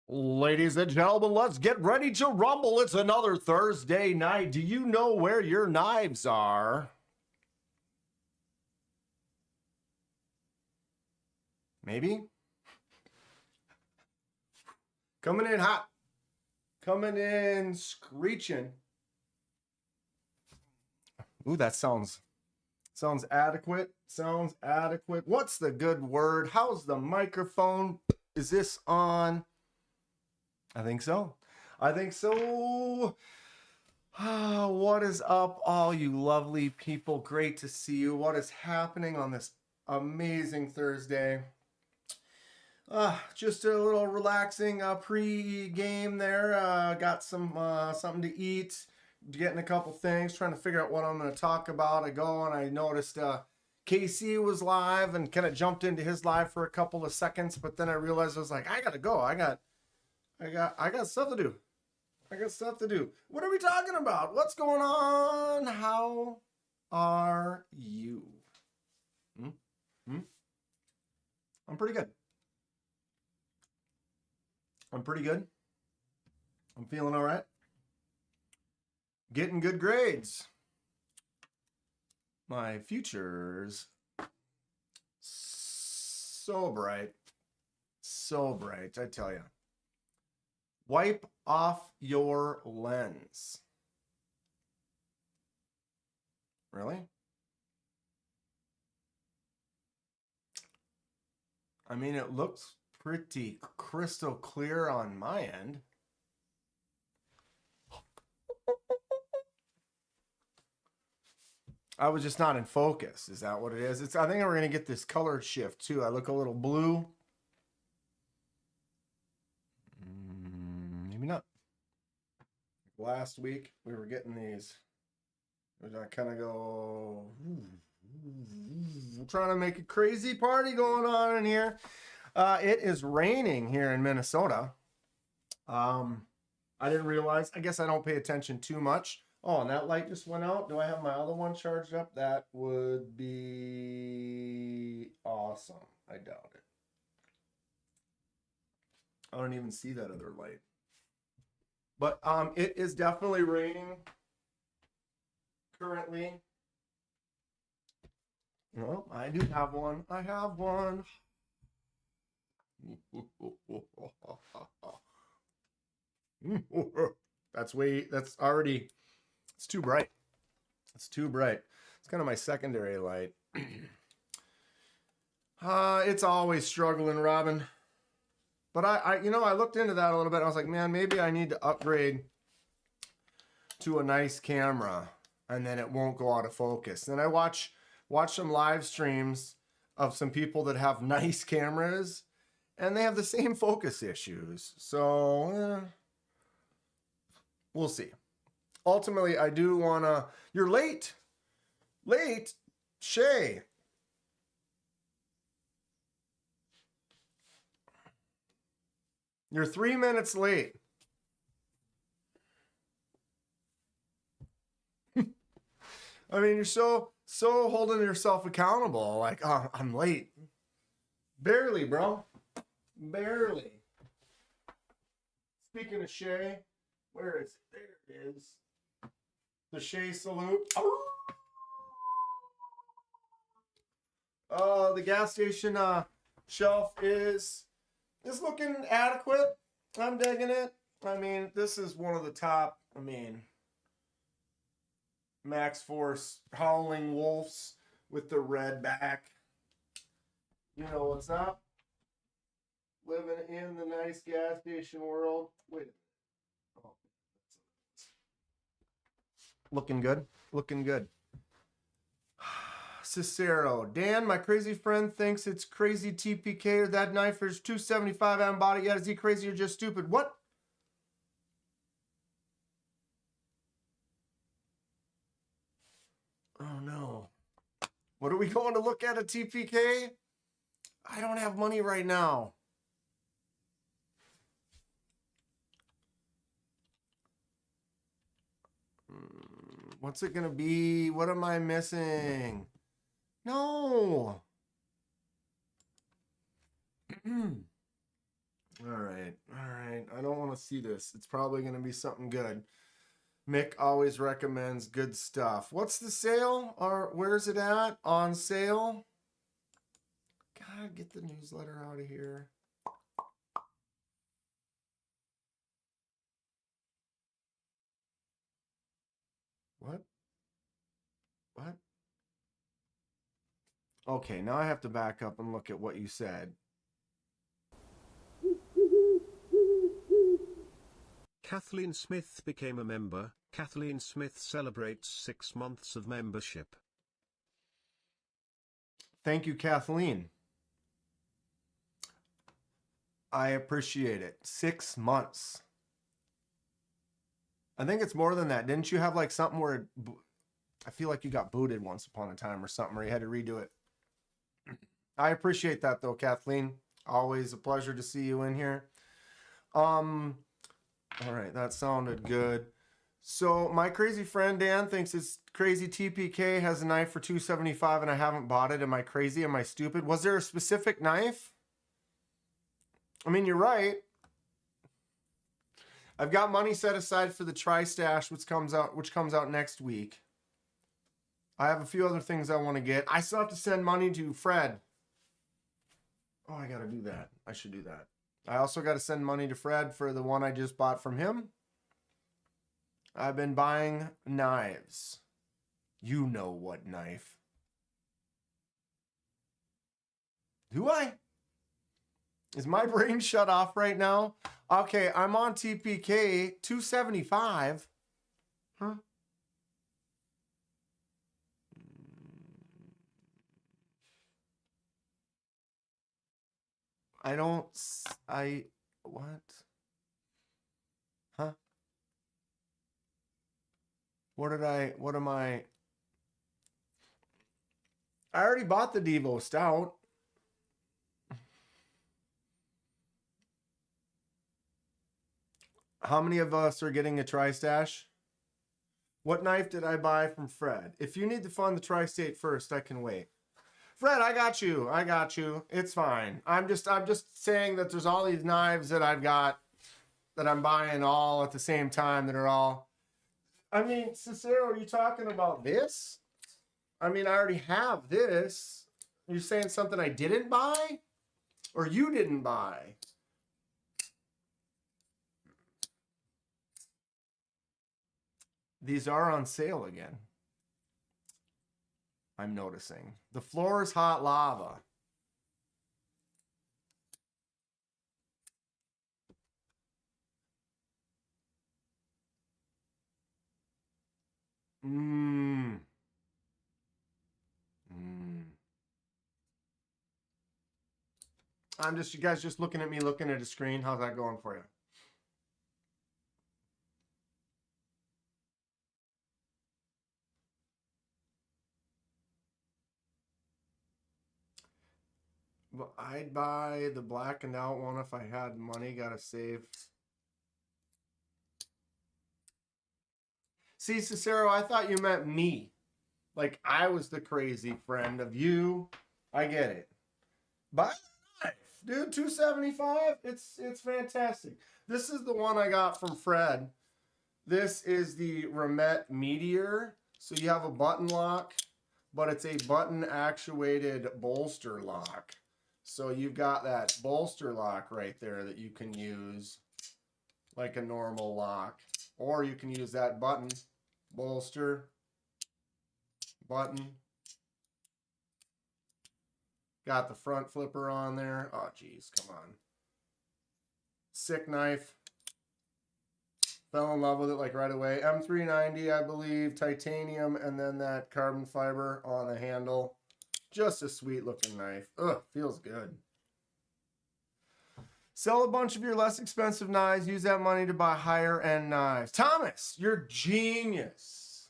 Ladies and gentlemen, let's get ready to rumble. It's another Thursday night. Do you know where your knives are? Maybe? Coming in hot. Coming in screeching. Ooh, that sounds adequate. Sounds adequate. What's the good word? How's the microphone? Is this on? I think so. I think so. What is up, all you lovely people? Great to see you. What is happening on this amazing Thursday? Just a little relaxing pre-game there. Got some something to eat, getting a couple things, trying to figure out what I'm going to talk about. I noticed KC was live and kind of jumped into his live for a couple of seconds, but then I realized I was like, I gotta go. I got stuff to do. I got stuff to do. What are we talking about? What's going on? How are you? I'm pretty good. I'm feeling all right. Getting good grades. My future's so bright. So bright, I tell you. Wipe off your lens. Really? I mean, it looks pretty crystal clear on my end. I was just not in focus. Is that what it is? I think we're going to get this color shift too. I look a little blue. Maybe not. Last week we were getting these. I kind of go, trying to make a crazy party going on in here. It is raining here in Minnesota. I didn't realize. I guess I don't pay attention too much. Oh, and that light just went out. Do I have my other one charged up? That would be awesome. I doubt it. I don't even see that other light. But it is definitely raining currently. Well, I do have one. I have one. That's already, it's too bright. It's too bright. It's kind of my secondary light. It's always struggling, Robin. But I looked into that a little bit. I was like, man, maybe I need to upgrade to a nice camera, and then it won't go out of focus. Then I watch some live streams of some people that have nice cameras, and they have the same focus issues. So we'll see. Ultimately, I do want to. You're late, Shay. You're 3 minutes late. I mean, you're so holding yourself accountable. Like, oh, I'm late. Barely, bro. Barely. Speaking of Shay, where is it? There it is. The Shay salute. The gas station shelf is looking adequate. I'm digging it. I mean, this is one of the top, Max Force Howling Wolves with the red back. You know what's up? Living in the nice gas station world. Wait a minute. Oh, looking good. Looking good. Cicero. Dan, my crazy friend thinks it's crazy TPK or that knife is 275 on body. Yeah, is he crazy or just stupid? What? Oh no. What are we going to look at TPK? I don't have money right now. What's it going to be? What am I missing? No. All right. want to see this. It's probably going to be something good. Mick always recommends good stuff. What's the sale? Or where's it at? On sale? God, get the newsletter out of here. What? What? Okay, now I have to back up and look at what you said. Kathleen Smith became a member. Kathleen Smith celebrates 6 months of membership. Thank you, Kathleen. I appreciate it. 6 months. I think it's more than that. Didn't you have like something where I feel like you got booted once upon a time or something, or you had to redo it? I appreciate that though, Kathleen. Always a pleasure to see you in here. All right, that sounded good. So my crazy friend Dan thinks it's crazy TPK has a knife for $275 and I haven't bought it. Am I crazy? Am I stupid? Was there a specific knife? I mean, you're right. I've got money set aside for the Tristache, which comes out next week. I have a few other things I want to get. I still have to send money to Fred. Oh, I got to do that. I should do that. I also got to send money to Fred for the one I just bought from him. I've been buying knives. You know what knife. Do I? Is my brain shut off right now? Okay, I'm on TPK 275. Huh? What? Huh? What am I already bought the Devo Stout. How many of us are getting a Tristache? What knife did I buy from Fred? If you need to fund the Tri-State first, I can wait. Fred, I got you. I got you. It's fine. I'm just saying that there's all these knives that I've got that I'm buying all at the same time that are all. I mean, Cicero, are you talking about this? I mean, I already have this. You're saying something I didn't buy? Or you didn't buy? These are on sale again. I'm noticing. The floor is hot lava. You guys just looking at me looking at a screen. How's that going for you? Well, I'd buy the blackened out one if I had money. Gotta save. See, Cicero, I thought you meant me. Like I was the crazy friend of you. I get it. Buy the knife, dude. $275. It's fantastic. This is the one I got from Fred. This is the Remet Meteor. So you have a button lock, but it's a button actuated bolster lock. So you've got that bolster lock right there that you can use like a normal lock. Or you can use that button, bolster, button. Got the front flipper on there. Oh, geez, come on. Sick knife. Fell in love with it like right away. M390, I believe, titanium, and then that carbon fiber on the handle. Just a sweet looking knife. Ugh, feels good. Sell a bunch of your less expensive knives. Use that money to buy higher end knives. Thomas, you're genius.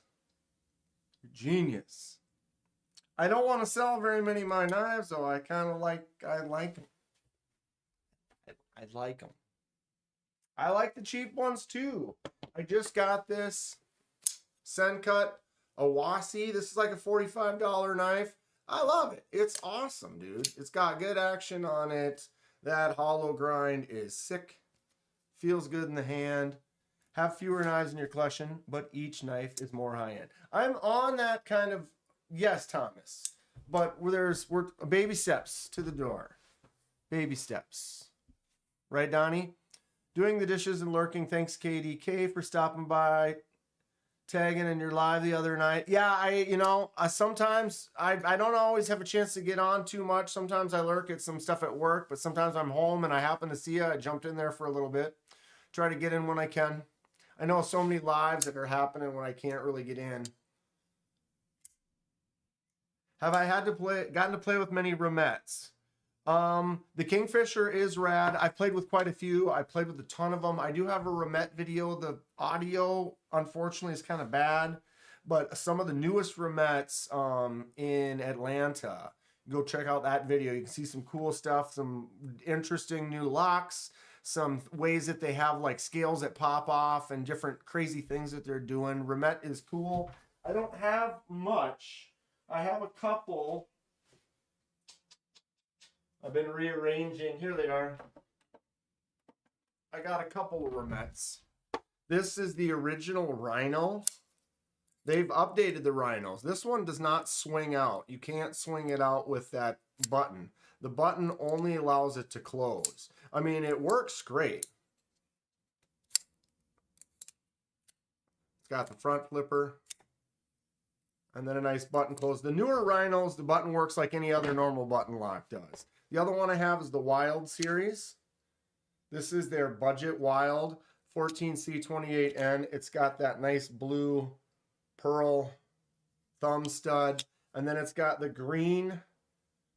You're genius. I don't want to sell very many of my knives, though. I like them. I like them. I like the cheap ones too. I just got this Sencut Awasi. This is like a $45 knife. I love it. It's awesome, dude. It's got good action on it. That hollow grind is sick. feels good in the hand. Have fewer knives in your collection, but each knife is more high-end. I'm on that kind of, yes, Thomas, but we're baby steps to the door. Baby steps. Right, Donnie? Doing the dishes and lurking. Thanks, KDK, for stopping by, tagging in your live the other night. Yeah, sometimes I don't always have a chance to get on too much. Sometimes I lurk at some stuff at work, but sometimes I'm home and I happen to see you. I jumped in there for a little bit. Try to get in when I can. I know so many lives that are happening when I can't really get in. Have I gotten to play with many Romettes? The Kingfisher is rad. I've played with quite a few. I played with a ton of them. I do have a Romette video. The audio, unfortunately, is kind of bad, but some of the newest Romettes in Atlanta, go check out that video. You can see some cool stuff, some interesting new locks, some ways that they have like scales that pop off and different crazy things that they're doing. Romette is cool. I don't have much. I have a couple. I've been rearranging. Here they are. I got a couple of Romettes. This is the original Rhino. They've updated the Rhinos. This one does not swing out. You can't swing it out with that button. The button only allows it to close. I mean, it works great. It's got the front flipper and then a nice button close. The newer Rhinos, the button works like any other normal button lock does. The other one I have is the Wild series. This is their budget Wild 14C28N. It's got that nice blue pearl thumb stud. And then it's got the green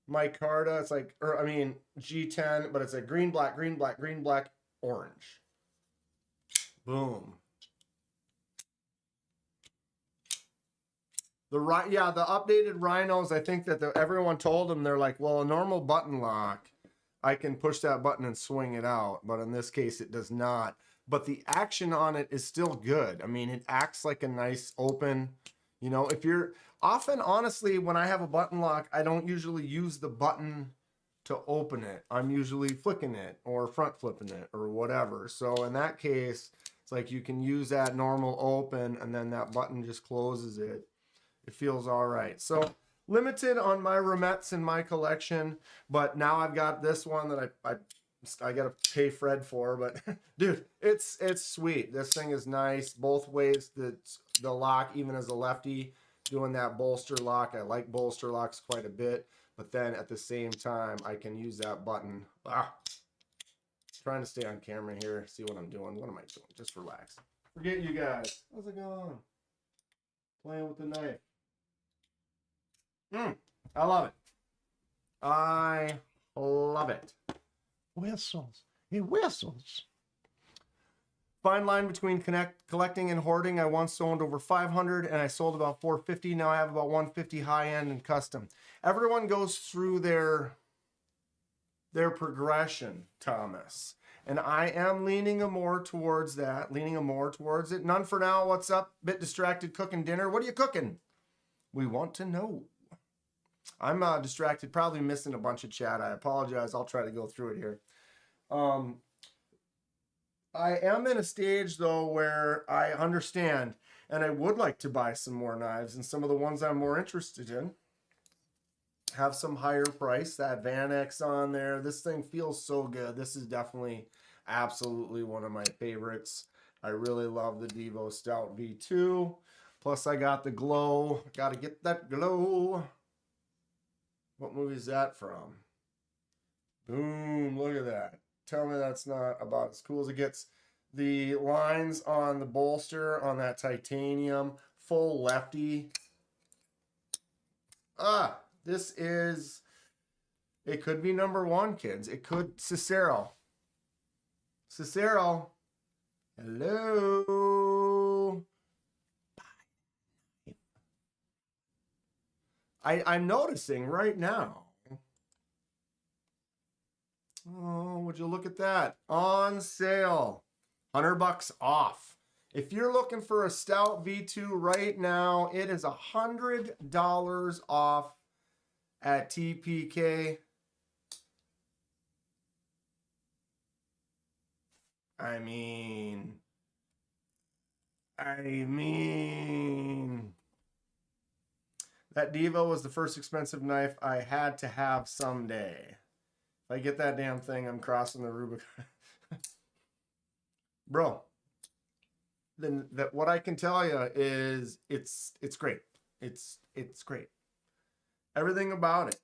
micarta. It's like, G10, but it's a green, black, green, black, green, black, orange. Boom. The updated Rhinos, I think that everyone told them, they're like, well, a normal button lock, I can push that button and swing it out. But in this case, it does not. But the action on it is still good. I mean, it acts like a nice open, if you're often, honestly, when I have a button lock, I don't usually use the button to open it. I'm usually flicking it or front flipping it or whatever. So in that case, it's like you can use that normal open and then that button just closes it. It feels all right. So limited on my Romettes in my collection, but now I've got this one that I got to pay Fred for, but dude, it's sweet. This thing is nice both ways. The lock, even as a lefty, doing that bolster lock. I like bolster locks quite a bit, but then at the same time, I can use that button. Trying to stay on camera here, see what I'm doing. What am I doing? Just relax. Forget you guys. How's it going? Playing with the knife. I love it. I love it. Whistles. He whistles. Fine line between collecting and hoarding. I once owned over 500 and I sold about 450. Now I have about 150 high-end and custom. Everyone goes through their progression, Thomas. And I am leaning more towards that, it. None for now. What's up? Bit distracted cooking dinner. What are you cooking? We want to know. I'm distracted, probably missing a bunch of chat. I apologize. I'll try to go through it here. I am in a stage, though, where I understand, and I would like to buy some more knives, and some of the ones I'm more interested in have some higher price. That Van X on there. This thing feels so good. This is definitely, absolutely one of my favorites. I really love the Devo Stout V2. Plus, I got the glow. Got to get that glow. What movie is that from? Boom, look at that. Tell me that's not about as cool as it gets. The lines on the bolster on that titanium, full lefty. This is, it could be number one, kids. It could, Cicero. Cicero. Hello. I'm noticing right now. Oh, would you look at that? On sale. $100 off. If you're looking for a Stout V2 right now, it is $100 off at TPK. I mean, I mean, that Devo was the first expensive knife I had to have someday. If I get that damn thing, I'm crossing the Rubicon. Bro, then that what I can tell you is it's great. It's great. Everything about it.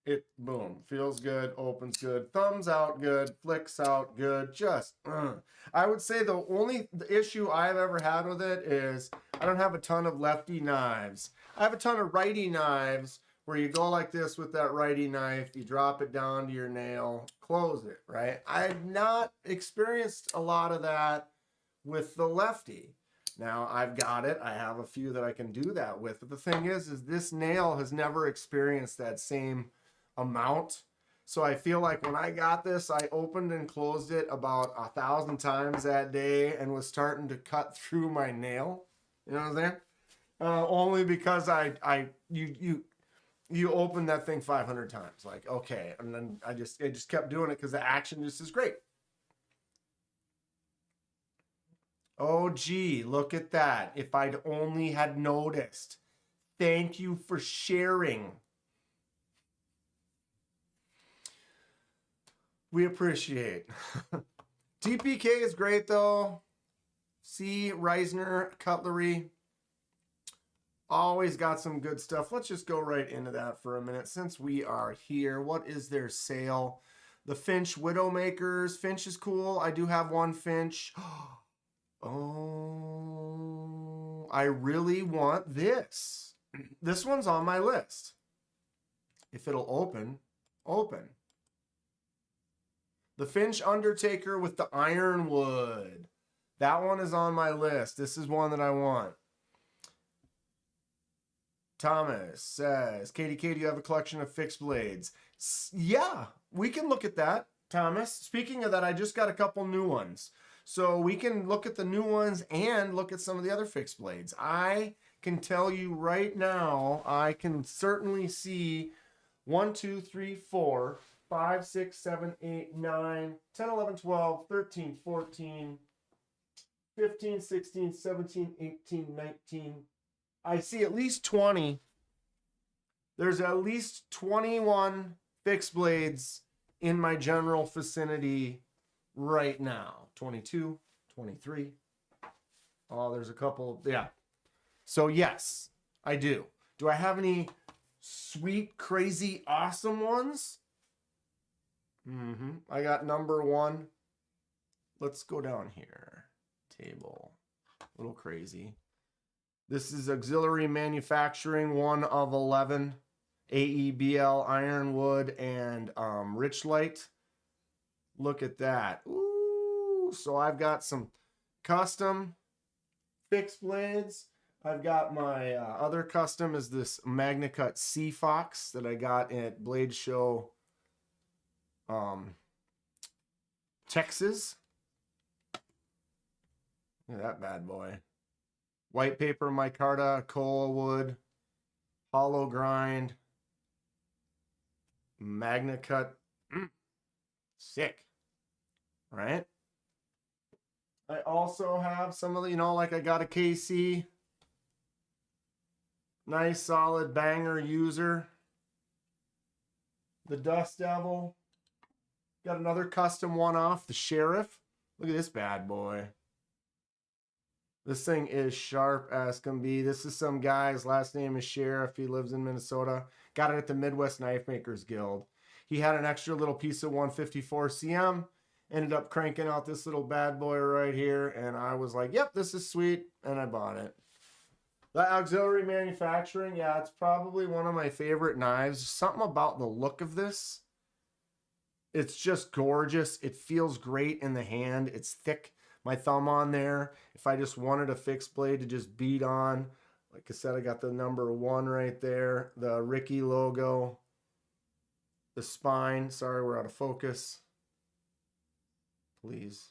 It boom feels good, opens good, thumbs out good, flicks out good. Just I would say the only issue I've ever had with it is I don't have a ton of lefty knives. I have a ton of righty knives where you go like this with that righty knife, you drop it down to your nail, close it, right? I've not experienced a lot of that with the lefty. Now I've got it. I have a few that I can do that with. But the thing is this nail has never experienced that same amount. So I feel like when I got this, I opened and closed it about 1,000 times that day and was starting to cut through my nail. You know what I'm saying? Only because you open that thing 500 times. Like, okay. And then I just kept doing it because the action just is great. Oh, gee, look at that. If I'd only had noticed. Thank you for sharing. We appreciate. TPK is great, though. C. Reisner Cutlery. Always got some good stuff. Let's just go right into that for a minute since we are here. What is their sale? The Finch Widowmakers. Finch is cool. I do have one Finch. Oh, I really want this. This one's on my list. If it'll open, open. The Finch Undertaker with the ironwood. That one is on my list. This is one that I want. Thomas says, Katie, do you have a collection of fixed blades? Yeah, we can look at that, Thomas. Speaking of that, I just got a couple new ones. So we can look at the new ones and look at some of the other fixed blades. I can tell you right now, I can certainly see 1, 2, 3, 4, 5, 6, 7, 8, 9, 10, 11, 12, 13, 14, 15, 16, 17, 18, 19. I see at least 20. There's at least 21 fixed blades in my general vicinity right now. 22, 23. Oh, there's a couple. Yeah. So yes, I do. Do I have any sweet, crazy, awesome ones? I got number 1. Let's go down here. Table. A little crazy. This is Auxiliary Manufacturing, 1 of 11. AEBL, Ironwood, and Richlight. Look at that. Ooh. So I've got some custom fixed blades. I've got my other custom is this MagnaCut Sea Fox that I got at Blade Show, Texas. Look at that bad boy. White paper micarta, koa wood, hollow grind, MagnaCut. Sick, right? I also have some of the, like I got a KC. Nice solid banger user. The Dust Devil. Got another custom one off, the Sheriff. Look at this bad boy. This thing is sharp as can be. This is some guy's last name is Sheriff. He lives in Minnesota. Got it at the Midwest Knife Makers Guild. He had an extra little piece of 154 CM. Ended up cranking out this little bad boy right here. And I was like, yep, this is sweet. And I bought it. The Auxiliary Manufacturing, yeah, it's probably one of my favorite knives. Something about the look of this. It's just gorgeous. It feels great in the hand. It's thick. My thumb on there. If I just wanted a fixed blade to just beat on, like I said, I got the number 1 right there. The Ricky logo. The spine. Sorry, we're out of focus. Please.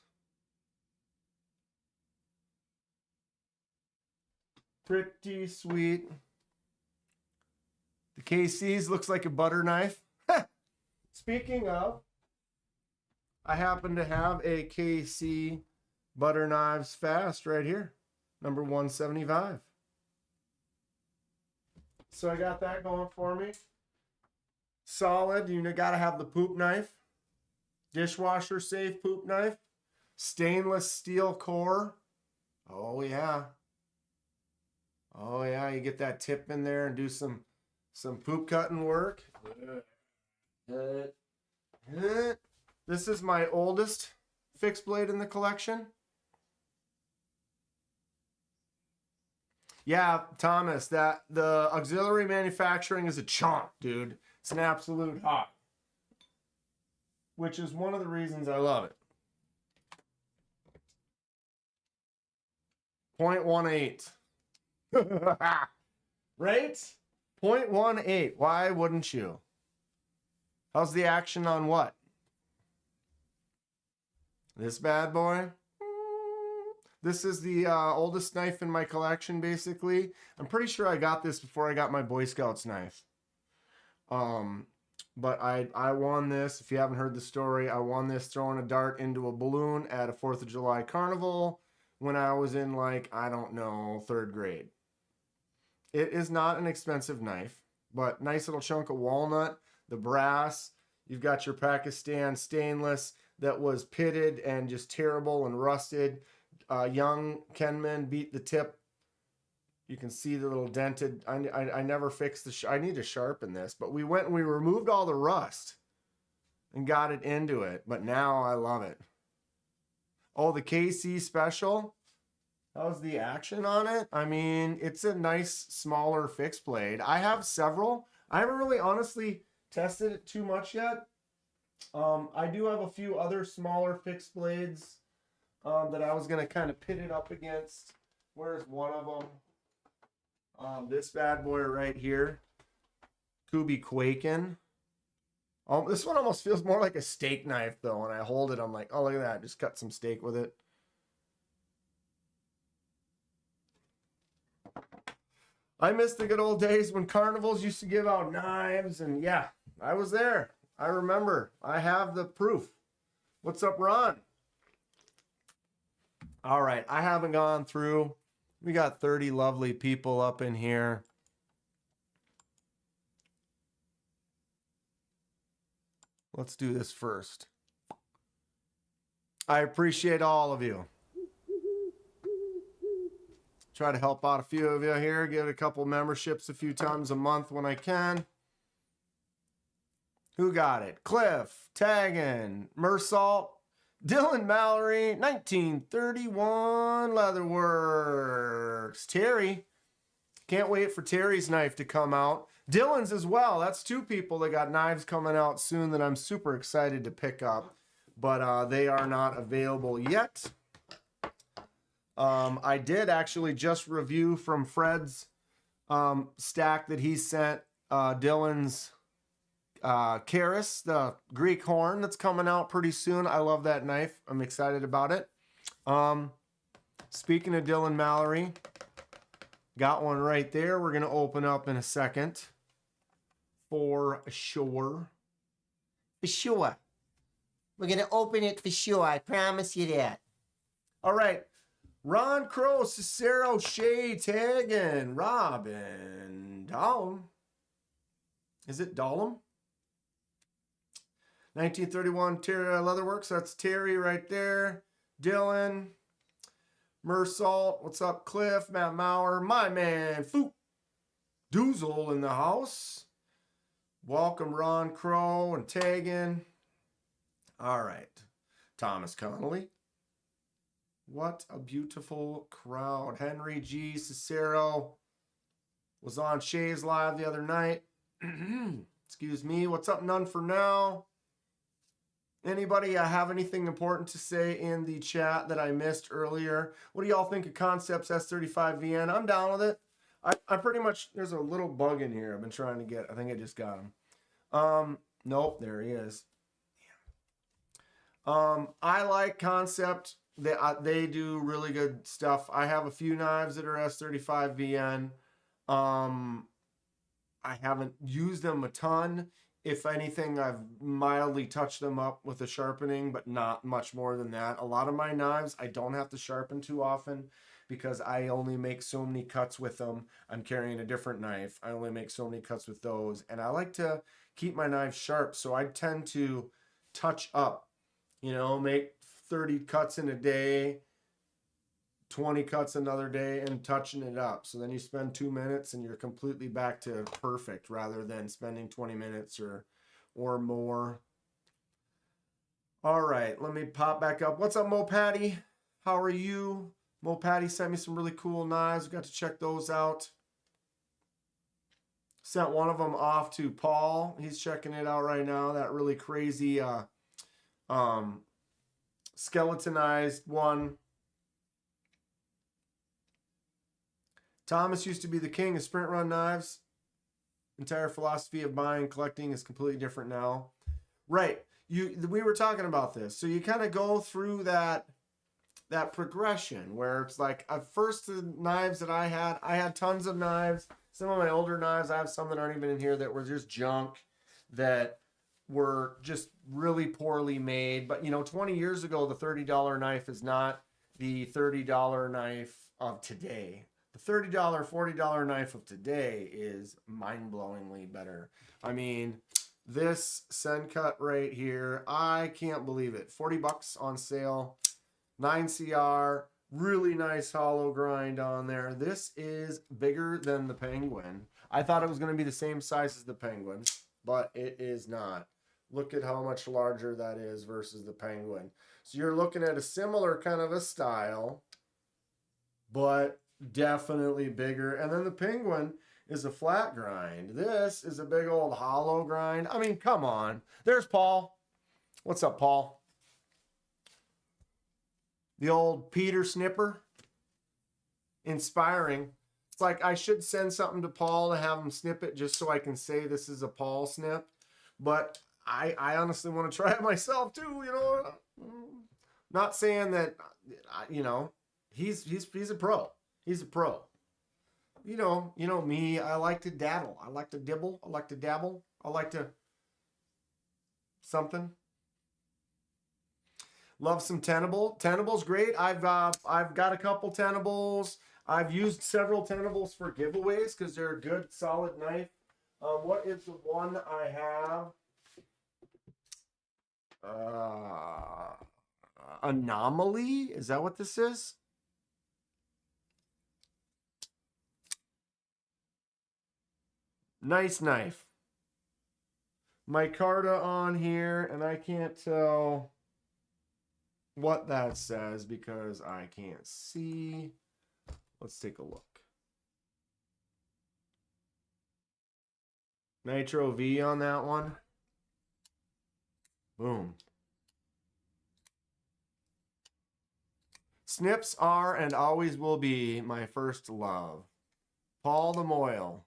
Pretty sweet. The KC's looks like a butter knife. Speaking of, I happen to have a KC Butter Knives Fast right here. Number 175. So I got that going for me. Solid. You gotta have the poop knife. Dishwasher safe poop knife. Stainless steel core. Oh yeah. Oh yeah, you get that tip in there and do some poop cutting work. This is my oldest fixed blade in the collection. Yeah, Thomas, that the auxiliary manufacturing is a chomp, dude. It's an absolute hot. Which is one of the reasons I love it. 0.18. Right? 0.18. Why wouldn't you? How's the action on what? This bad boy? This is the oldest knife in my collection, basically. I'm pretty sure I got this before I got my Boy Scouts knife. But I won this. If you haven't heard the story, I won this throwing a dart into a balloon at a 4th of July carnival when I was in, like, I don't know, 3rd grade. It is not an expensive knife, but nice little chunk of walnut, the brass. You've got your Pakistan stainless that was pitted and just terrible and rusted. Young Kenman beat the tip. You can see the little dented. I never fixed the. I need to sharpen this, but we went and we removed all the rust and got it into it. But now I love it. Oh, the KC special. How's the action on it? I mean, it's a nice smaller fixed blade. I have several. I haven't really honestly tested it too much yet. I do have a few other smaller fixed blades that I was gonna kind of pit it up against. Where's one of them? This bad boy right here. Kubi Quakin. This one almost feels more like a steak knife though. When I hold it, I'm like, oh, look at that. Just cut some steak with it. I miss the good old days when carnivals used to give out knives, and yeah, I was there. I remember. I have the proof. What's up, Ron? All right, I haven't gone through. We got 30 lovely people up in here. Let's do this first. I appreciate all of you. Try to help out a few of you here. Get a couple memberships a few times a month when I can. Who got it? Cliff, Taggin, Mersalt, Dylan Mallory, 1931 Leatherworks. Terry. Can't wait for Terry's knife to come out. Dylan's as well. That's 2 people that got knives coming out soon that I'm super excited to pick up. But they are not available yet. I did actually just review from Fred's stack that he sent Dylan's Karis, the Greek horn that's coming out pretty soon. I love that knife. I'm excited about it. Speaking of Dylan Mallory, got one right there. We're going to open up in a second. For sure. For sure. We're going to open it for sure. I promise you that. All right. Ron Crow, Cicero, Shea, Taggin, Robin, Dollum. Is it Dollum? 1931 Terry Leatherworks. That's Terry right there. Dylan. Mersalt. What's up, Cliff? Matt Maurer. My man, Foop. Doozle in the house. Welcome, Ron Crow and Taggin. All right. Thomas Connolly. What a beautiful crowd. Henry G. Cicero was on Shay's Live the other night. Excuse me. What's up, None for Now? Anybody have anything important to say in the chat that I missed earlier? What do y'all think of Concepts S35VN? I'm down with it. I pretty much, there's a little bug in here I've been trying to get. I think I just got him. Nope, there he is. I like Concept. They do really good stuff. I have a few knives that are S35VN. I haven't used them a ton. If anything, I've mildly touched them up with a sharpening, but not much more than that. A lot of my knives, I don't have to sharpen too often because I only make so many cuts with them. I'm carrying a different knife. I only make so many cuts with those. And I like to keep my knives sharp. So I tend to touch up, make 30 cuts in a day, 20 cuts another day, and touching it up. So then you spend 2 minutes and you're completely back to perfect rather than spending 20 minutes or more. All right, let me pop back up. What's up, Mo Patty? How are you? Mo Patty sent me some really cool knives. Got to check those out. Sent one of them off to Paul. He's checking it out right now. That really crazy skeletonized one. Thomas used to be the king of sprint run knives. Entire philosophy of buying, collecting is completely different now. Right. We were talking about this. So you kind of go through that progression where it's like at first the knives that I had tons of knives. Some of my older knives, I have some that aren't even in here that were just junk, that were just really poorly made. But 20 years ago, the $30 knife is not the $30 knife of today. The $30, $40 knife of today is mind-blowingly better. I mean, this Sen cut right here, I can't believe it. 40 bucks on sale. 9CR, really nice hollow grind on there. This is bigger than the Penguin. I thought it was going to be the same size as the Penguin, but it is not. Look at how much larger that is versus the Penguin. So you're looking at a similar kind of a style, but definitely bigger. And then the Penguin is a flat grind. This is a big old hollow grind. I mean, come on. There's Paul. What's up, Paul? The old Peter Snipper. Inspiring. It's like I should send something to Paul to have him snip it just so I can say this is a Paul snip. But I honestly want to try it myself too, Not saying that, he's a pro. He's a pro. You know me, I like to daddle. I like to dibble. I like to dabble. I like to something. Love some Tenable. Tenable's great. I've got a couple Tenables. I've used several Tenables for giveaways because they're a good, solid knife. What is the one I have? Anomaly? Is that what this is? Nice knife. Micarta on here, and I can't tell what that says because I can't see. Let's take a look. Nitro V on that one. Boom. Snips are and always will be my first love. Paul the Moyle.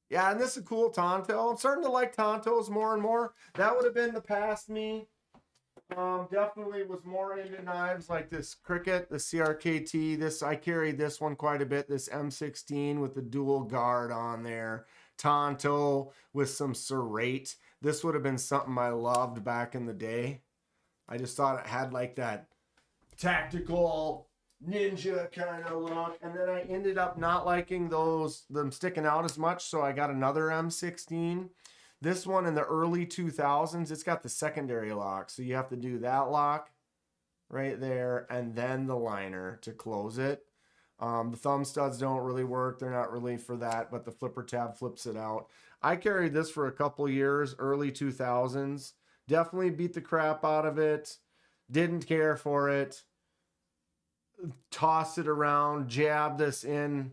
Yeah, and this is a cool Tonto. I'm starting to like Tontos more and more. That would have been the past me. Definitely was more into knives like this Cricket, the CRKT. I carried this one quite a bit. This M16 with the dual guard on there. Tonto with some serrate. This would have been something I loved back in the day. I just thought it had like that tactical ninja kind of look, and then I ended up not liking them sticking out as much, so I got another M16. This one in the early 2000s, it's got the secondary lock, so you have to do that lock right there and then the liner to close it. The thumb studs don't really work. They're not really for that, but the flipper tab flips it out. I carried this for a couple years, early 2000s. Definitely beat the crap out of it. Didn't care for it. Tossed it around, jabbed this in,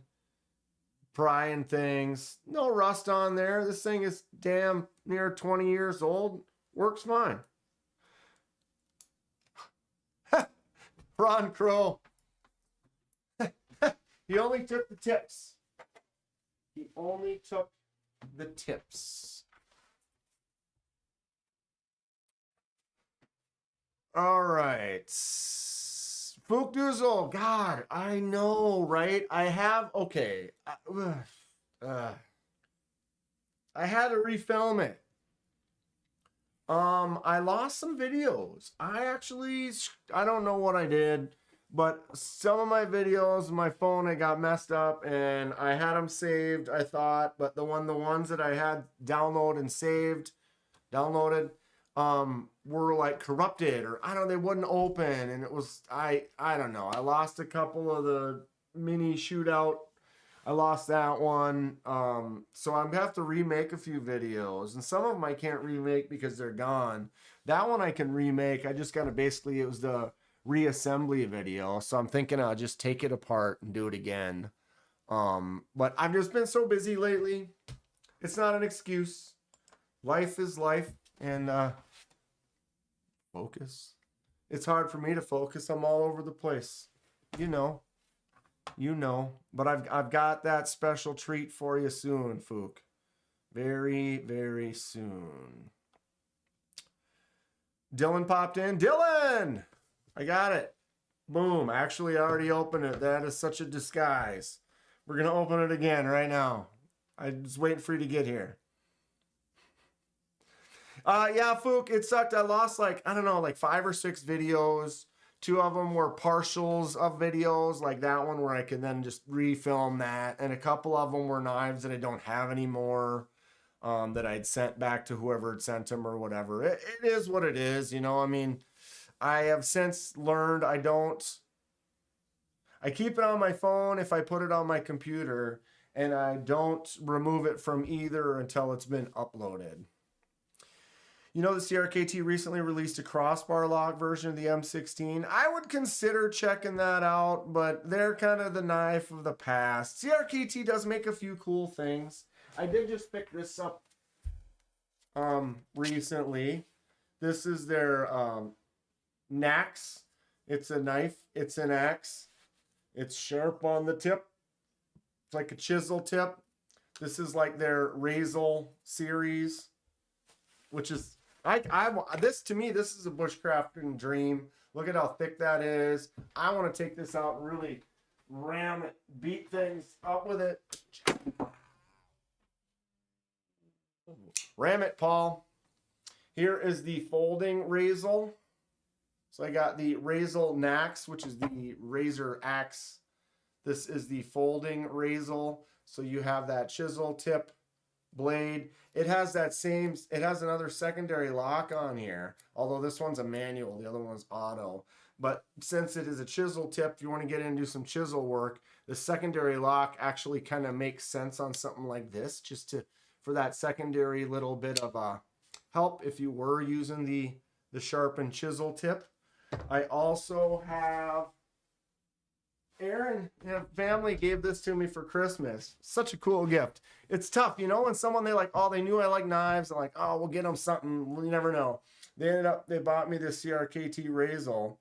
prying things. No rust on there. This thing is damn near 20 years old. Works fine. Ron Crow. He only took the tips. He only took the tips. All right. Spook Doozle. God, I know, right? I have, okay. I had to refilm it. I lost some videos. I don't know what I did, but some of my videos, my phone, it got messed up, and I had them saved, I thought, but the ones that I had downloaded, were like corrupted, or I don't know, they wouldn't open, and it was, I don't know. I lost a couple of the mini shootout. I lost that one. So I'm gonna have to remake a few videos, and some of them I can't remake because they're gone. That one I can remake. I just gotta basically, it was the reassembly video, so I'm thinking I'll just take it apart and do it again. But I've just been so busy lately. It's not an excuse. Life is life, and focus. It's hard for me to focus. I'm all over the place. You know. But I've got that special treat for you soon, Fook. Very, very soon. Dylan popped in. Dylan! I got it. Boom. Actually, I already opened it. That is such a disguise. We're going to open it again right now. I was waiting for you to get here. Yeah, Fook, it sucked. I lost like 5 or 6 videos. 2 of them were partials of videos, like that one where I can then just refilm that. And a couple of them were knives that I don't have anymore, that I'd sent back to whoever had sent them or whatever. It is what it is, you know. I mean, I have since learned I keep it on my phone if I put it on my computer, and I don't remove it from either until it's been uploaded. You know, the CRKT recently released a crossbar lock version of the M16. I would consider checking that out, but they're kind of the knife of the past. CRKT does make a few cool things. I did just pick this up recently. This is their Nax. It's a knife. It's an axe. It's sharp on the tip. It's like a chisel tip. This is like their Razel series, which is... this to me, this is a bushcrafting dream. Look at how thick that is. I want to take this out and really ram it, beat things up with it. Ram it, Paul. Here is the folding Razel. So I got the Razel Nax, which is the razor axe. This is the folding Razel. So you have that chisel tip blade. It has another secondary lock on here, although this one's a manual, the other one's auto. But since it is a chisel tip, if you want to get in and do some chisel work, the secondary lock actually kind of makes sense on something like this, just for that secondary little bit of help if you were using the sharpened chisel tip. I also have Aaron and family gave this to me for Christmas. Such a cool gift. It's tough, you know, when someone they knew I like knives. I'm like, oh, we'll get them something. Well, you never know. They bought me this CRKT Razel,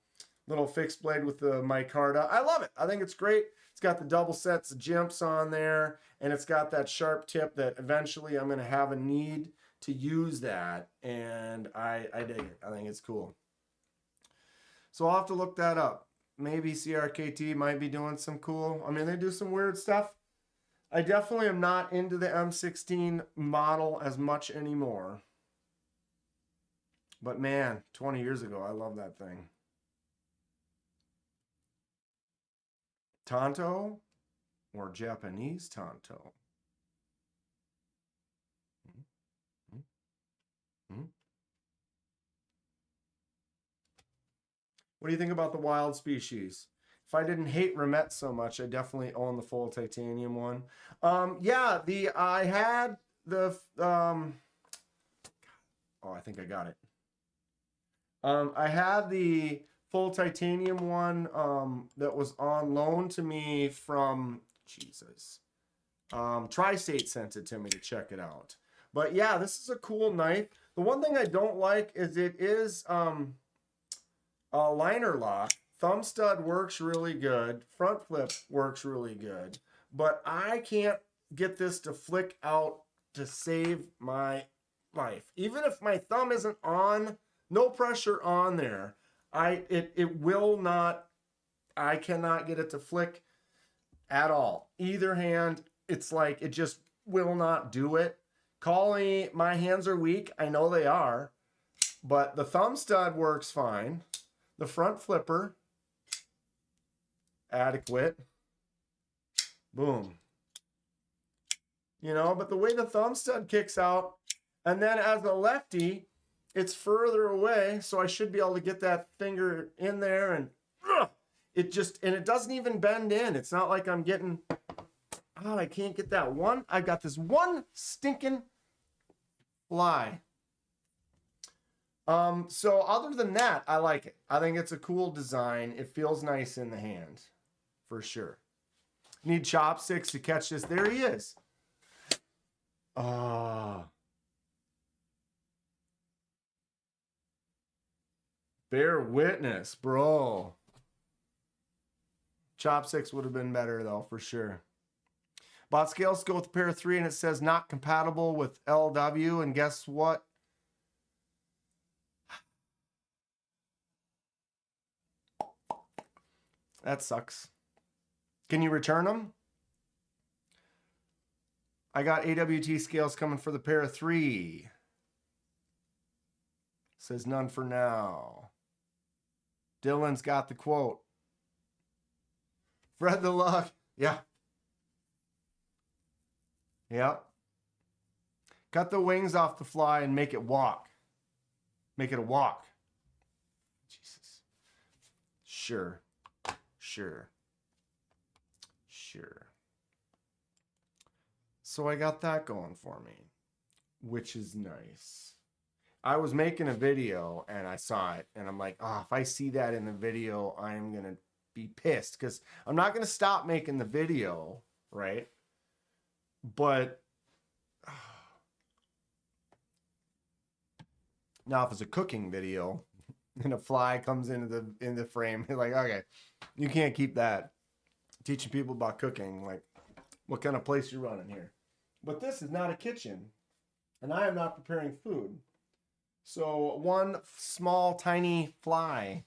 little fixed blade with the micarta. I love it. I think it's great. It's got the double sets of jimps on there, and it's got that sharp tip that eventually I'm going to have a need to use that, and I dig it. I think it's cool. So I'll have to look that up. Maybe CRKT might be doing some cool... I mean, they do some weird stuff. I definitely am not into the M16 model as much anymore. But man, 20 years ago, I love that thing. Tonto or Japanese Tonto? What do you think about the wild species? If I didn't hate Remet so much, I definitely own the full titanium one. Yeah, I had the oh, I think I got it. I had the full titanium one that was on loan to me from Tri-State sent it to me to check it out. But yeah, this is a cool knife. The one thing I don't like is it is a liner lock. Thumb stud works really good. Front flip works really good. But I can't get this to flick out to save my life. Even if my thumb isn't on, no pressure on there, it will not, I cannot get it to flick at all. Either hand, it's like it just will not do it. Call me, my hands are weak. I know they are. But the thumb stud works fine. The front flipper, adequate. Boom. You know, but the way the thumb stud kicks out, and then as a lefty, it's further away, so I should be able to get that finger in there, and it just, and it doesn't even bend in. It's not like I'm getting, oh, I can't get that one. I've got this one stinking fly. So other than that, I like it. I think it's a cool design. It feels nice in the hand, for sure. Need chopsticks to catch this. There he is. Bear witness, bro. Chopsticks would have been better though, for sure. Bought scales go with the pair of 3 and it says not compatible with LW, and guess what? That sucks. Can you return them? I got AWT scales coming for the pair of 3. Says none for now. Dylan's got the quote. Fred the luck. Yeah. Yeah. Cut the wings off the fly and make it walk. Make it a walk. Jesus. Sure. Sure. Sure. So I got that going for me, which is nice. I was making a video and I saw it and I'm like, oh, if I see that in the video, I'm going to be pissed because I'm not going to stop making the video, right? But now if it's a cooking video and a fly comes into the frame, you're like, okay, you can't keep that. Teaching people about cooking, like what kind of place you're running here. But this is not a kitchen and I am not preparing food. So one small, tiny fly.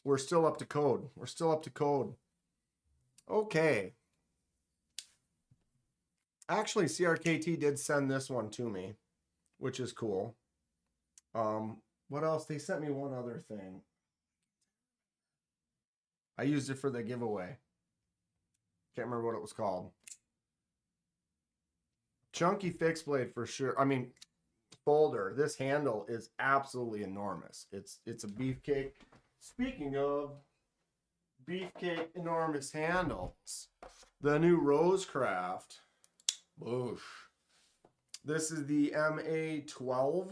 We're still up to code. We're still up to code. Okay. Actually, CRKT did send this one to me, which is cool. What else? They sent me one other thing. I used it for the giveaway. Can't remember what it was called. Chunky fixed blade for sure. I mean, folder. This handle is absolutely enormous. It's a beefcake. Speaking of beefcake enormous handles, the new Rosecraft. Boosh. This is the MA12.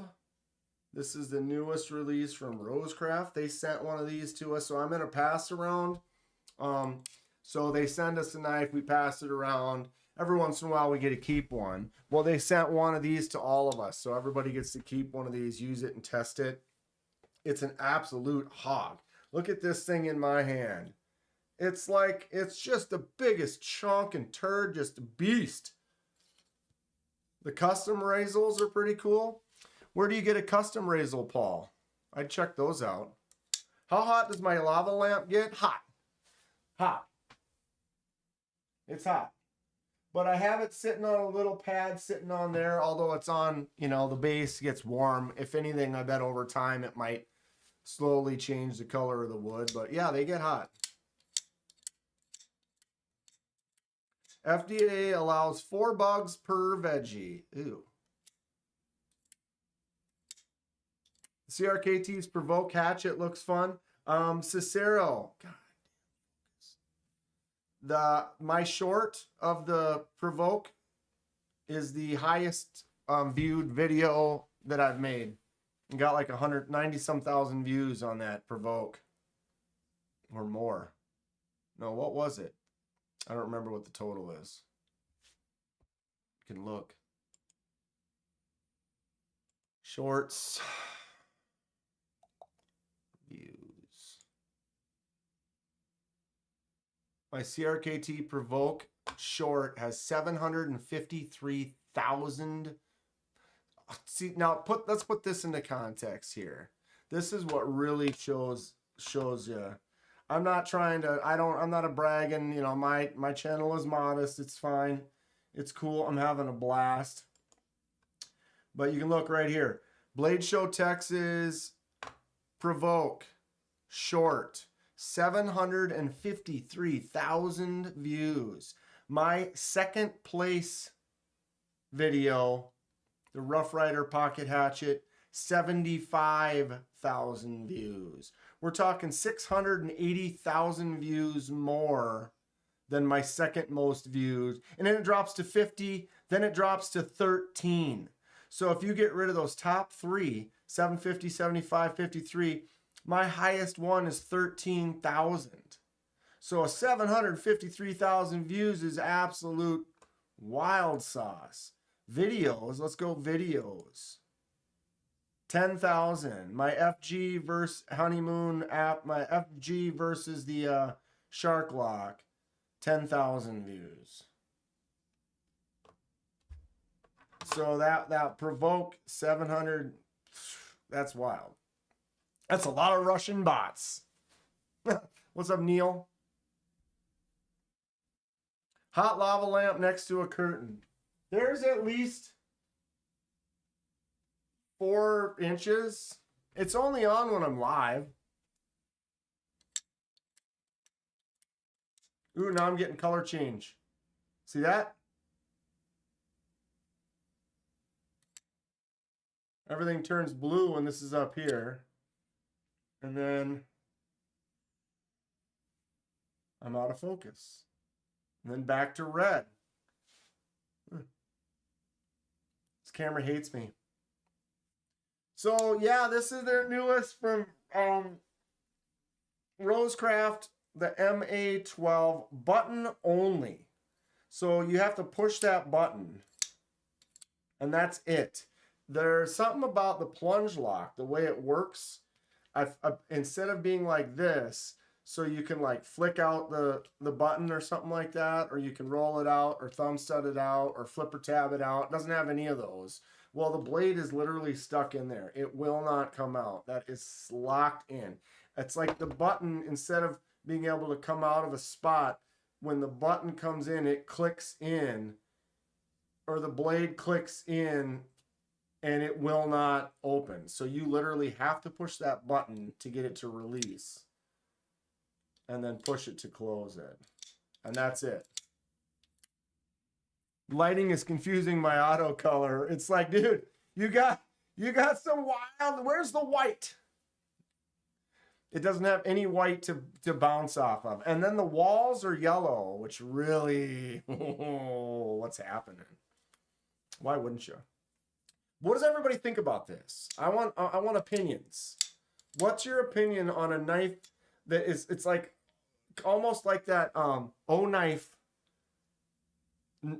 This is the newest release from Rosecraft. They sent one of these to us, so I'm in a pass around. So they send us a knife, we pass it around. Every once in a while we get to keep one. Well, they sent one of these to all of us, so everybody gets to keep one of these, use it and test it. It's an absolute hog. Look at this thing in my hand. It's like, it's just the biggest chunk and turd, just a beast. The custom razors are pretty cool. Where do you get a custom razor, Paul? I'd check those out. How hot does my lava lamp get? Hot. Hot. It's hot. But I have it sitting on a little pad sitting on there, although it's on, you know, the base gets warm. If anything, I bet over time it might slowly change the color of the wood. But yeah, they get hot. FDA allows 4 bugs per veggie. Ew. CRKT's Provoke Hatchet looks fun. Cicero. God. My short of the Provoke is the highest viewed video that I've made. And got like 190-some thousand views on that Provoke. Or more. No, what was it? I don't remember what the total is. You can look. Shorts. Views. My CRKT Provoke short has 753,000. See, now let's put this into context here. This is what really shows you. I'm not trying to, I'm not a bragging, you know, my channel is modest, it's fine. It's cool. I'm having a blast. But you can look right here. Blade Show Texas Provoke short. 753,000 views. My second place video, the Rough Rider Pocket Hatchet, 75,000 views. We're talking 680,000 views more than my second most viewed. And then it drops to 50, then it drops to 13. So if you get rid of those top three, 750, 75, 53, my highest one is 13,000. So a 753,000 views is absolute wild sauce. Videos, let's go videos. 10,000. My FG versus Honeymoon app, my FG versus the Shark Lock, 10,000 views. So that Provoke 700, that's wild. That's a lot of Russian bots. What's up, Neil? Hot lava lamp next to a curtain. There's at least 4 inches. It's only on when I'm live. Ooh, now I'm getting color change. See that? Everything turns blue when this is up here. And then I'm out of focus. And then back to red. This camera hates me. So yeah, this is their newest from Rosecraft, the MA12, button only. So you have to push that button. And that's it. There's something about the plunge lock, the way it works. Instead of being like this, so you can like flick out the button or something like that, or you can roll it out or thumb stud it out or flipper tab it out. It doesn't have any of those. Well, the blade is literally stuck in there. It will not come out. That is locked in. It's like the button, instead of being able to come out of a spot, when the button comes in, it clicks in, or the blade clicks in, and it will not open. So you literally have to push that button to get it to release, and then push it to close it. And that's it. Lighting is confusing my auto color. It's like, dude, you got some wild, where's the white? It doesn't have any white to bounce off of. And then the walls are yellow, which really, what's happening? Why wouldn't you? What does everybody think about this? I want opinions. What's your opinion on a knife that is, it's like almost like that O knife.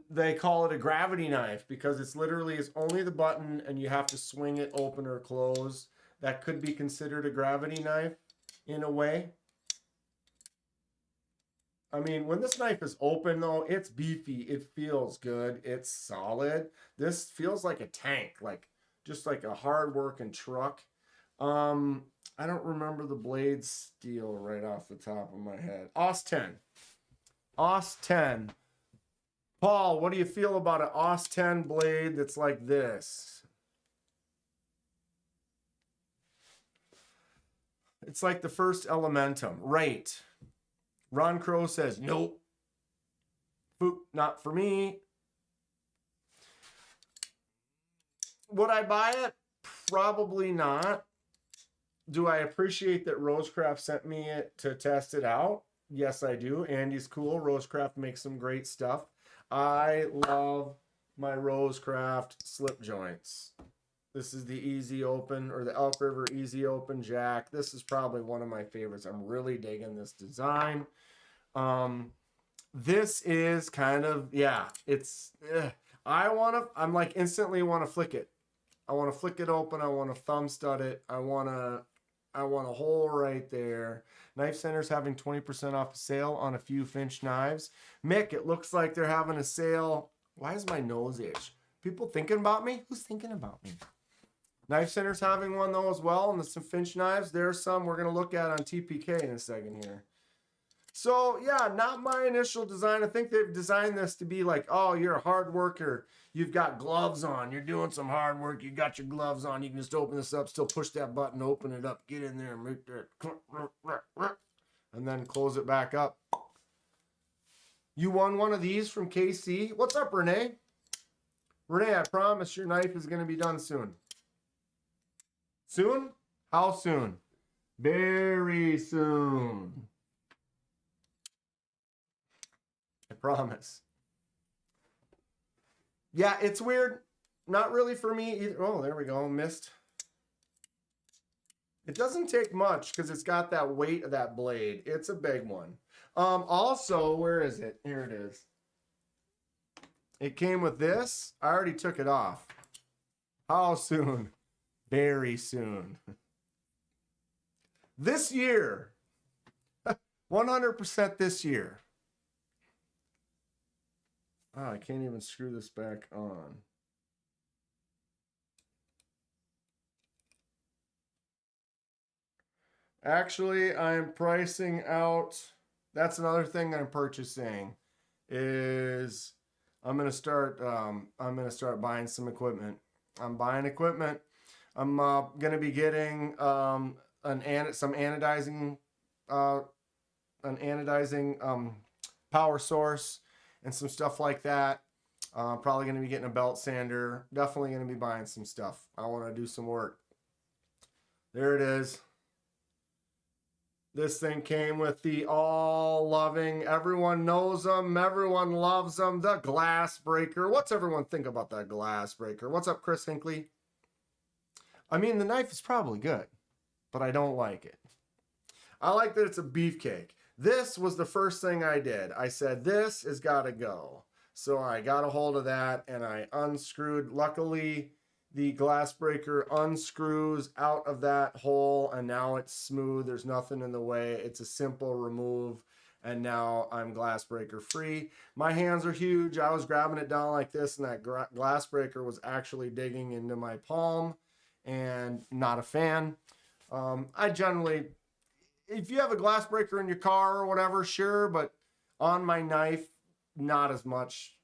They call it a gravity knife because it's literally is only the button and you have to swing it open or close. That could be considered a gravity knife in a way. I mean, when this knife is open though, it's beefy. It feels good. It's solid. This feels like a tank, like just like a hard working truck. I don't remember the blade steel right off the top of my head. OS 10. OS 10. Paul, what do you feel about an OS 10 blade that's like this? It's like the first Elementum. Right. Ron Crow says, nope. Boop, not for me. Would I buy it? Probably not. Do I appreciate that Rosecraft sent me it to test it out? Yes, I do. Andy's cool. Rosecraft makes some great stuff. I love my Rosecraft slip joints. This is the Easy Open, or the Elk River Easy Open Jack. This is probably one of my favorites. I'm really digging this design. This is kind of, yeah, it's, I'm like instantly want to flick it. I want to flick it open. I want to thumb stud it. I want a hole right there. Knife Center's having 20% off sale on a few Finch knives. Mick, it looks like they're having a sale. Why is my nose itch? People thinking about me? Who's thinking about me? Knife Center's having one though as well, and some Finch knives. There's some we're going to look at on TPK in a second here. So yeah, not my initial design. I think they've designed this to be like, oh, you're a hard worker. You've got gloves on. You're doing some hard work. You got your gloves on. You can just open this up, still push that button, open it up, get in there, and make that, and then close it back up. You won one of these from KC. What's up, Renee? Renee, I promise your knife is going to be done soon. Soon? How soon? Very soon. I promise. Yeah, it's weird. Not really for me either. Oh, there we go. Missed. It doesn't take much because it's got that weight of that blade. It's a big one. Also, where is it? Here it is. It came with this. I already took it off. How soon? Very soon. This year. 100% this year. Oh, I can't even screw this back on. Actually, I'm pricing out. That's another thing that I'm purchasing is I'm gonna start buying some equipment. I'm buying equipment. I'm gonna be getting some anodizing power source and some stuff like that. Probably gonna be getting a belt sander. Definitely gonna be buying some stuff. I want to do some work. There it is. This thing came with the all-loving, everyone knows them, everyone loves them, the glass breaker. What's everyone think about that glass breaker? What's up, Chris Hinkley? I mean, the knife is probably good, but I don't like it. I like that it's a beefcake. This was the first thing I did. I said, this has got to go. So I got a hold of that, and I unscrewed. Luckily, the glass breaker unscrews out of that hole, and now it's smooth. There's nothing in the way. It's a simple remove, and now I'm glass breaker free. My hands are huge. I was grabbing it down like this, and that glass breaker was actually digging into my palm, and not a fan. I generally, if you have a glass breaker in your car or whatever, sure, but on my knife, not as much.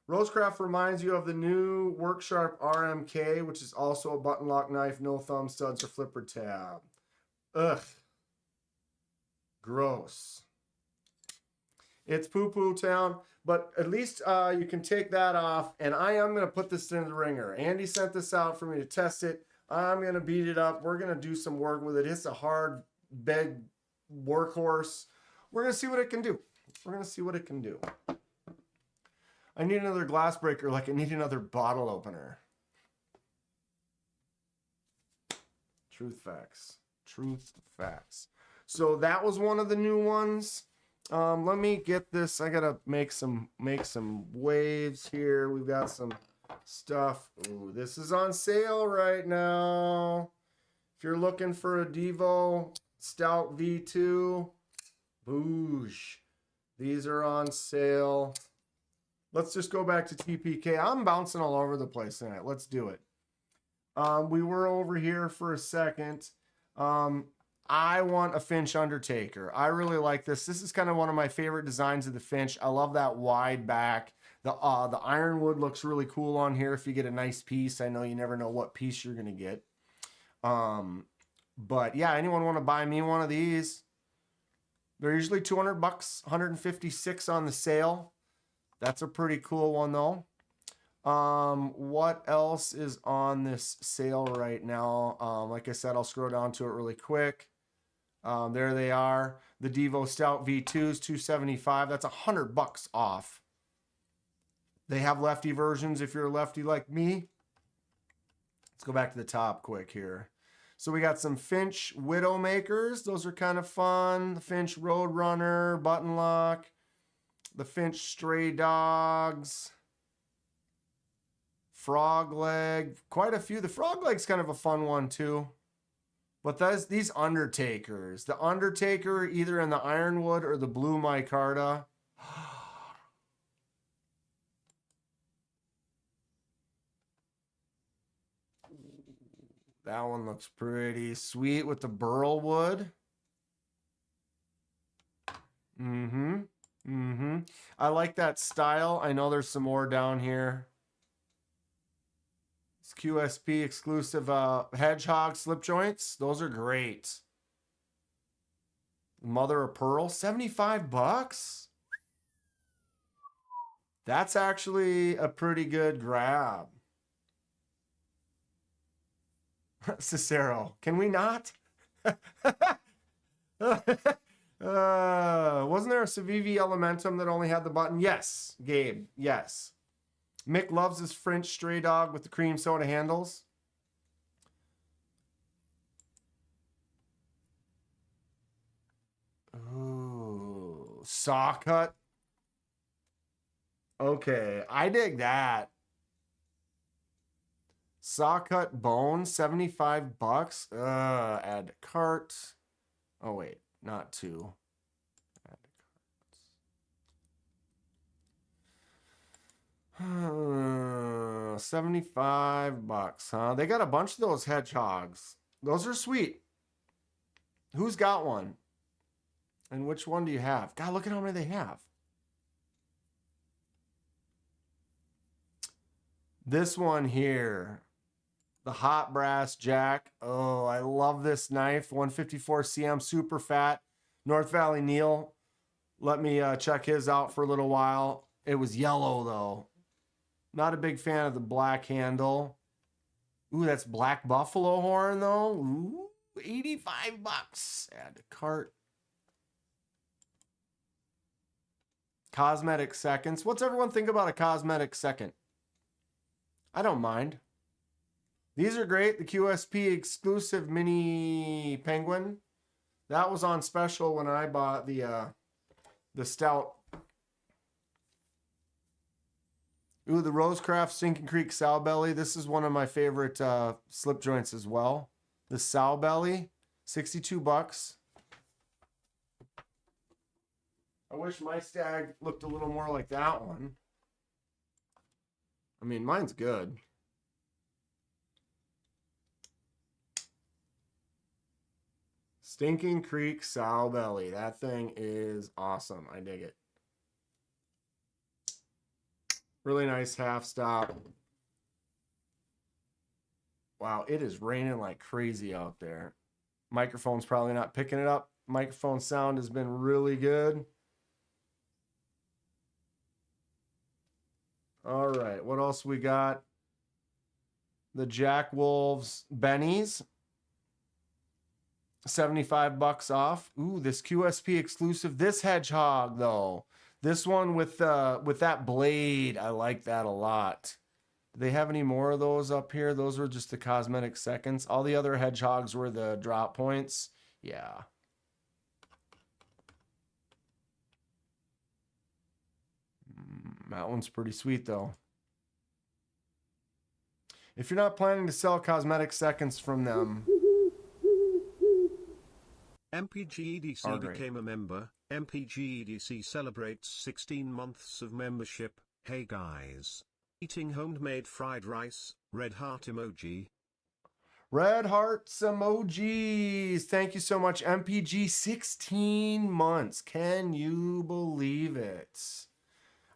Rosecraft reminds you of the new Worksharp RMK, which is also a button lock knife, no thumb studs or flipper tab. Ugh. Gross. It's poo-poo town, but at least you can take that off, and I am going to put this in the ringer. Andy sent this out for me to test it. I'm going to beat it up. We're going to do some work with it. It's a hard, big workhorse. We're going to see what it can do. We're going to see what it can do. I need another glass breaker like I need another bottle opener. Truth facts. Truth facts. So that was one of the new ones. Let me get this. I gotta make some waves here. We've got some stuff. Ooh, this is on sale right now. If you're looking for a Devo Stout V2, boosh. These are on sale. Let's just go back to TPK. I'm bouncing all over the place tonight. Let's do it. We were over here for a second. I want a Finch Undertaker. I really like this. This is kind of one of my favorite designs of the Finch. I love that wide back. The ironwood looks really cool on here if you get a nice piece. I know you never know what piece you're going to get. But yeah, anyone want to buy me one of these? They're usually $200, 156 on the sale. That's a pretty cool one though. What else is on this sale right now? Like I said, I'll scroll down to it really quick. There they are. The Devo Stout V2s, $275. That's $100 off. They have lefty versions if you're a lefty like me. Let's go back to the top quick here. So we got some Finch Widowmakers. Those are kind of fun. The Finch Roadrunner, button lock. The Finch Stray Dogs. Frog Leg. Quite a few. The Frog Leg's kind of a fun one too. But these Undertakers. The Undertaker either in the Ironwood or the Blue Micarta. That one looks pretty sweet with the burl wood. Mm-hmm. Mm-hmm. I like that style. I know there's some more down here. It's QSP exclusive hedgehog slip joints. Those are great. Mother of pearl, 75 bucks. That's actually a pretty good grab. Cicero, can we not? Wasn't there a Civivi Elementum that only had the button? Yes, Gabe, yes. Mick loves his French stray dog with the cream soda handles. Ooh, saw cut. Okay, I dig that. Saw cut bone, 75 bucks. Add to cart. Oh wait, not two. Add to cart. 75 bucks, huh? They got a bunch of those hedgehogs. Those are sweet. Who's got one? And which one do you have? God, look at how many they have. This one here, the hot brass jack. Oh, I love this knife. 154 cm, super fat. North Valley Neil let me check his out for a little while. It was yellow though. Not a big fan of the black handle. Ooh, that's black buffalo horn though. Ooh, 85 bucks. Add to cart. Cosmetic seconds. What's everyone think about a cosmetic second? I don't mind. These are great. The QSP exclusive mini penguin. That was on special when I bought the stout. Ooh, the Rosecraft Sinking Creek sow belly. This is one of my favorite slip joints as well. The sow belly, 62 bucks. I wish my stag looked a little more like that one. I mean, mine's good. Stinking Creek sow belly. That thing is awesome. I dig it. Really nice half stop. Wow, it is raining like crazy out there. Microphone's probably not picking it up. Microphone sound has been really good. All right, what else we got? The Jack Wolves Bennies. 75 bucks off. Ooh, this QSP exclusive. This hedgehog though. This one with that blade. I like that a lot. Do they have any more of those up here? Those were just the cosmetic seconds. All the other hedgehogs were the drop points. Yeah. That one's pretty sweet though. If you're not planning to sell cosmetic seconds from them, MPGEDC became a member. MPGEDC celebrates 16 months of membership. Hey guys. Eating homemade fried rice, red heart emoji. Red hearts emojis. Thank you so much. MPG 16 months. Can you believe it?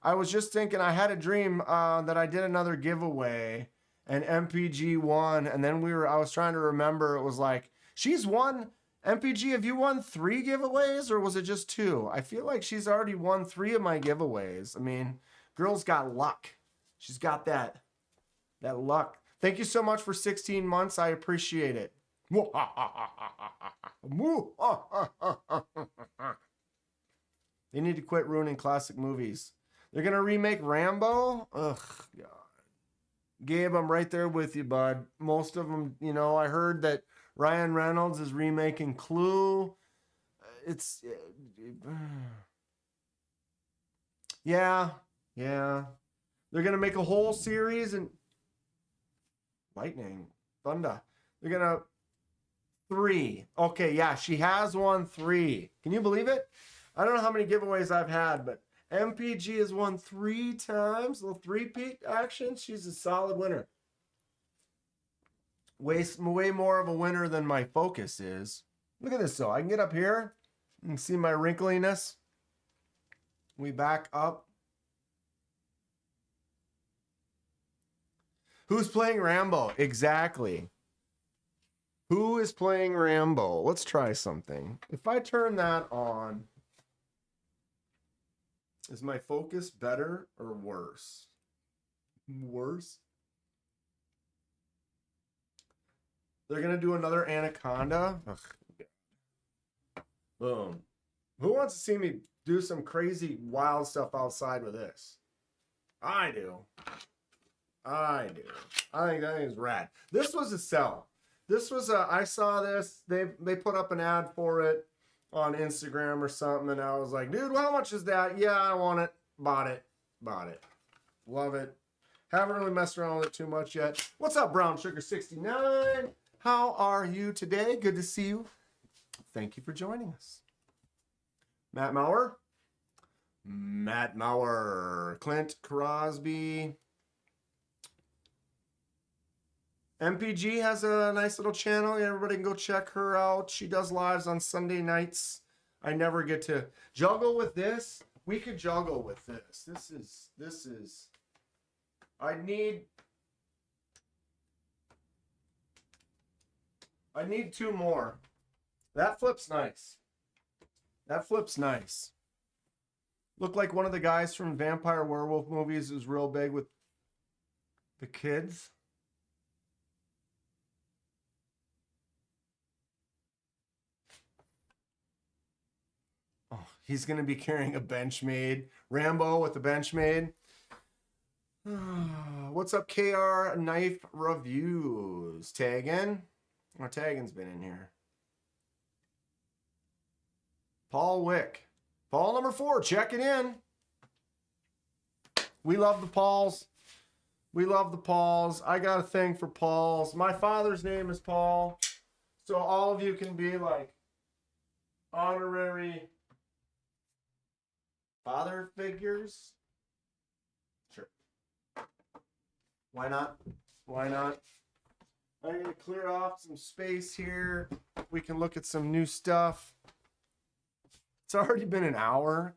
I was just thinking, I had a dream that I did another giveaway and MPG won. And then I was trying to remember, it was like, she's won. MPG, have you won 3 giveaways or was it just 2? I feel like she's already won 3 of my giveaways. I mean, girl's got luck. She's got that luck. Thank you so much for 16 months. I appreciate it. They need to quit ruining classic movies. They're going to remake Rambo? Ugh, God. Gabe, I'm right there with you, bud. Most of them, I heard that Ryan Reynolds is remaking Clue. It's... Yeah. They're going to make a whole series and... Lightning. Thunder. They're going to... 3. Okay, yeah, she has won 3. Can you believe it? I don't know how many giveaways I've had, but MPG has won 3 times. A little 3-peat action. She's a solid winner. Way more of a winner than my Focus is. Look at this, though. I can get up here and see my wrinkliness. We back up. Who's playing Rambo? Exactly. Who is playing Rambo? Let's try something. If I turn that on, is my focus better or worse? Worse? They're going to do another Anaconda. Ugh. Boom. Who wants to see me do some crazy, wild stuff outside with this? I do. I think that is rad. This was a sell. This was a, I saw this. They put up an ad for it on Instagram or something, and I was like, dude, how much is that? Yeah, I want it. Bought it. Love it. Haven't really messed around with it too much yet. What's up, Brown Sugar 69? How are you today? Good to see you. Thank you for joining us. Matt Maurer. Clint Crosby. MPG has a nice little channel. Everybody can go check her out. She does lives on Sunday nights. I never get to juggle with this. We could juggle with this. This is. I need 2 more. That flip's nice. Looked like one of the guys from Vampire Werewolf movies is real big with the kids. Oh, he's going to be carrying a Benchmade. Rambo with the Benchmade. What's up, KR Knife Reviews? Taggin? Oh, Taggin's been in here. Paul Wick. Paul number 4, check it in. We love the Pauls. I got a thing for Pauls. My father's name is Paul. So all of you can be like honorary father figures. Sure. Why not? I'm going to clear off some space here. We can look at some new stuff. It's already been an hour.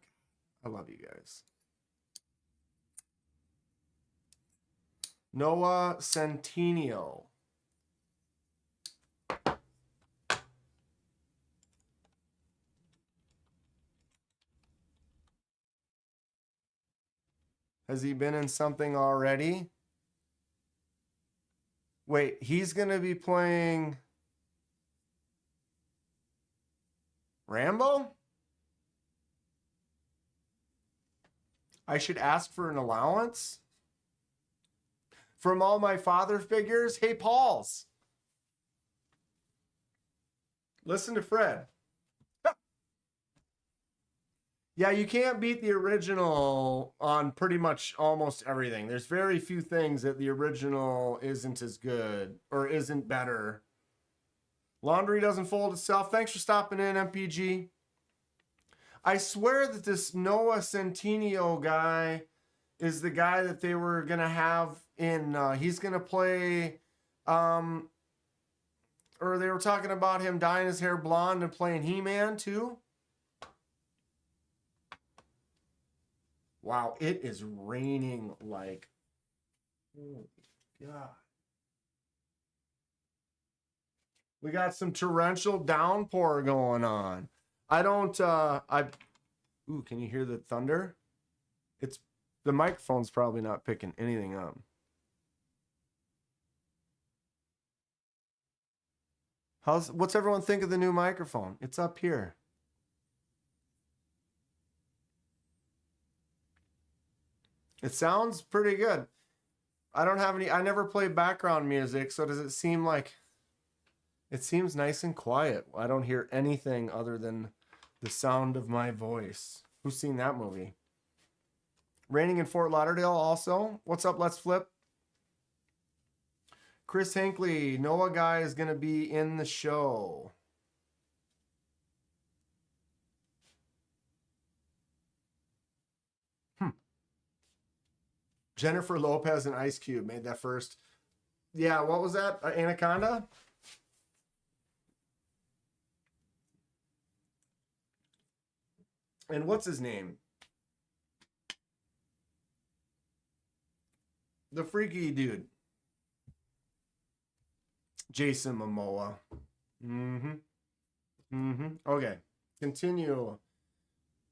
I love you guys. Noah Centineo. Has he been in something already? Wait, he's going to be playing Rambo? I should ask for an allowance? From all my father figures? Hey, Pauls. Listen to Fred. Yeah, you can't beat the original on pretty much almost everything. There's very few things that the original isn't as good or isn't better. Laundry doesn't fold itself. Thanks for stopping in, MPG. I swear that this Noah Centineo guy is the guy that they were going to have in, he's going to play, or they were talking about him dyeing his hair blonde and playing He-Man too. Wow, it is raining like, holy God. We got some torrential downpour going on. Ooh, can you hear the thunder? The microphone's probably not picking anything up. What's everyone think of the new microphone? It's up here. It sounds pretty good. I never play background music, so does it seem like it seems nice and quiet? I don't hear anything other than the sound of my voice. Who's seen that movie? Raining in Fort Lauderdale also. What's up, Let's Flip? Chris Hinckley, Noah guy is going to be in the show. Jennifer Lopez and Ice Cube made that first. Yeah, what was that? Anaconda? And what's his name? The freaky dude. Jason Momoa. Okay. Continue.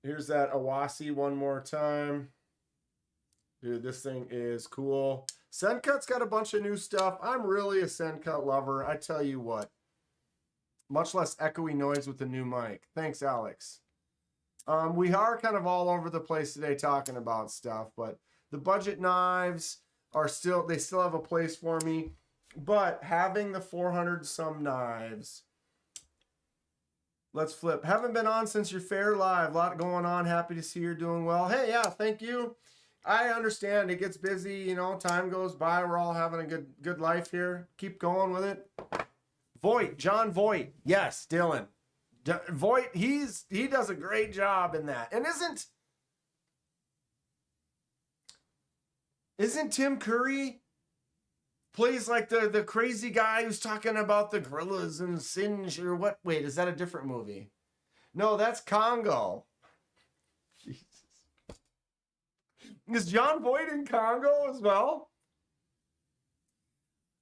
Here's that Awasi one more time. Dude, this thing is cool. Sendcut's got a bunch of new stuff. I'm really a Sendcut lover. I tell you what. Much less echoey noise with the new mic. Thanks, Alex. We are kind of all over the place today talking about stuff, but the budget knives are still, they still have a place for me. But having the 400 some knives, let's flip. Haven't been on since your fair live. A lot going on. Happy to see you're doing well. Hey, yeah, thank you. I understand it gets busy, you know, time goes by. We're all having a good life here. Keep going with it. Voight, John Voight. Yes, Dylan. Voight, he does a great job in that. And isn't Tim Curry plays like the crazy guy who's talking about the gorillas and Singe or what? Wait, is that a different movie? No, that's Congo. Jesus. Is John Voight in Congo as well?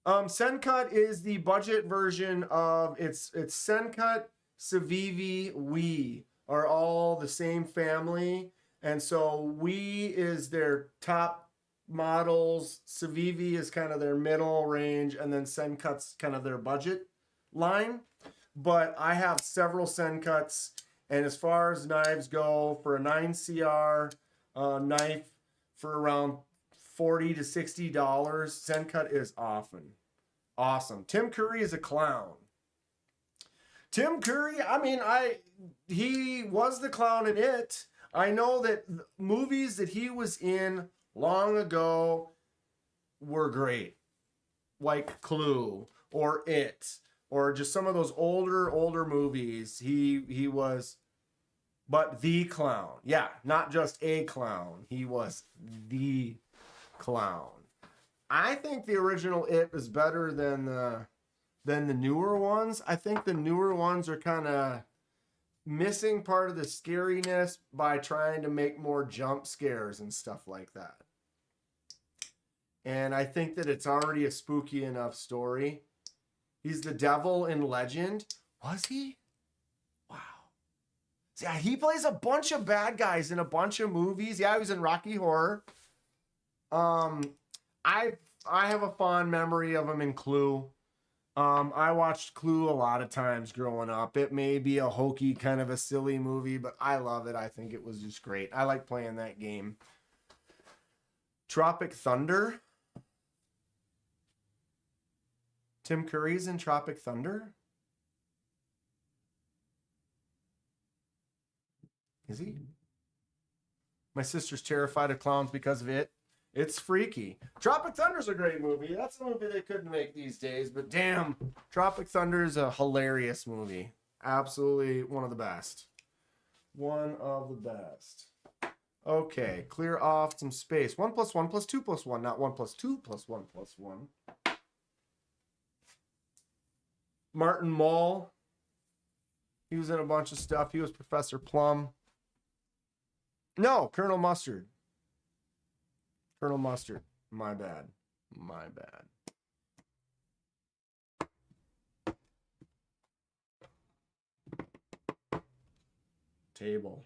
Sendcut is the budget version of it's Sendcut, Civivi, We are all the same family, and so We is their top models, Civivi is kind of their middle range, and then Sendcut's kind of their budget line. But I have several Sendcuts, and as far as knives go, for a 9CR knife for around $40 to $60, Sendcut is awesome. Tim Curry is a clown. Tim Curry, I mean, he was the clown in It. I know that movies that he was in long ago were great, like Clue or It, or just some of those older movies. He was, but the clown. Yeah, not just a clown. He was the clown. I think the original It is better than the newer ones. I think the newer ones are kind of missing part of the scariness by trying to make more jump scares and stuff like that. And I think that it's already a spooky enough story. He's the devil in Legend. Was he? Wow. Yeah, he plays a bunch of bad guys in a bunch of movies. Yeah, he was in Rocky Horror. I have a fond memory of him in Clue. I watched Clue a lot of times growing up. It may be a hokey, kind of a silly movie, but I love it. I think it was just great. I like playing that game. Tropic Thunder. Tim Curry's in Tropic Thunder? Is he? My sister's terrified of clowns because of It. It's freaky. Tropic Thunder's a great movie. That's a movie they couldn't make these days, but damn, Tropic Thunder is a hilarious movie. Absolutely one of the best. One of the best. Okay, clear off some space. 1 + 1 + 2 + 1, not 1 + 2 + 1 + 1. Martin Mull. He was in a bunch of stuff. He was Professor Plum. No, Colonel Mustard. Colonel Mustard. My bad. Table.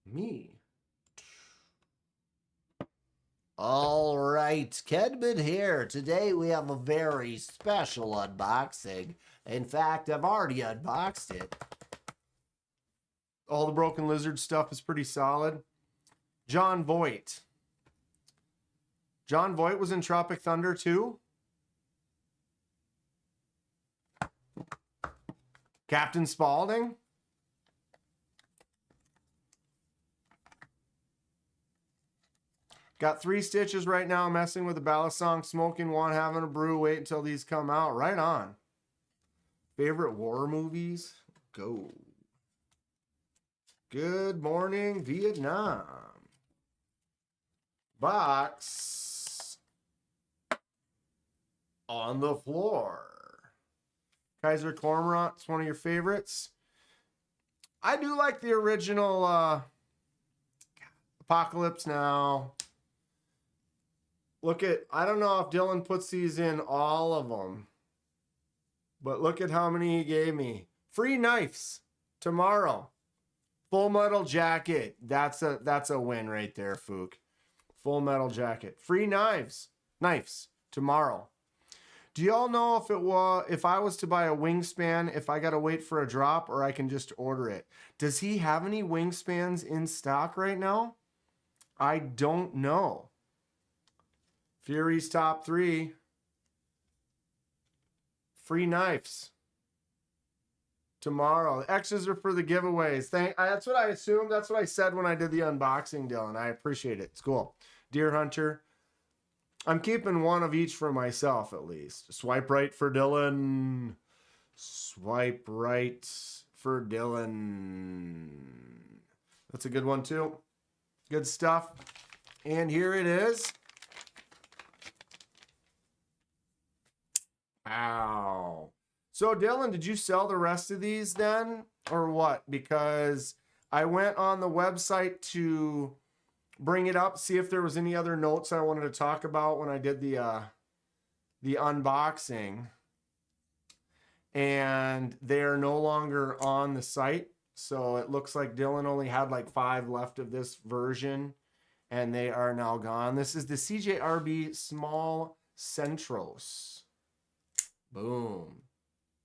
Me. All right, Kedman here. Today we have a very special unboxing. In fact, I've already unboxed it. All the Broken Lizard stuff is pretty solid. John Voight. John Voight was in Tropic Thunder too. Captain Spaulding. Got 3 stitches right now, messing with the ballast song, smoking one, having a brew, wait until these come out. Right on. Favorite war movies? Go. Good morning, Vietnam. Box on the floor. Kaiser Cormorant's one of your favorites. I do like the original Apocalypse Now. Look at, I don't know if Dylan puts these in all of them, but look at how many he gave me. Free knives tomorrow. Full Metal Jacket. That's a win right there, Fook. Full Metal Jacket. Free knives. Knives tomorrow. Do y'all know if I was to buy a wingspan, if I gotta wait for a drop or I can just order it? Does he have any wingspans in stock right now? I don't know. Fury's top 3. Free knives. Tomorrow. The X's are for the giveaways. That's what I assumed. That's what I said when I did the unboxing, Dylan. I appreciate it. It's cool. Deer Hunter. I'm keeping one of each for myself at least. Swipe right for Dylan. Swipe right for Dylan. That's a good one too. Good stuff. And here it is. Ow. So Dylan, did you sell the rest of these then? Or what? Because I went on the website to bring it up, see if there was any other notes I wanted to talk about when I did the unboxing. And they're no longer on the site. So it looks like Dylan only had like 5 left of this version, and they are now gone. This is the CJRB Small Centros. Boom.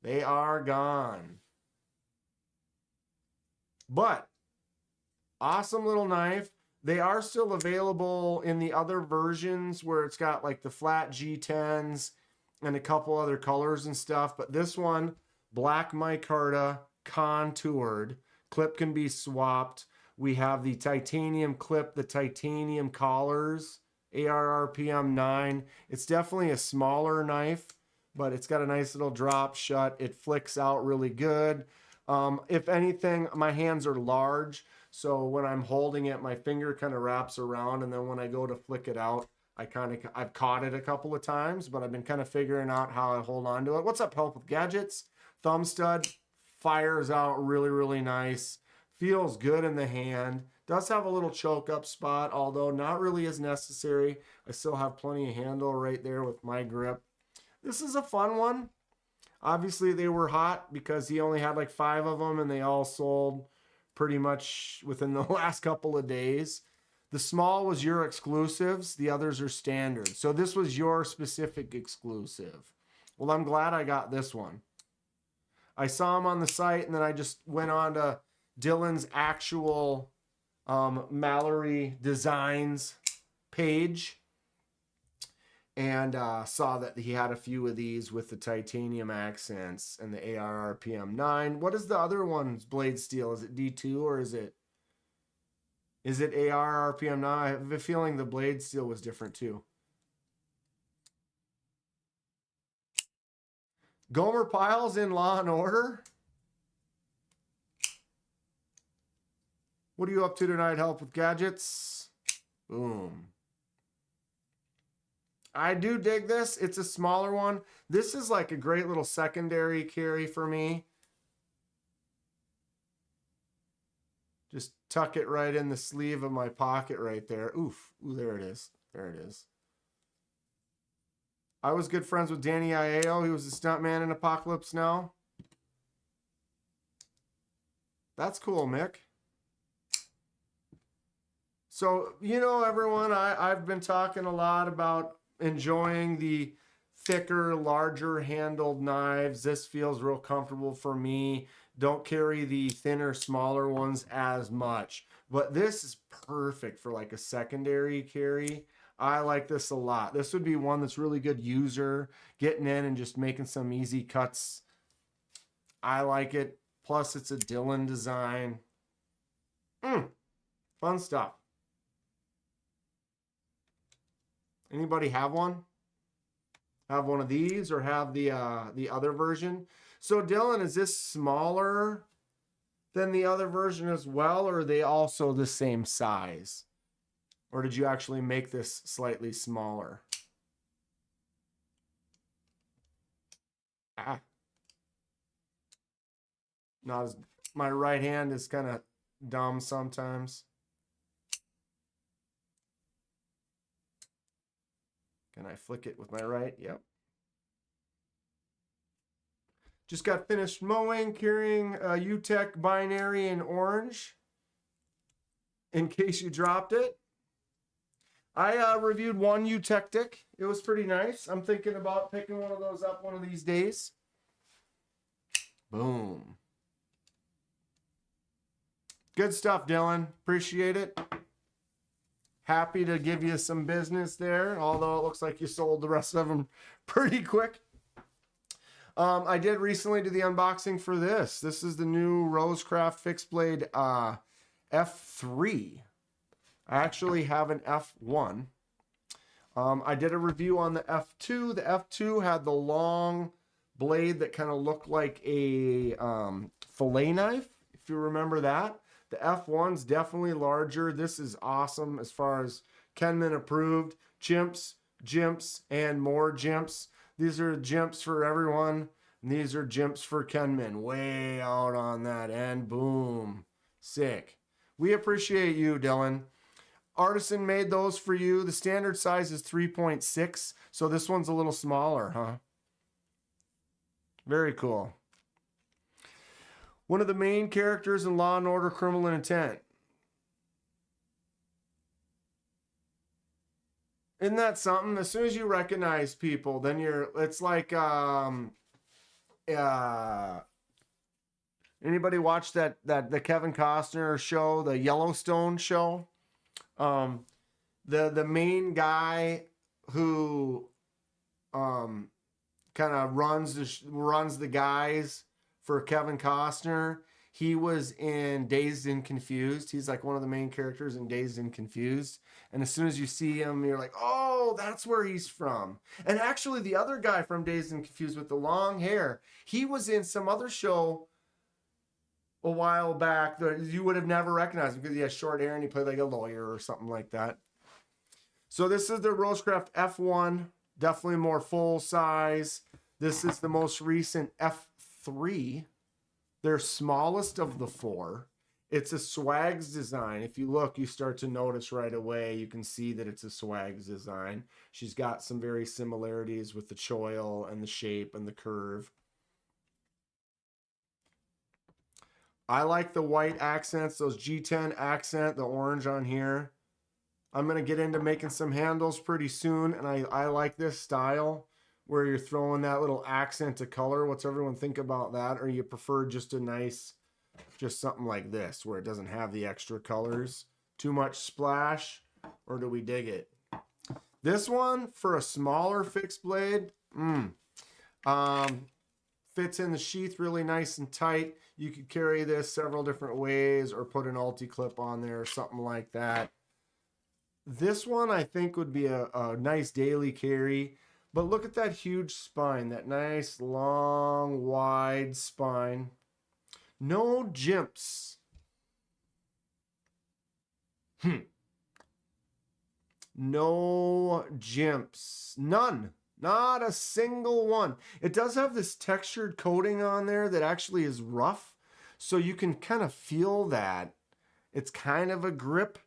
They are gone. But awesome little knife. They are still available in the other versions where it's got like the flat G10s and a couple other colors and stuff. But this one, black micarta, contoured. Clip can be swapped. We have the titanium clip, the titanium collars, ARRPM 9. It's definitely a smaller knife, but it's got a nice little drop shut. It flicks out really good. If anything, my hands are large, so when I'm holding it, my finger kind of wraps around, and then when I go to flick it out, I've caught it a couple of times, but I've been kind of figuring out how I hold on to it. What's up, Help with Gadgets? Thumb stud fires out really, really nice. Feels good in the hand. Does have a little choke up spot, although not really as necessary. I still have plenty of handle right there with my grip. This is a fun one. Obviously, they were hot because he only had like 5 of them, and they all sold pretty much within the last couple of days. The small was your exclusives. The others are standard. So this was your specific exclusive. Well, I'm glad I got this one. I saw him on the site, and then I just went on to Dylan's actual Mallory Designs page and saw that he had a few of these with the titanium accents and the ARRPM 9. What is the other one's blade steel? Is it D2 or is it ARRPM 9? I have a feeling the blade steel was different too. Gomer Pyle's in Law and Order. What are you up to tonight, Help with Gadgets? Boom. I do dig this. It's a smaller one. This is like a great little secondary carry for me. Just tuck it right in the sleeve of my pocket right there. Oof. Ooh, there it is. There it is. I was good friends with Danny Aiello. He was a stuntman in Apocalypse Now. That's cool, Mick. So, you know, everyone, I've been talking a lot about enjoying the thicker, larger handled knives. This feels real comfortable for me. Don't carry the thinner, smaller ones as much. But this is perfect for like a secondary carry. I like this a lot. This would be one that's really good user, getting in and just making some easy cuts. I like it. Plus, it's a Dylan design. Fun stuff. Anybody have one? Have one of these or have the other version? So Dylan, is this smaller than the other version as well, or are they also the same size? Or did you actually make this slightly smaller? Not as, my right hand is kind of dumb sometimes. Can I flick it with my right? Yep. Just got finished mowing, carrying a UTech binary in orange. In case you dropped it. I reviewed one Eutectic. It was pretty nice. I'm thinking about picking one of those up one of these days. Boom. Good stuff, Dylan. Appreciate it. Happy to give you some business there, although it looks like you sold the rest of them pretty quick. I did recently do the unboxing for this. This is the new Rosecraft fixed blade F3. I actually have an F1. I did a review on the F2. The F2 had the long blade that kind of looked like a fillet knife, if you remember that. The F1's definitely larger. This is awesome as far as Kenman approved. Chimps, Jimps, and more Jimps. These are Jimps for everyone. And these are Jimps for Kenman. Way out on that end. Boom. Sick. We appreciate you, Dylan. Artisan made those for you. The standard size is 3.6, so this one's a little smaller, huh? Very cool. One of the main characters in Law & Order Criminal Intent. Isn't that something? As soon as you recognize people, then it's like, anybody watch the Kevin Costner show, the Yellowstone show? The main guy who kind of runs the guys for Kevin Costner, he was in Dazed and Confused. He's like one of the main characters in Dazed and Confused. And as soon as you see him, you're like, oh, that's where he's from. And actually, the other guy from Dazed and Confused with the long hair, he was in some other show a while back that you would have never recognized him because he has short hair and he played like a lawyer or something like that. So this is the Rosecraft F1, definitely more full size. This is the most recent F3, their smallest of the four. It's a Swags design. If you look, you start to notice right away. You can see that it's a Swags design. She's got some very similarities with the choil and the shape and the curve. I like the white accents, those G10 accent, the orange on here. I'm going to get into making some handles pretty soon, and I like this style where you're throwing that little accent to color. What's everyone think about that? Or you prefer just a nice, just something like this where it doesn't have the extra colors? Too much splash, or do we dig it? This one, for a smaller fixed blade, fits in the sheath really nice and tight. You could carry this several different ways or put an ulti-clip on there or something like that. This one I think would be a nice daily carry. But look at that huge spine, that nice, long, wide spine. No jimps. No jimps. None. Not a single one. It does have this textured coating on there that actually is rough. So you can kind of feel that. It's kind of a grip.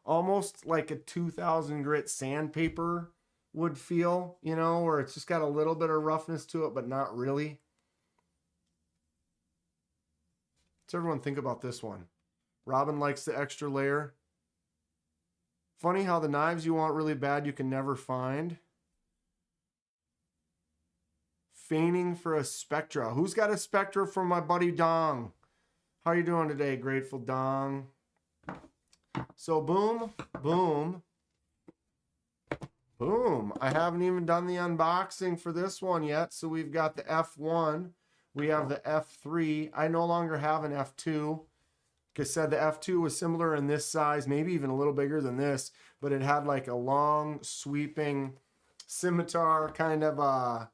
Almost like a 2000 grit sandpaper would feel, you know, where it's just got a little bit of roughness to it, but not really. What's everyone think about this one? Robin likes the extra layer. Funny how the knives you want really bad you can never find. Feigning for a Spectra. Who's got a Spectra for my buddy Dong? How you doing today, Grateful Dong? So boom, boom, boom. I haven't even done the unboxing for this one yet. So we've got the F1. We have the F3. I no longer have an F2. Like I said, the F2 was similar in this size, maybe even a little bigger than this, but it had like a long sweeping scimitar kind of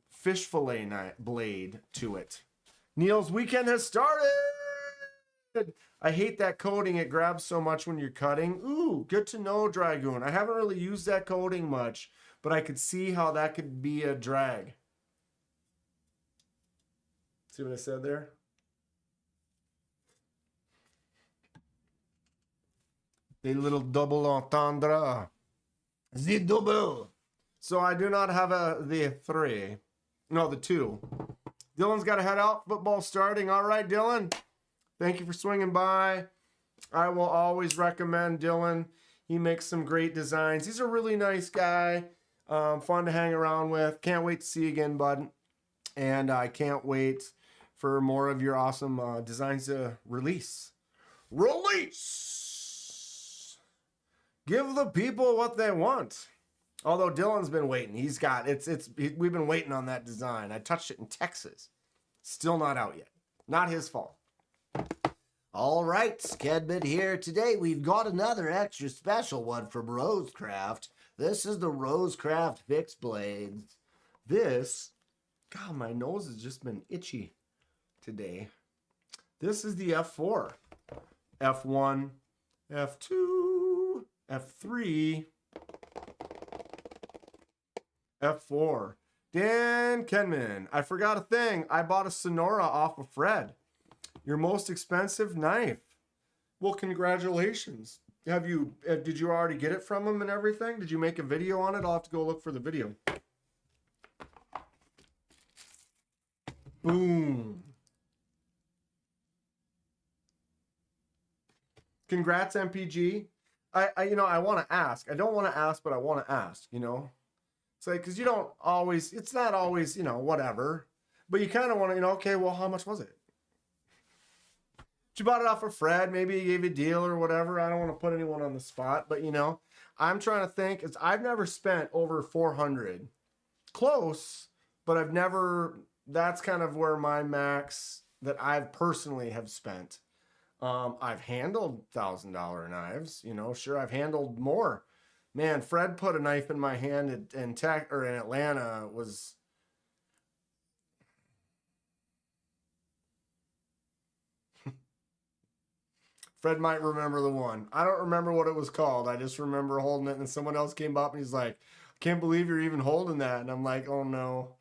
fish fillet blade to it. Neil's weekend has started. I hate that coating. It grabs so much when you're cutting. Ooh, good to know, Dragoon. I haven't really used that coating much, but I could see how that could be a drag. See what I said there? The little double entendre. The double. So I do not have the 3. No, the 2. Dylan's got to head out. Football starting. All right, Dylan. Thank you for swinging by. I will always recommend Dylan. He makes some great designs. He's a really nice guy. Fun to hang around with. Can't wait to see you again, bud. And I can't wait for more of your awesome designs to release. Release! Give the people what they want. Although Dylan's been waiting. We've been waiting on that design. I touched it in Texas. Still not out yet. Not his fault. All right, Skedman here. Today we've got another extra special one from Rosecraft. This is the Rosecraft Fixed Blades. This, God, my nose has just been itchy today. This is the F4. F1, F2, F3, F4. Dan Kenman, I forgot a thing. I bought a Sonora off of Fred. Your most expensive knife. Well, congratulations. Did you already get it from him and everything? Did you make a video on it? I'll have to go look for the video. Boom. Congrats, MPG. I want to ask. I don't want to ask, but I want to ask, It's like, because it's not always, whatever. But you kind of want to, okay, well, how much was it? You bought it off of Fred. Maybe he gave you a deal or whatever. I don't want to put anyone on the spot, but I'm trying to think. I've never spent over 400. Close, but I've never. That's kind of where my max that I've personally have spent. I've handled $1,000 knives. Sure, I've handled more. Man, Fred put a knife in my hand in Atlanta. It was. Fred might remember the one. I don't remember what it was called. I just remember holding it, and then someone else came up and he's like, I can't believe you're even holding that. And I'm like, oh no.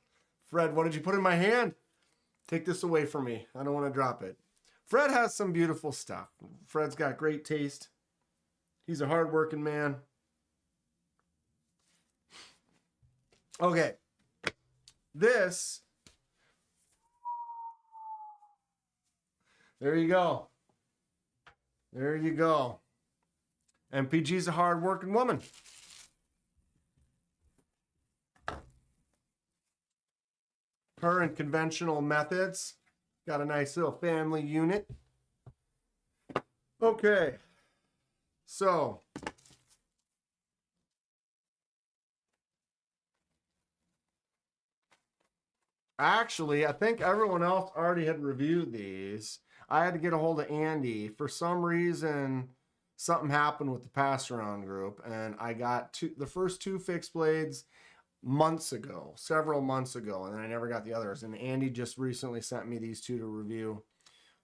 Fred, what did you put in my hand? Take this away from me. I don't want to drop it. Fred has some beautiful stuff. Fred's got great taste. He's a hardworking man. Okay. This. There you go. There you go. MPG's a hard-working woman. Her and conventional methods. Got a nice little family unit. Okay. So. Actually, I think everyone else already had reviewed these. I had to get a hold of Andy. For some reason, something happened with the pass-around group, and I got the first 2 fixed blades several months ago, and then I never got the others. And Andy just recently sent me these 2 to review.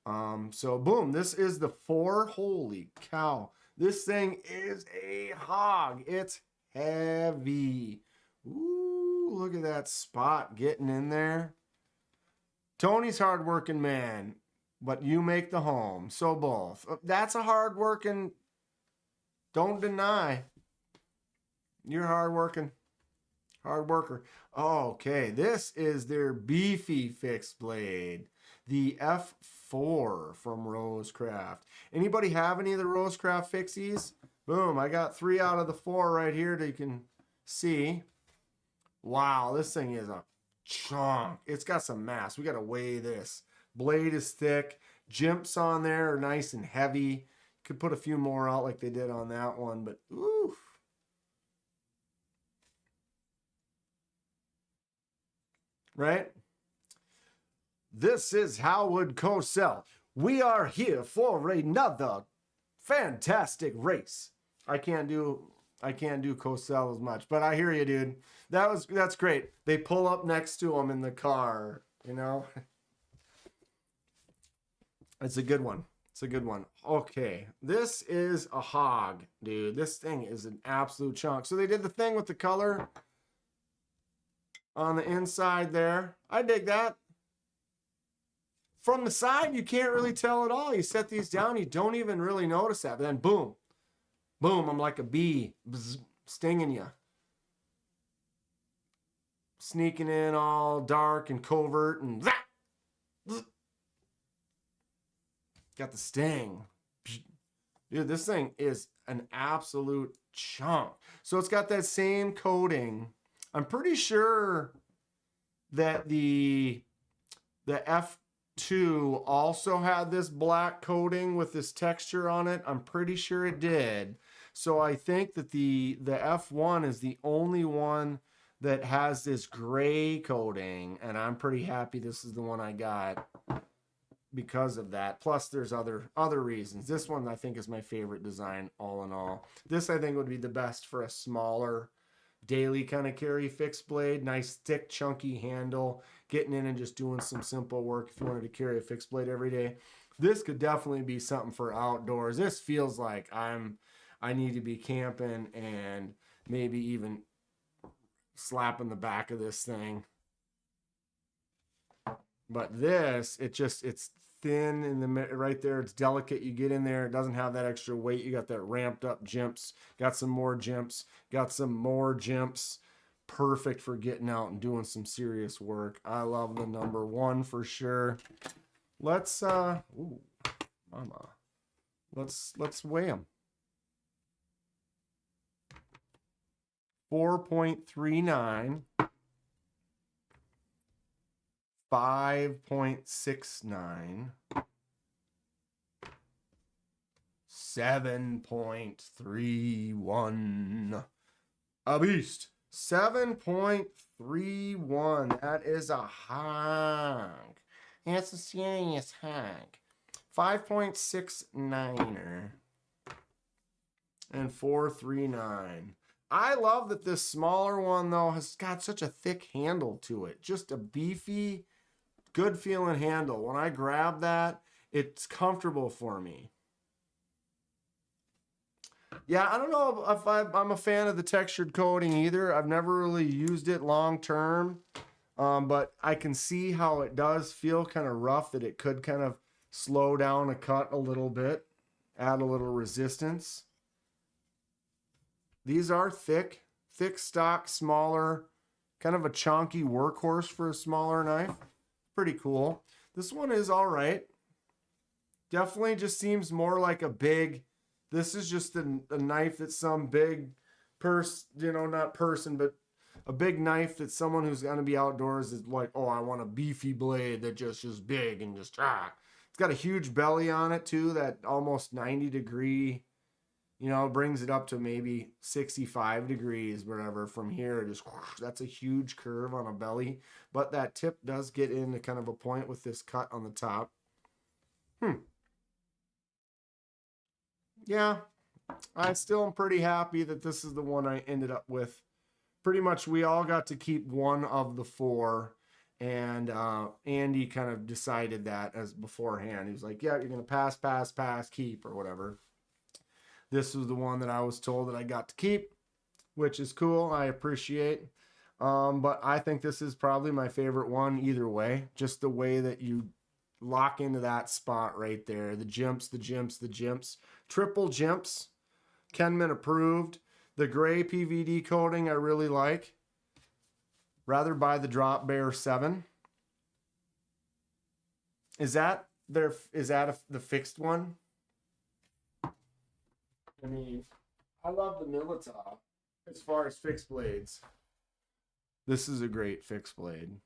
So boom, this is the 4. Holy cow. This thing is a hog. It's heavy. Ooh, look at that spot getting in there. Tony's hardworking man. But you make the home. So both. That's a hard-working. Don't deny. You're hard-working. Hard worker. Okay. This is their beefy fixed blade. The F4 from Rosecraft. Anybody have any of the Rosecraft fixies? Boom. I got 3 out of the 4 right here that you can see. Wow. This thing is a chunk. It's got some mass. We got to weigh this. Blade is thick. Jimps on there are nice and heavy. Could put a few more out like they did on that one, but oof. Right? This is Howard Cosell. We are here for another fantastic race. I can't do Cosell as much, but I hear you, dude. That's great. They pull up next to him in the car, It's a good one. It's a good one. Okay. This is a hog, dude. This thing is an absolute chunk. So they did the thing with the color on the inside there. I dig that. From the side, you can't really tell at all. You set these down, you don't even really notice that. But then boom. Boom, I'm like a bee stinging you. sneaking in all dark and covert and got the sting. Dude, this thing is an absolute chunk. So it's got that same coating. I'm pretty sure that the F2 also had this black coating with this texture on it. I'm pretty sure it did. So I think that the F1 is the only one that has this gray coating, and I'm pretty happy this is the one I got because of that. Plus there's other reasons. This one I think is my favorite design all in all. This I think would be the best for a smaller daily kind of carry fixed blade. Nice thick chunky handle, getting in and just doing some simple work if you wanted to carry a fixed blade every day. This could definitely be something for outdoors. This feels like I need to be camping and maybe even slapping the back of this thing. But this, it's thin in the right there. It's delicate. You get in there, it doesn't have that extra weight. You got that ramped up jimps. Got some more jimps. Got some more jimps. Perfect for getting out and doing some serious work. I love the number 1 for sure. Let's ooh, mama. Let's weigh them. 4.39. 5.69, 7.31. A beast. 7.31. That is a hunk. That's a serious hunk. 5.69er. And 439. I love that this smaller one, though, has got such a thick handle to it. Just a beefy, good feeling handle. When I grab that, it's comfortable for me. Yeah, I don't know if I'm a fan of the textured coating either. I've never really used it long term, but I can see how it does feel kind of rough, that it could kind of slow down a cut a little bit, add a little resistance. These are thick stock, smaller, kind of a chunky workhorse for a smaller knife. Pretty cool. This one is all right. Definitely just seems more like a big, this is just a knife that some big not person, but a big knife that someone who's going to be outdoors is like, oh, I want a beefy blade that just big and just, It's got a huge belly on it too, that almost 90 degree, brings it up to maybe 65 degrees, whatever. From here, just that's a huge curve on a belly. But that tip does get into kind of a point with this cut on the top. Yeah, I still am pretty happy that this is the one I ended up with. Pretty much we all got to keep one of the 4. And Andy kind of decided that as beforehand. He was like, yeah, you're going to pass, keep, or whatever. This was the one that I was told that I got to keep, which is cool. I appreciate. But I think this is probably my favorite one either way. Just the way that you lock into that spot right there. The jimps. Triple jimps. Kenman approved. The gray PVD coating I really like. Rather buy the Drop Bear 7. Is that the fixed one? I mean, I love the Militov as far as fixed blades. This is a great fixed blade.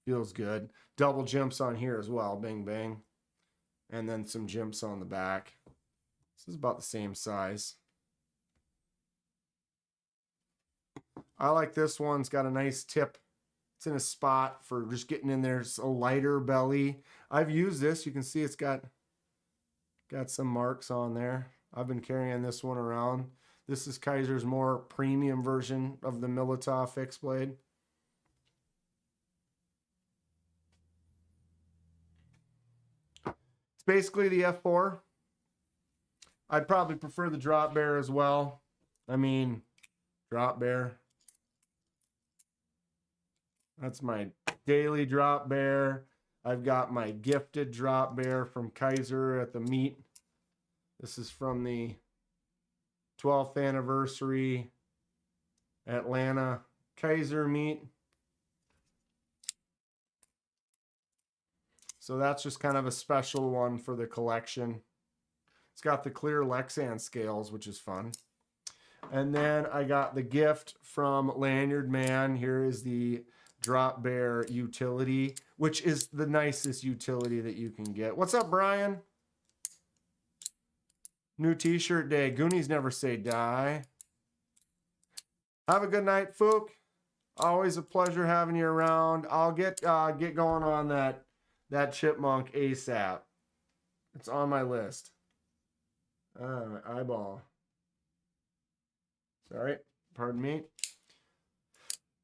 Feels good. Double jumps on here as well. Bang, bang. And then some jumps on the back. This is about the same size. I like this one. It's got a nice tip. It's in a spot for just getting in there. It's a lighter belly. I've used this. You can see it's got some marks on there. I've been carrying this one around. This is Kaiser's more premium version of the Militov fixed blade. It's basically the F4. I'd probably prefer the Drop Bear as well. I mean, Drop Bear. That's my daily Drop Bear. I've got my gifted Drop Bear from Kaiser at the meet. This is from the 12th anniversary Atlanta Kaiser meet. So that's just kind of a special one for the collection. It's got the clear Lexan scales, which is fun. And then I got the gift from Lanyard Man. Here is the Drop Bear utility, which is the nicest utility that you can get. What's up, Brian? New t-shirt day. Goonies never say die. Have a good night, Fook. Always a pleasure having you around. I'll get going on that chipmunk ASAP. It's on my list. My eyeball. Sorry, pardon me.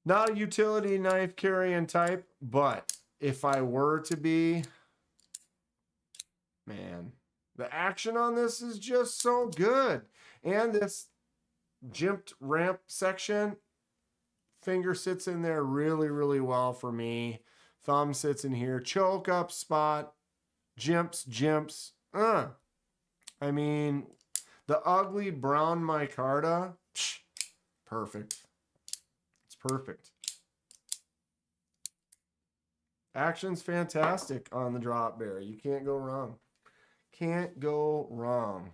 Not a utility knife carrying type, but if I were to be, man, the action on this is just so good. And this jimped ramp section, finger sits in there really, really well for me. Thumb sits in here. Choke up spot. Jimps. I mean, the ugly brown micarta, perfect. It's perfect. Action's fantastic on the Drop Bear. You can't go wrong. Can't go wrong.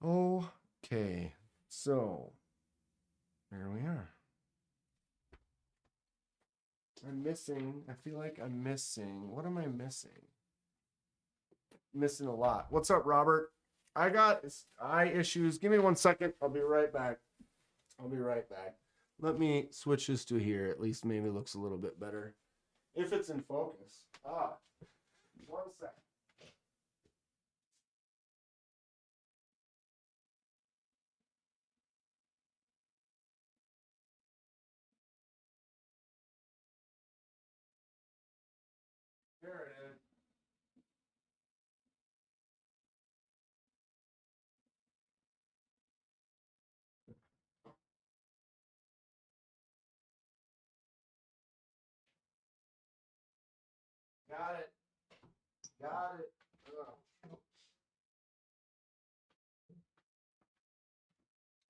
Okay, so there we are. I'm missing. I feel like I'm missing. What am I missing? Missing a lot. What's up, Robert? I got eye issues. Give me 1 second. I'll be right back. Let me switch this to here. At least maybe it looks a little bit better. If it's in focus. 1 second. There it is. Got it. Ugh.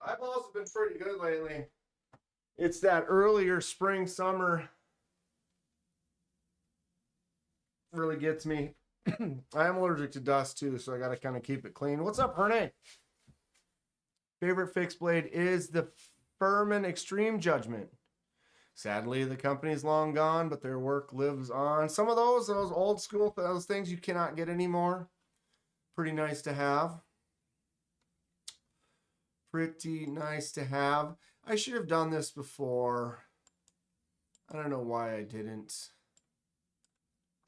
Eyeballs have been pretty good lately. It's that earlier spring, summer really gets me. I am allergic to dust too, so I got to kind of keep it clean. What's up, Herne? Favorite fixed blade is the Furman Extreme Judgment. Sadly, the company's long gone, but their work lives on. Some of those old school, those things you cannot get anymore. Pretty nice to have. Pretty nice to have. I should have done this before. I don't know why I didn't.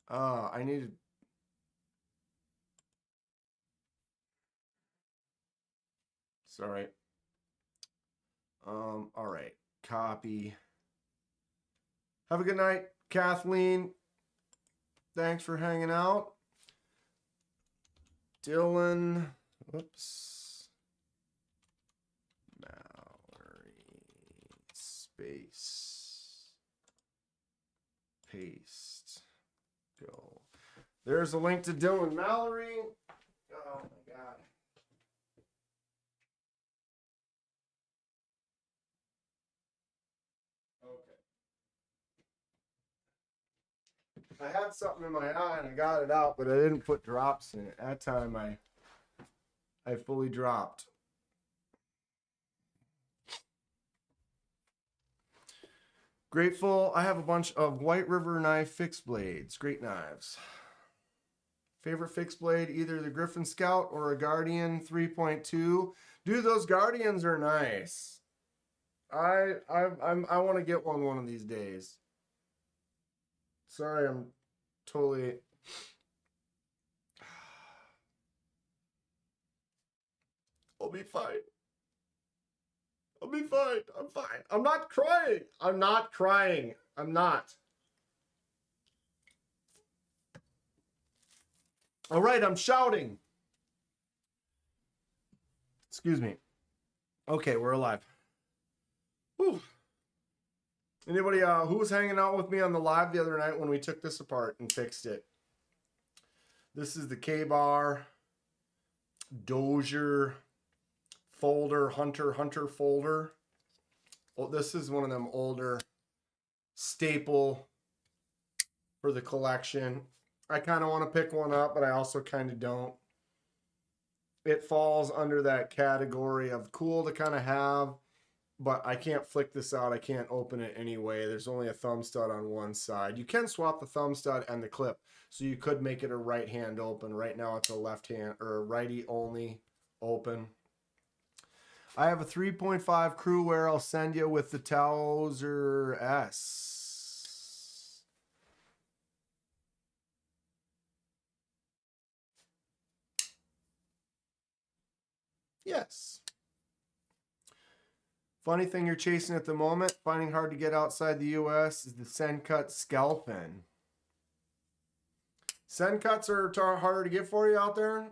I needed. Sorry. All right. Copy. Have a good night, Kathleen. Thanks for hanging out. Dylan. Whoops. Mallory. Space. Paste. Go. There's a link to Dylan Mallory. Oh my God. I had something in my eye and I got it out, but I didn't put drops in it. That time I fully dropped. Grateful. I have a bunch of White River knife fixed blades. Great knives. Favorite fixed blade, either the Griffin Scout or a Guardian 3.2. Dude, those Guardians are nice. I want to get one of these days. Sorry, I'm totally. I'll be fine. I'll be fine. I'm fine. I'm not crying. I'm not crying. I'm not. All right, I'm shouting. Excuse me. Okay, we're alive. Whew. Anybody who was hanging out with me on the live the other night when we took this apart and fixed it? This is the K-Bar Dozier folder, Hunter folder. Well, this is one of them older staple for the collection. I kind of want to pick one up, but I also kind of don't. It falls under that category of cool to kind of have, but I can't flick this out. I can't open it anyway. There's only a thumb stud on one side. You can swap the thumb stud and the clip, so you could make it a right hand open. Right now it's a left hand or righty only open. I have a 3.5 crew wear I'll send you with the Towser S. Yes. Funny thing you're chasing at the moment, finding hard to get outside the US, is the Sencut Scalpin. Sencuts are harder to get for you out there.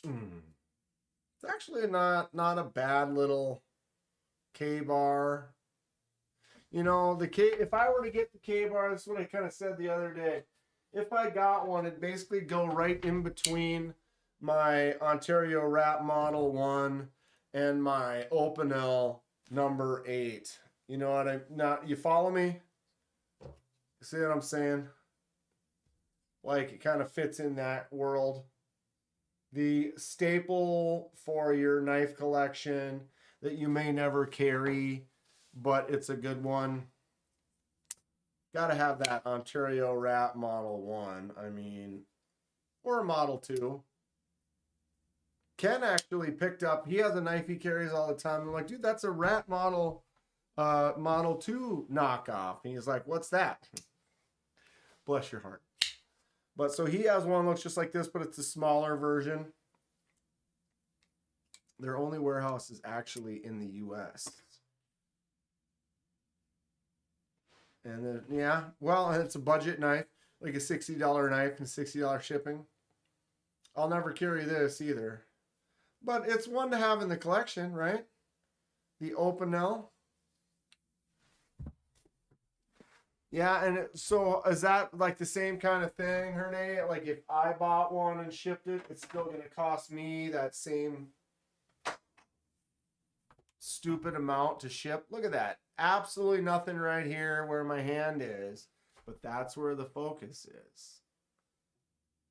It's actually not a bad little K-bar. You know, the K. If I were to get the K-bar, that's what I kind of said the other day. If I got one, it'd basically go right in between my Ontario Rat Model 1 and my Opinel number 8. You know what you follow me? See what I'm saying? Like, it kind of fits in that world. The staple for your knife collection that you may never carry, but it's a good one. Gotta have that Ontario Rat Model 1. I mean, or a Model 2. Ken actually picked up, he has a knife he carries all the time. I'm like, dude, that's a Rat Model 2 knockoff. And he's like, what's that? Bless your heart. But so he has one that looks just like this, but it's a smaller version. Their only warehouse is actually in the US. And then, yeah, well, it's a budget knife, like a $60 knife and $60 shipping. I'll never carry this either. But it's one to have in the collection, right? The Opinel. Yeah, and so is that like the same kind of thing, Herne? Like if I bought one and shipped it, it's still going to cost me that same stupid amount to ship? Look at that. Absolutely nothing right here where my hand is, but that's where the focus is.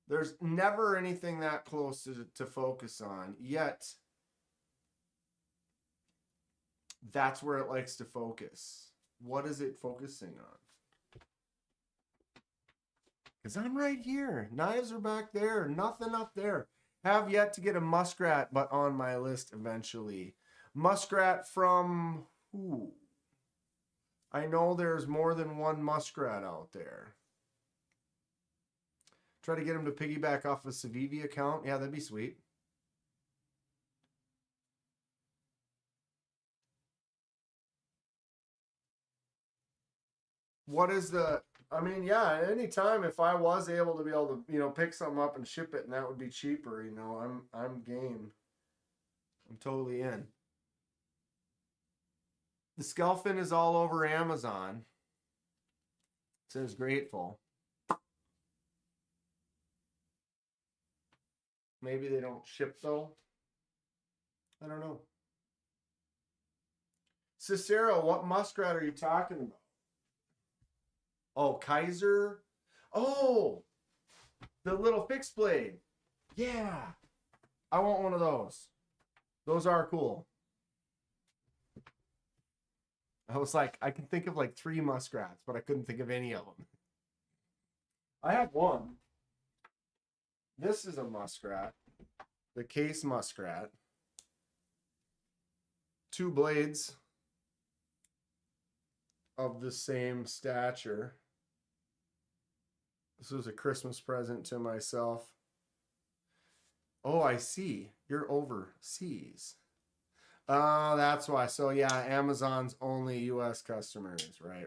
There's never anything that close to focus on, yet that's where it likes to focus. What is it focusing on? Because I'm right here. Knives are back there. Nothing up there. Have yet to get a muskrat, but on my list eventually. Muskrat from who? I know there's more than one muskrat out there. Try to get him to piggyback off a Civivi account. Yeah, that'd be sweet. What is the... I mean, yeah, anytime if I was able to be able to, you know, pick something up and ship it and that would be cheaper, you know, I'm game. I'm totally in. The Skelfin is all over Amazon. It says grateful. Maybe they don't ship though. I don't know. Cicero, what muskrat are you talking about? Oh, Kaiser. Oh, the little fixed blade. Yeah. I want one of those. Those are cool. I was like, I can think of like 3 muskrats, but I couldn't think of any of them. I have one. This is a muskrat. The case muskrat. 2 blades of the same stature. This was a Christmas present to myself. Oh, I see. You're overseas. That's why. So yeah, Amazon's only US customers. Right.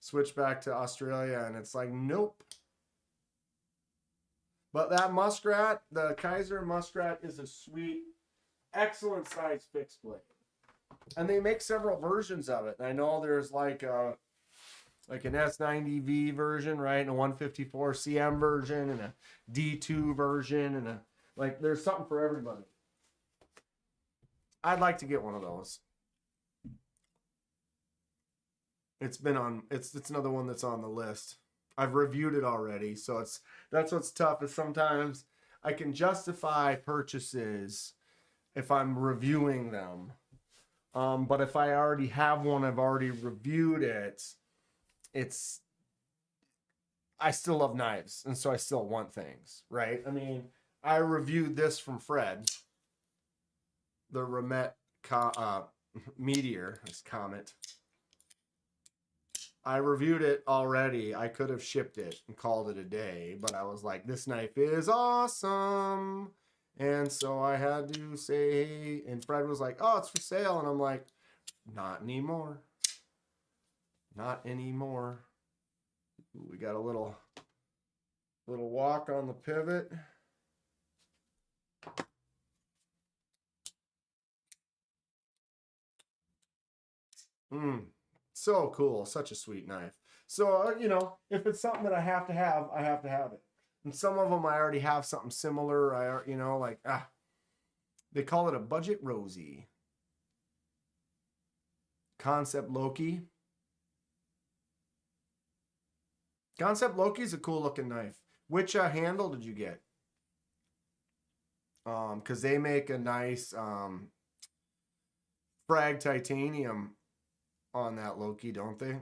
Switch back to Australia and it's like, nope. But that muskrat, the Kaiser muskrat, is a sweet, excellent size fixed blade. And they make several versions of it. And I know there's like an S90V version, right? And a 154 CM version and a D2 version and there's something for everybody. I'd like to get one of those. It's been on. It's another one that's on the list. I've reviewed it already, so that's what's tough. Is sometimes I can justify purchases if I'm reviewing them. But if I already have one, I've already reviewed it. It's I still love knives, and so I still want things, right? I mean, I reviewed this from Fred, the Remet Meteor, this comet. I reviewed it already. I could have shipped it and called it a day, but I was like, this knife is awesome. And so I had to say, hey, and Fred was like, oh, it's for sale. And I'm like, not anymore. Not anymore. We got a little walk on the pivot. So cool. Such a sweet knife. So, if it's something that I have to have, I have to have it. And some of them I already have something similar. They call it a budget Rosie. Concept Loki. Concept Loki's a cool looking knife. Which handle did you get? Because they make a nice frag titanium on that Loki, don't they?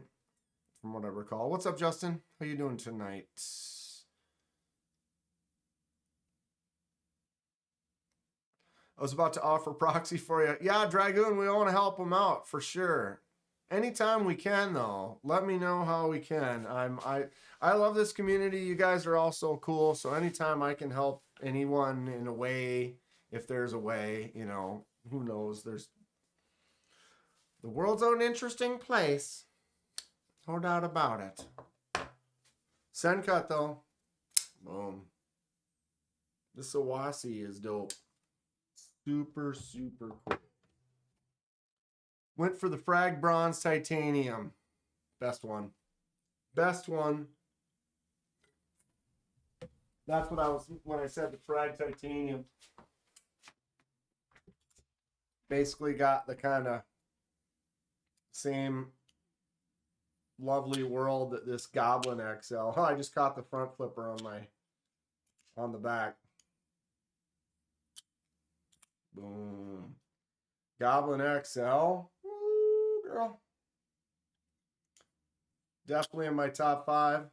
From what I recall. What's up, Justin? How you doing tonight? I was about to offer proxy for you. Yeah, Dragoon, we want to help them out for sure. Anytime we can, though, let me know how we can. I love this community. You guys are all so cool. So anytime I can help anyone in a way, if there's a way, who knows? The world's an interesting place. No doubt about it. Send cut, though. Boom. This Awasi is dope. Super, super cool. Went for the Frag Bronze Titanium. Best one. Best one. That's what I was when I said the Frag Titanium. Basically got the kind of same lovely world that this Goblin XL. Oh, I just caught the front flipper on the back. Boom. Goblin XL. Woo, girl. Definitely in my top 5.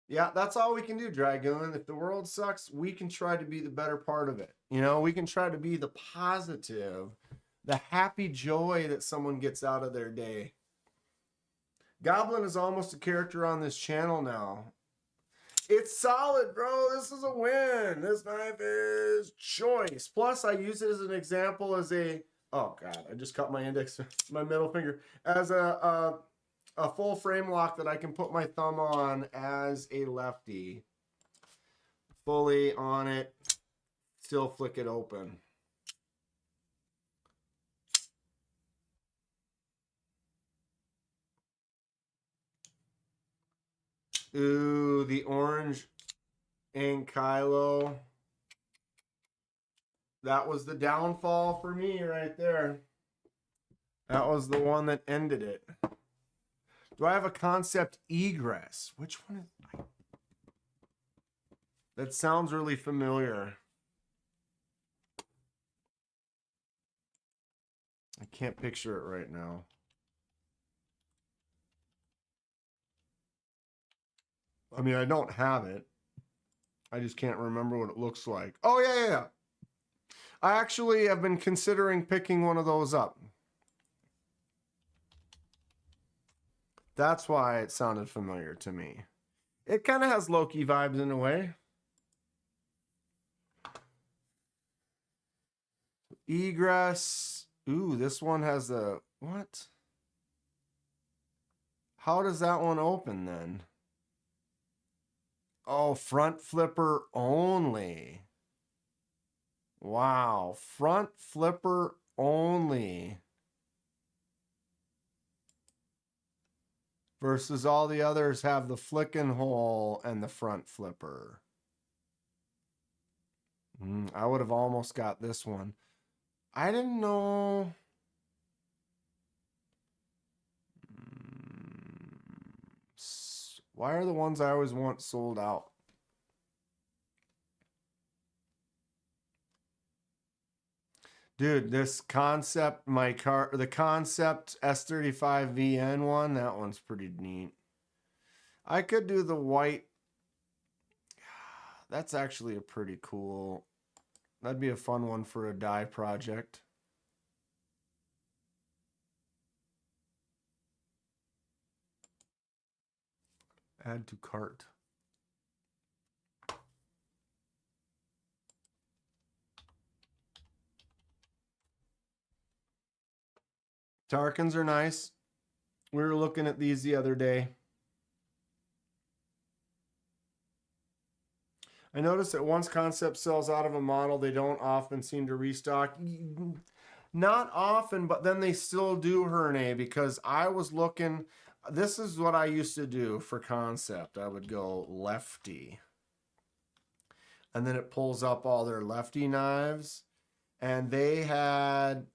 Yeah, that's all we can do, Dragoon. If the world sucks, we can try to be the better part of it. We can try to be the positive, the happy joy that someone gets out of their day. Goblin is almost a character on this channel now. It's solid, bro. This is a win. This knife is choice. Plus, I use it as an example as a... Oh, God. I just cut my index, my middle finger. As a full frame lock that I can put my thumb on as a lefty. Fully on it. Still flick it open. Ooh, the orange Ankylo. That was the downfall for me right there. That was the one that ended it. Do I have a concept egress? Which one is... That sounds really familiar. I can't picture it right now. I mean, I don't have it. I just can't remember what it looks like. Oh, yeah. I actually have been considering picking one of those up. That's why it sounded familiar to me. It kind of has Loki vibes in a way. Egress. Ooh, this one has a... What? How does that one open then? Oh, front flipper only. Wow, front flipper only. Versus all the others have the flicking hole and the front flipper. I would have almost got this one. I didn't know. Why are the ones I always want sold out? Dude, this concept, the concept S35VN one, that one's pretty neat. I could do the white. That's actually a pretty cool. That'd be a fun one for a dye project. Add to cart. Tarkins are nice. We were looking at these the other day. I noticed that once concept sells out of a model, they don't often seem to restock. Not often, but then they still do, Herne, because I was looking. This is what I used to do for concept. I would go lefty. And then it pulls up all their lefty knives. And they had,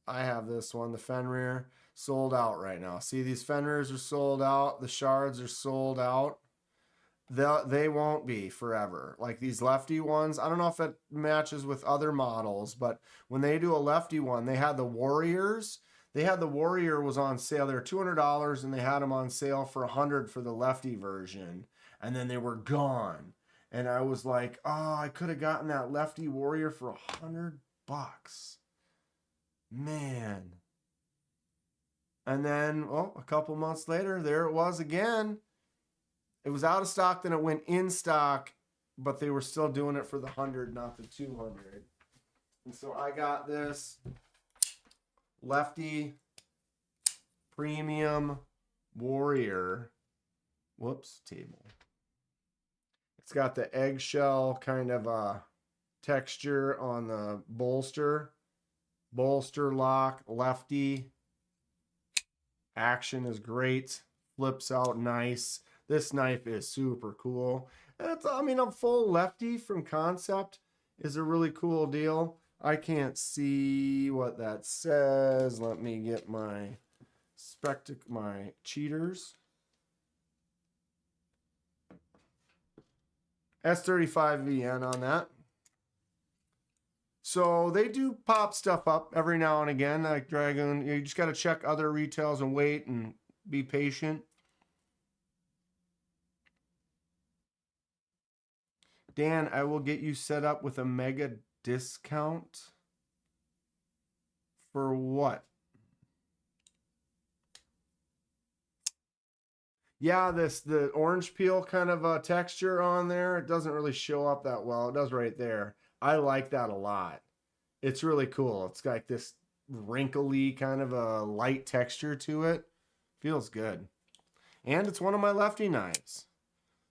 I have this one, the Fenrir, sold out right now. See, these Fenrirs are sold out. The shards are sold out. They won't be forever. Like these lefty ones, I don't know if it matches with other models, but when they do a lefty one, they had the Warriors. They had the Warrior was on sale. They were $200 and they had them on sale for $100 for the lefty version. And then they were gone. And I was like, oh, I could have gotten that lefty Warrior for $100. Man. And then, a couple months later, there it was again. It was out of stock, then it went in stock, but they were still doing it for the 100, not the 200. And so I got this lefty premium Warrior. Whoops, table. It's got the eggshell kind of texture on the bolster. Bolster lock, lefty. Action is great. Flips out nice. This knife is super cool. A full lefty from concept is a really cool deal. I can't see what that says. Let me get my my cheaters. S35VN on that. So they do pop stuff up every now and again, like Dragoon. You just got to check other retails and wait and be patient. Dan, I will get you set up with a mega discount. For what? Yeah, the orange peel kind of texture on there, it doesn't really show up that well. It does right there. I like that a lot. It's really cool. It's got this wrinkly kind of a light texture to it. Feels good. And it's one of my lefty knives.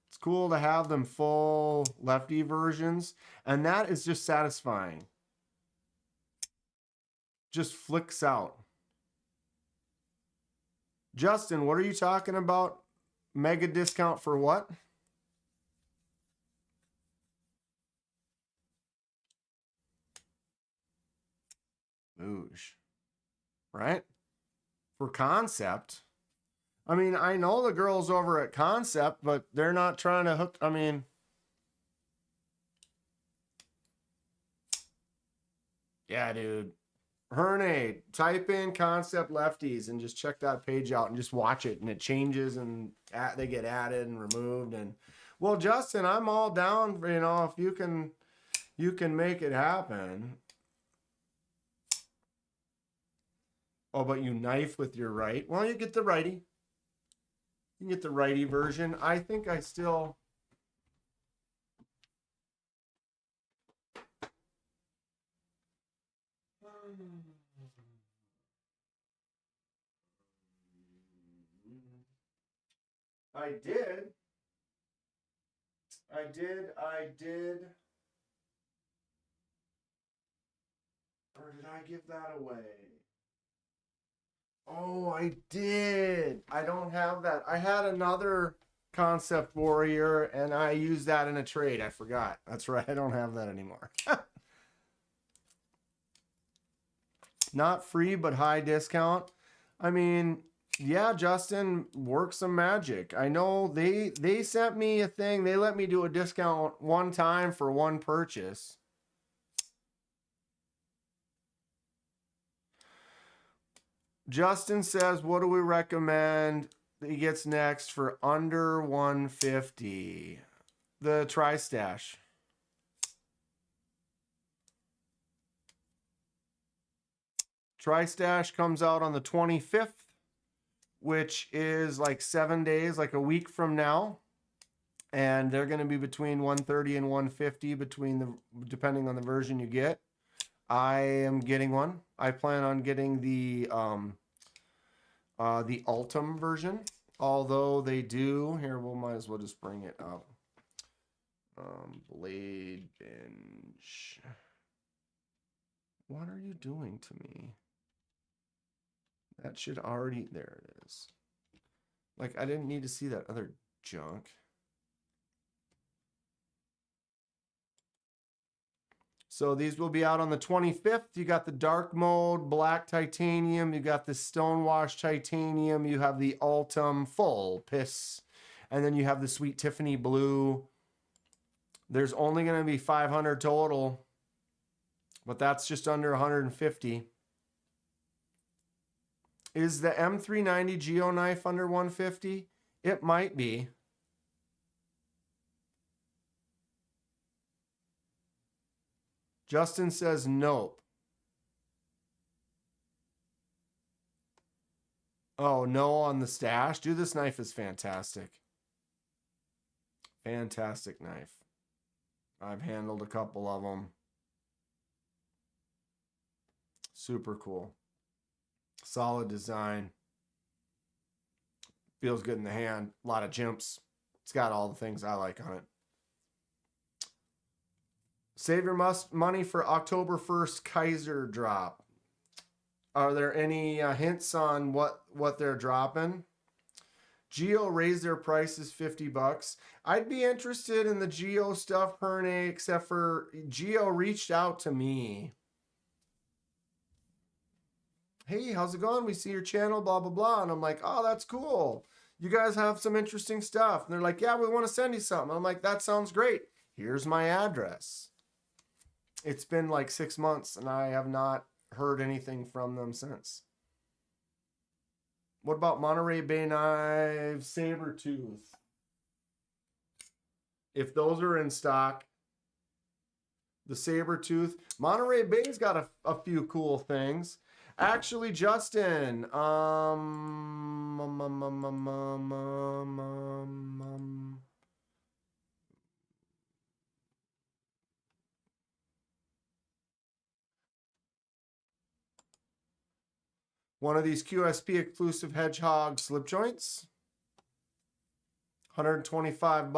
It's cool to have them full lefty versions. And that is just satisfying. Just flicks out. Justin, what are you talking about? Mega discount for what? Oosh. Right? For concept. I mean, I know the girls over at Concept, but they're not trying to hook. Yeah, dude. Herne, type in Concept Lefties and just check that page out and just watch it. And it changes and they get added and removed. And well, Justin, I'm all down for, if you can make it happen. Oh, but you knife with your right. Well, you get the righty. You can get the righty version. I think I still. I did. Or did I give that away? Oh, I did. I don't have that. I had another Concept Warrior, and I used that in a trade. I forgot. That's right. I don't have that anymore. Not free, but high discount. I mean, yeah, Justin, work some magic. I know they sent me a thing. They let me do a discount one time for one purchase. Justin says, what do we recommend that he gets next for under 150? The Tristache. Tristache comes out on the 25th, which is like 7 days, like a week from now. And they're going to be between 130 and 150 depending on the version you get. I am getting one. I plan on getting the Ultim version, although they do here. We'll might as well just bring it up. Blade binge. What are you doing to me? That should already, there it is. Like, I didn't need to see that other junk. So these will be out on the 25th. You got the dark mode, black titanium. You got the stonewash titanium. You have the Ultim full piss. And then you have the sweet Tiffany blue. There's only going to be 500 total, but that's just under 150. Is the M390 Geo knife under 150? It might be. Justin says nope. Oh, no on the stash. Dude, this knife is fantastic. Fantastic knife. I've handled a couple of them. Super cool. Solid design. Feels good in the hand. A lot of jumps. It's got all the things I like on it. Save your money for October 1st Kaiser drop. Are there any hints on what they're dropping? Geo raised their prices $50. I'd be interested in the Geo stuff, Herne, except for Geo reached out to me. Hey, how's it going? We see your channel, blah, blah, blah. And I'm like, oh, that's cool. You guys have some interesting stuff. And they're like, yeah, we want to send you something. I'm like, that sounds great. Here's my address. It's been like 6 months and I have not heard anything from them since. What about Monterey Bay knives, Sabertooth? If those are in stock, the Sabertooth. Monterey Bay's got a few cool things. Actually, Justin, one of these QSP exclusive Hedgehog slip joints, $125,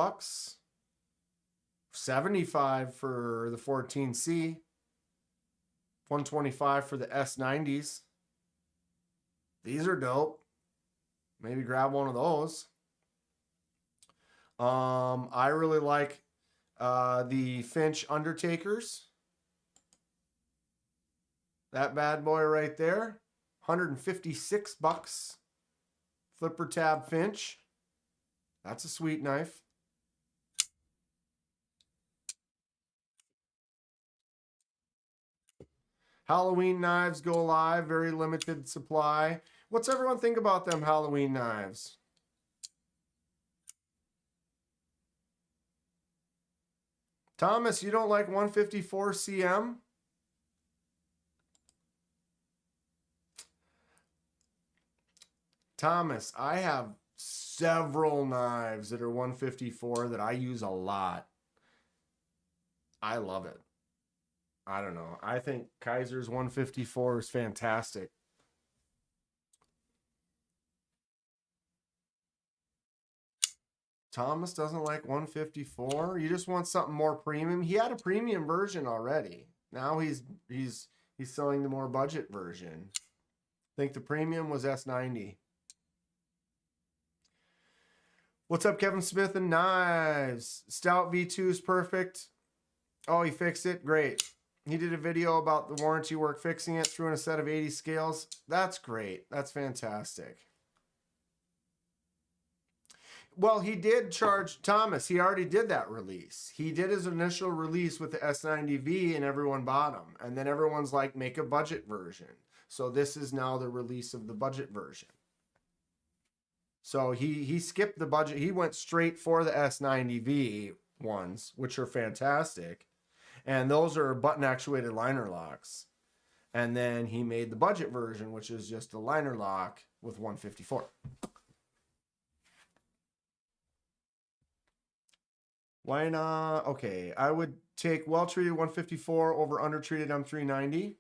$75 for the 14C, $125 for the S90s. These are dope. Maybe grab one of those. I really like the Finch Undertakers. That bad boy right there. $156. Flipper tab Finch. That's a sweet knife. Halloween knives go live. Very limited supply. What's everyone think about them Halloween knives? Thomas, you don't like 154 CM? Thomas, I have several knives that are 154 that I use a lot. I love it. I don't know. I think Kaiser's 154 is fantastic. Thomas doesn't like 154. You just want something more premium. He had a premium version already. Now he's selling the more budget version. I think the premium was S90. What's up, Kevin Smith and Knives? Stout V2 is perfect. Oh, he fixed it. Great. He did a video about the warranty work fixing it, threw in a set of 80 scales. That's great. That's fantastic. Well, he did charge Thomas. He already did that release. He did his initial release with the S90V and everyone bought him. And then everyone's like, make a budget version. So this is now the release of the budget version. So he skipped the budget. He went straight for the S90V ones, which are fantastic. And those are button actuated liner locks. And then he made the budget version, which is just a liner lock with 154. Why not? Okay, I would take well-treated 154 over undertreated M390.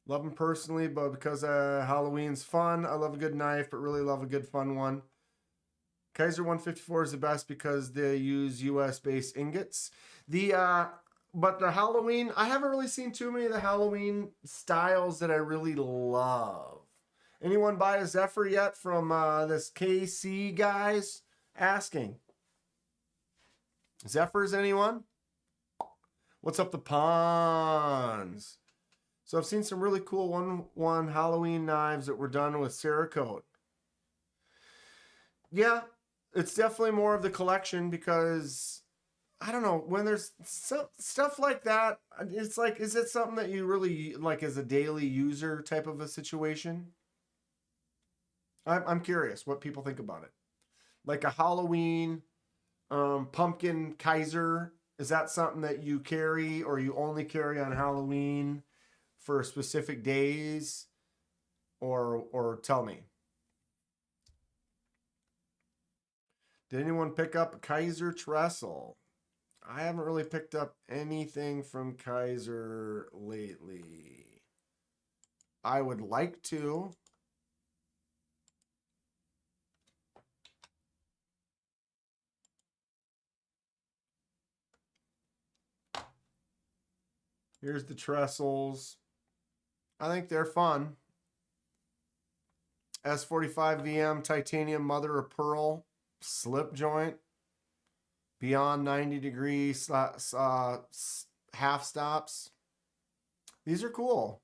Love them personally, but because Halloween's fun, I love a good knife, but really love a good fun one. Kaiser 154 is the best because they use US-based ingots. But the Halloween, I haven't really seen too many of the Halloween styles that I really love. Anyone buy a Zephyr yet from this KC guys? Asking. Zephyrs, anyone? What's up, the Pawns? So I've seen some really cool 1-1 Halloween knives that were done with Cerakote. Yeah, it's definitely more of the collection because, I don't know, when there's stuff like that, it's like, is it something that you really like as a daily user type of a situation? I'm curious what people think about it. Like a Halloween pumpkin Kaiser, is that something that you carry or you only carry on Halloween for specific days? Or tell me. Did anyone pick up a Kaiser trestle? I haven't really picked up anything from Kaiser lately. I would like to. Here's the trestles. I think they're fun. S45 VM titanium mother of pearl slip joint. Beyond 90 degree half stops. These are cool.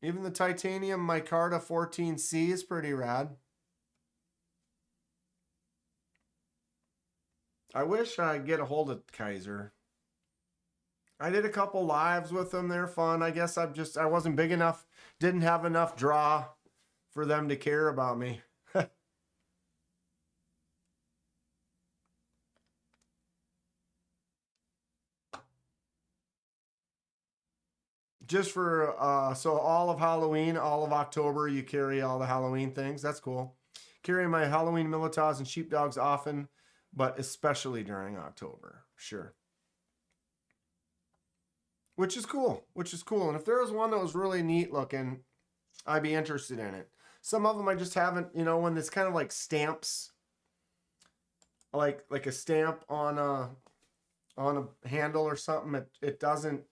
Even the titanium micarta 14C is pretty rad. I wish I'd get a hold of Kaiser. I did a couple lives with them. They're fun. I guess I wasn't big enough, didn't have enough draw for them to care about me. Just for, so all of Halloween, all of October, you carry all the Halloween things. That's cool. Carry my Halloween Militas and sheepdogs often, but especially during October. Sure. Which is cool. And if there was one that was really neat looking, I'd be interested in it. Some of them I just haven't, you know, when it's kind of like stamps, like a stamp on a handle or something, it doesn't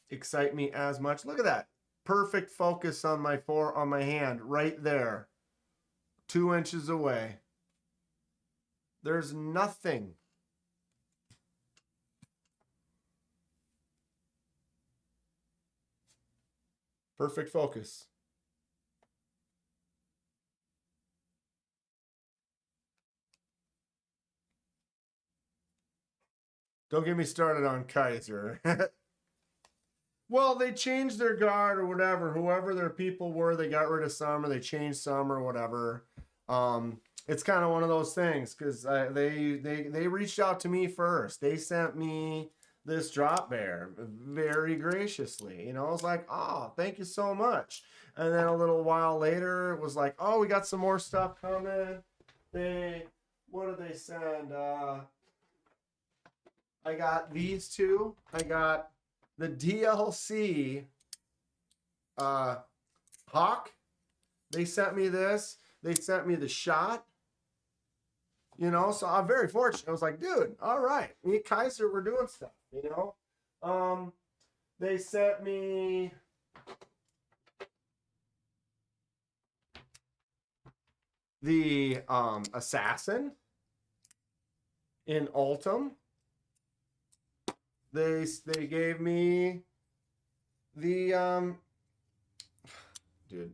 excite me as much. Look at that. Perfect focus on my hand right there. 2 inches away. There's nothing. Perfect focus. Don't get me started on Kaiser. Well, they changed their guard or whatever. Whoever their people were, they got rid of some or they changed some or whatever. It's kind of one of those things because they reached out to me first. They sent me this drop bear very graciously. You know, I was like, oh, thank you so much. And then a little while later, it was like, oh, we got some more stuff coming. What did they send? I got these two. I got the DLC Hawk. They sent me this. They sent me the shot. You know, so I'm very fortunate. I was like, dude, all right. Me and Kaiser, we're doing stuff, you know. They sent me the Assassin in Ultim. They gave me the dude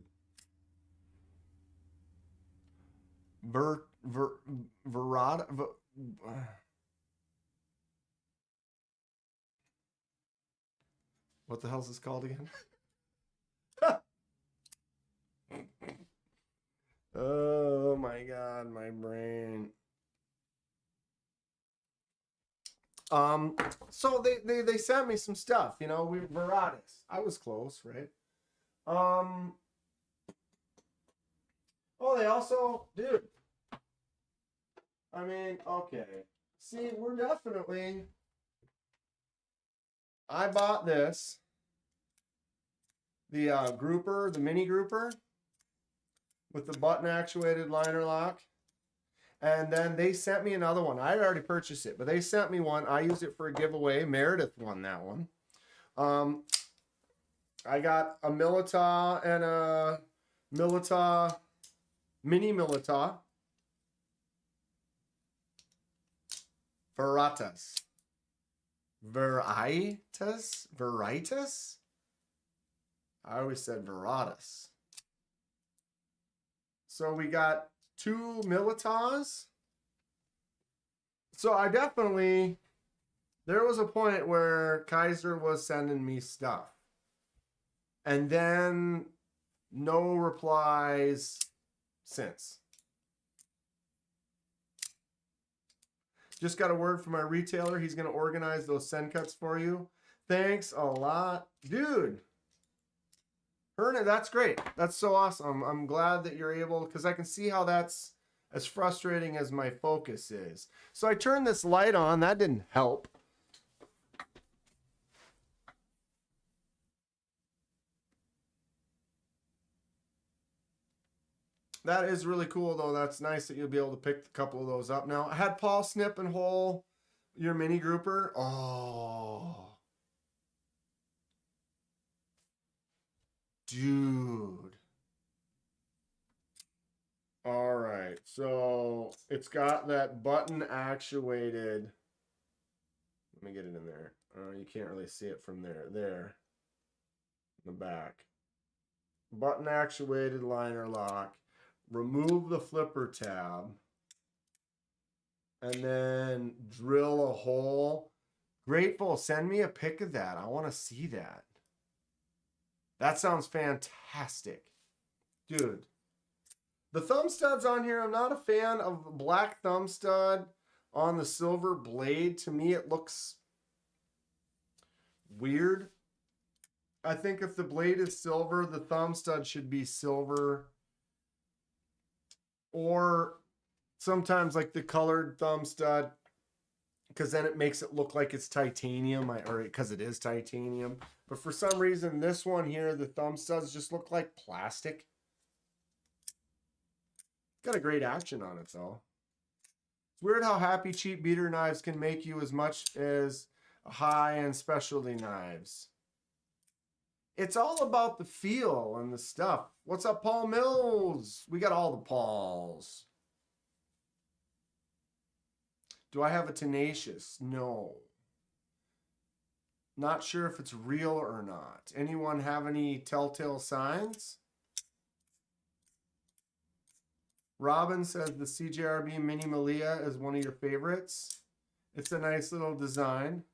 Verada. What the hell is this called again? Oh my god, my brain. So they sent me some stuff, you know, we Veratus. I was close, right? Oh, they also, dude. I mean, okay. See, we're definitely. I bought this. The grouper, the mini grouper with the button actuated liner lock. And then they sent me another one. I had already purchased it, but they sent me one. I used it for a giveaway. Meredith won that one. I got a Milita and a Milita, mini Milita. Veritas. Veritas? Veritas? I always said Veratus. So we got 2 Militas. So I definitely, there was a point where Kaiser was sending me stuff. And then no replies since. Just got a word from my retailer. He's going to organize those send cuts for you. Thanks a lot. Dude. Hernan, that's great. That's so awesome. I'm glad that you're able, because I can see how that's as frustrating as my focus is. So I turned this light on. That didn't help. That is really cool, though. That's nice that you'll be able to pick a couple of those up. Now, I had Paul snip and hole your mini grouper. Oh. Dude. All right. So it's got that button actuated. Let me get it in there. You can't really see it from there. There. In the back. Button actuated liner lock. Remove the flipper tab. And then drill a hole. Grateful, send me a pic of that. I want to see that. That sounds fantastic. Dude. The thumb studs on here, I'm not a fan of the black thumb stud on the silver blade. To me, it looks weird. I think if the blade is silver, the thumb stud should be silver. Or sometimes like the colored thumb stud, because then it makes it look like it's titanium, or because it is titanium. But for some reason, this one here, the thumb studs just look like plastic. Got a great action on it, though. It's weird how happy cheap beater knives can make you as much as high-end specialty knives. It's all about the feel and the stuff. What's up, Paul Mills? We got all the Pauls. Do I have a Tenacious? No. Not sure if it's real or not. Anyone have any telltale signs? Robin says the CJRB Mini Malia is one of your favorites. It's a nice little design.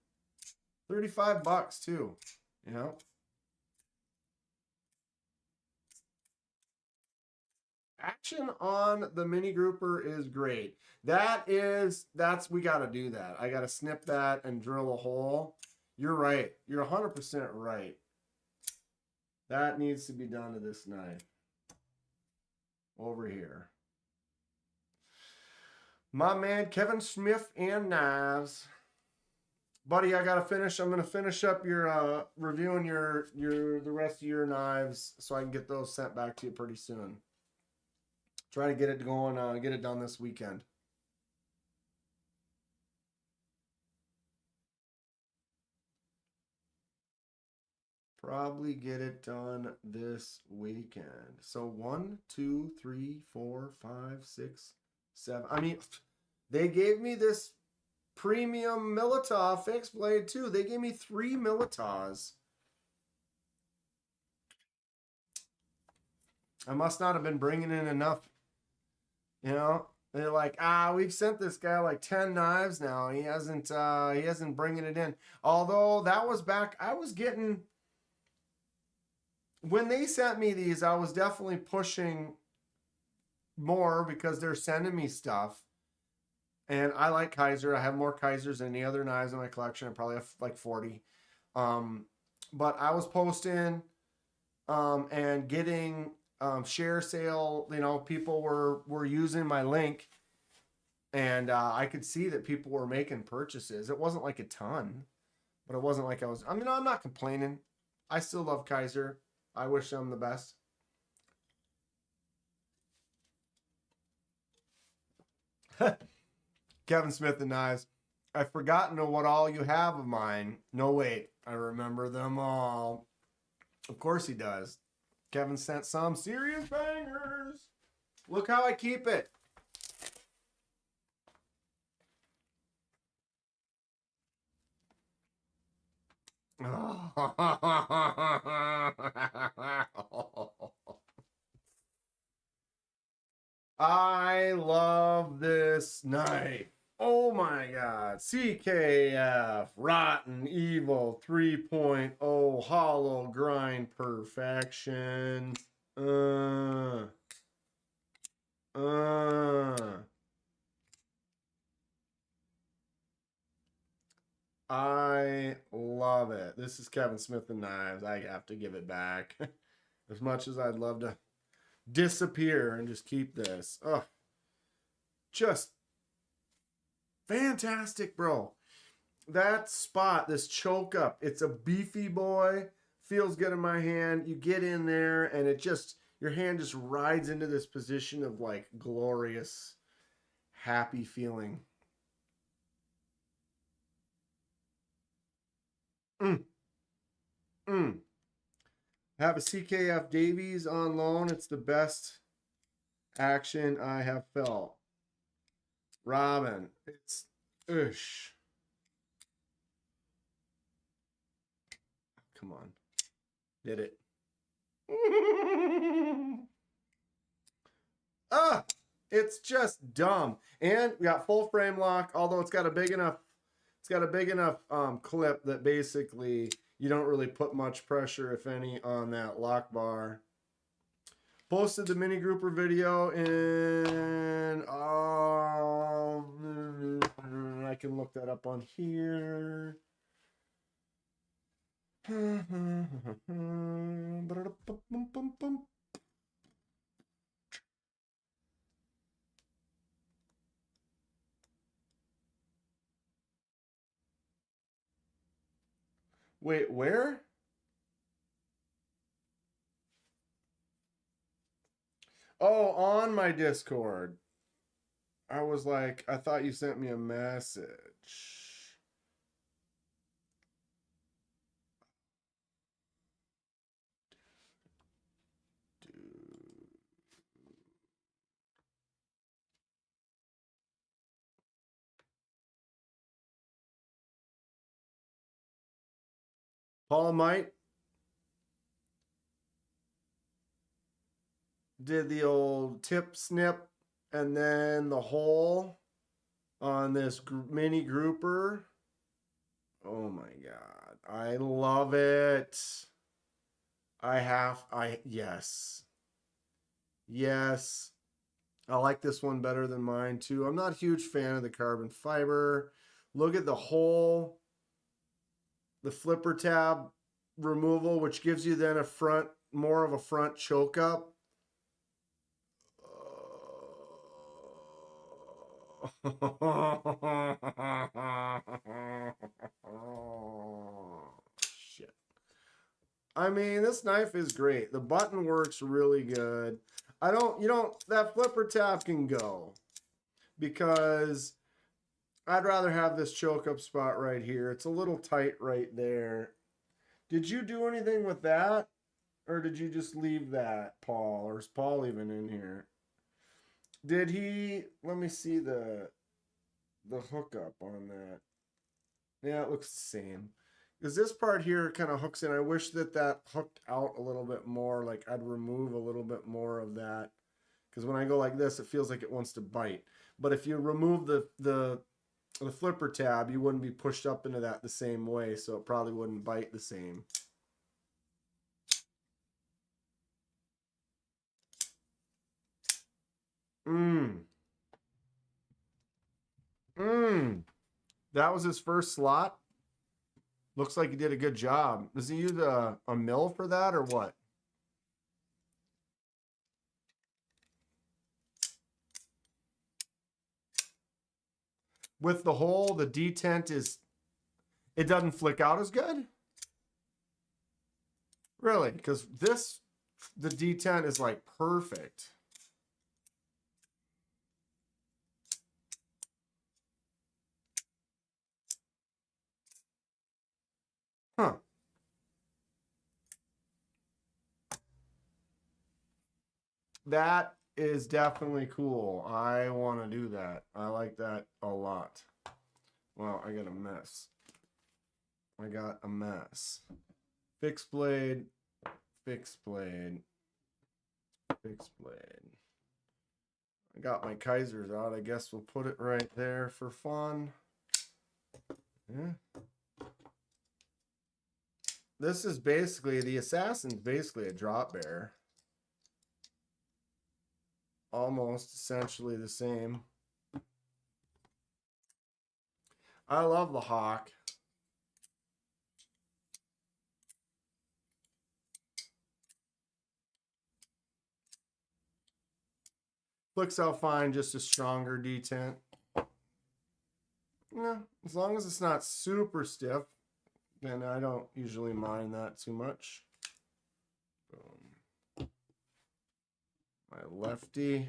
35 bucks too. You know? Action on the mini grouper is great. We got to do that. I got to snip that and drill a hole. You're right. You're 100% right. That needs to be done to this knife. Over here. My man, Kevin Smith and Knives. Buddy, I got to finish. I'm going to finish up your reviewing the rest of your knives so I can get those sent back to you pretty soon. Try to get it going, get it done this weekend. Probably get it done this weekend. So 1, 2, 3, 4, 5, 6, 7. I mean, they gave me this premium Militaw fixed blade too. They gave me 3 Militaws. I must not have been bringing in enough. You know, they're like, we've sent this guy like 10 knives now. He hasn't bringing it in. Although that was back, I was getting, when they sent me these, I was definitely pushing more because they're sending me stuff. And I like Kaiser. I have more Kaisers than any other knives in my collection. I probably have like 40. But I was posting and getting share sale. You know, people were using my link, and I could see that people were making purchases. It wasn't like a ton, but it wasn't like I was. I mean, I'm not complaining. I still love Kaiser. I wish them the best. Kevin Smith and Knives. I've forgotten what all you have of mine. No, wait. I remember them all. Of course he does. Kevin sent some serious bangers. Look how I keep it. I love this knife. Oh my God. CKF Rotten Evil 3.0 Hollow Grind Perfection. I love it. This is Kevin Smith and Knives. I have to give it back. As much as I'd love to disappear and just keep this. Oh, just fantastic, bro. That spot, this choke up, it's a beefy boy. Feels good in my hand. You get in there and it just, your hand just rides into this position of like glorious, happy feeling. Have a CKF Davies on loan. It's the best action I have felt. Robin, it's oosh. Come on. Did it. It's just dumb. And we got full frame lock, although it's got a big enough clip that basically you don't really put much pressure, if any, on that lock bar. Posted the mini grouper video and I can look that up on here. Wait, where? Oh, on my Discord. I was like, I thought you sent me a message. Paul Might did the old tip snip and then the hole on this mini grouper. Oh my God. I love it. Yes. Yes. I like this one better than mine too. I'm not a huge fan of the carbon fiber. Look at the hole, the flipper tab removal, which gives you then more of a front choke up. Shit. I mean, this knife is great. The button works really good. That flipper tab can go because I'd rather have this choke up spot right here. It's a little tight right there. Did you do anything with that? Or did you just leave that, Paul? Or is Paul even in here? Did he, let me see the hookup on that. Yeah, it looks the same. Because this part here kind of hooks in. I wish that that hooked out a little bit more. Like I'd remove a little bit more of that. Because when I go like this, it feels like it wants to bite. But if you remove the flipper tab, you wouldn't be pushed up into that the same way. So it probably wouldn't bite the same. Mmm. Mmm. That was his first slot. Looks like he did a good job. Does he use a mill for that or what? With the hole, the detent is, it doesn't flick out as good? Really? Because this, the detent is like perfect. Huh. That is definitely cool. I want to do that. I like that a lot. Well, I got a mess. I got a mess. Fixed blade, fixed blade, fixed blade. I got my Kaisers out. I guess we'll put it right there for fun. Yeah. This is basically, the Assassin's basically a drop bear. Almost essentially the same. I love the Hawk. Flicks out fine, just a stronger detent. Yeah, as long as it's not super stiff, then I don't usually mind that too much. Boom. My lefty.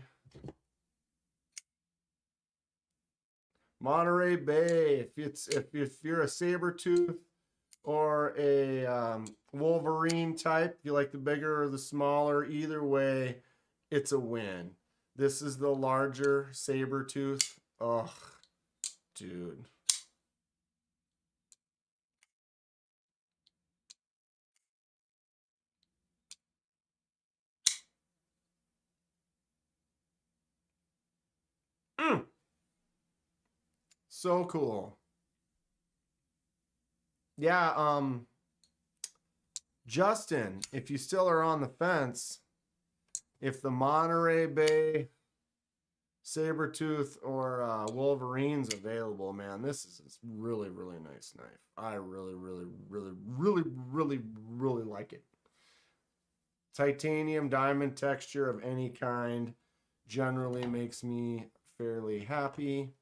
Monterey Bay. If you're a saber tooth or a Wolverine type, you like the bigger or the smaller, either way, it's a win. This is the larger saber tooth. Ugh, dude. So cool. Yeah, Justin, if you still are on the fence, if the Monterey Bay Sabertooth or Wolverine's available, man, this is a really, really nice knife. I really, really, really, really, really, really like it. Titanium diamond texture of any kind generally makes me fairly happy.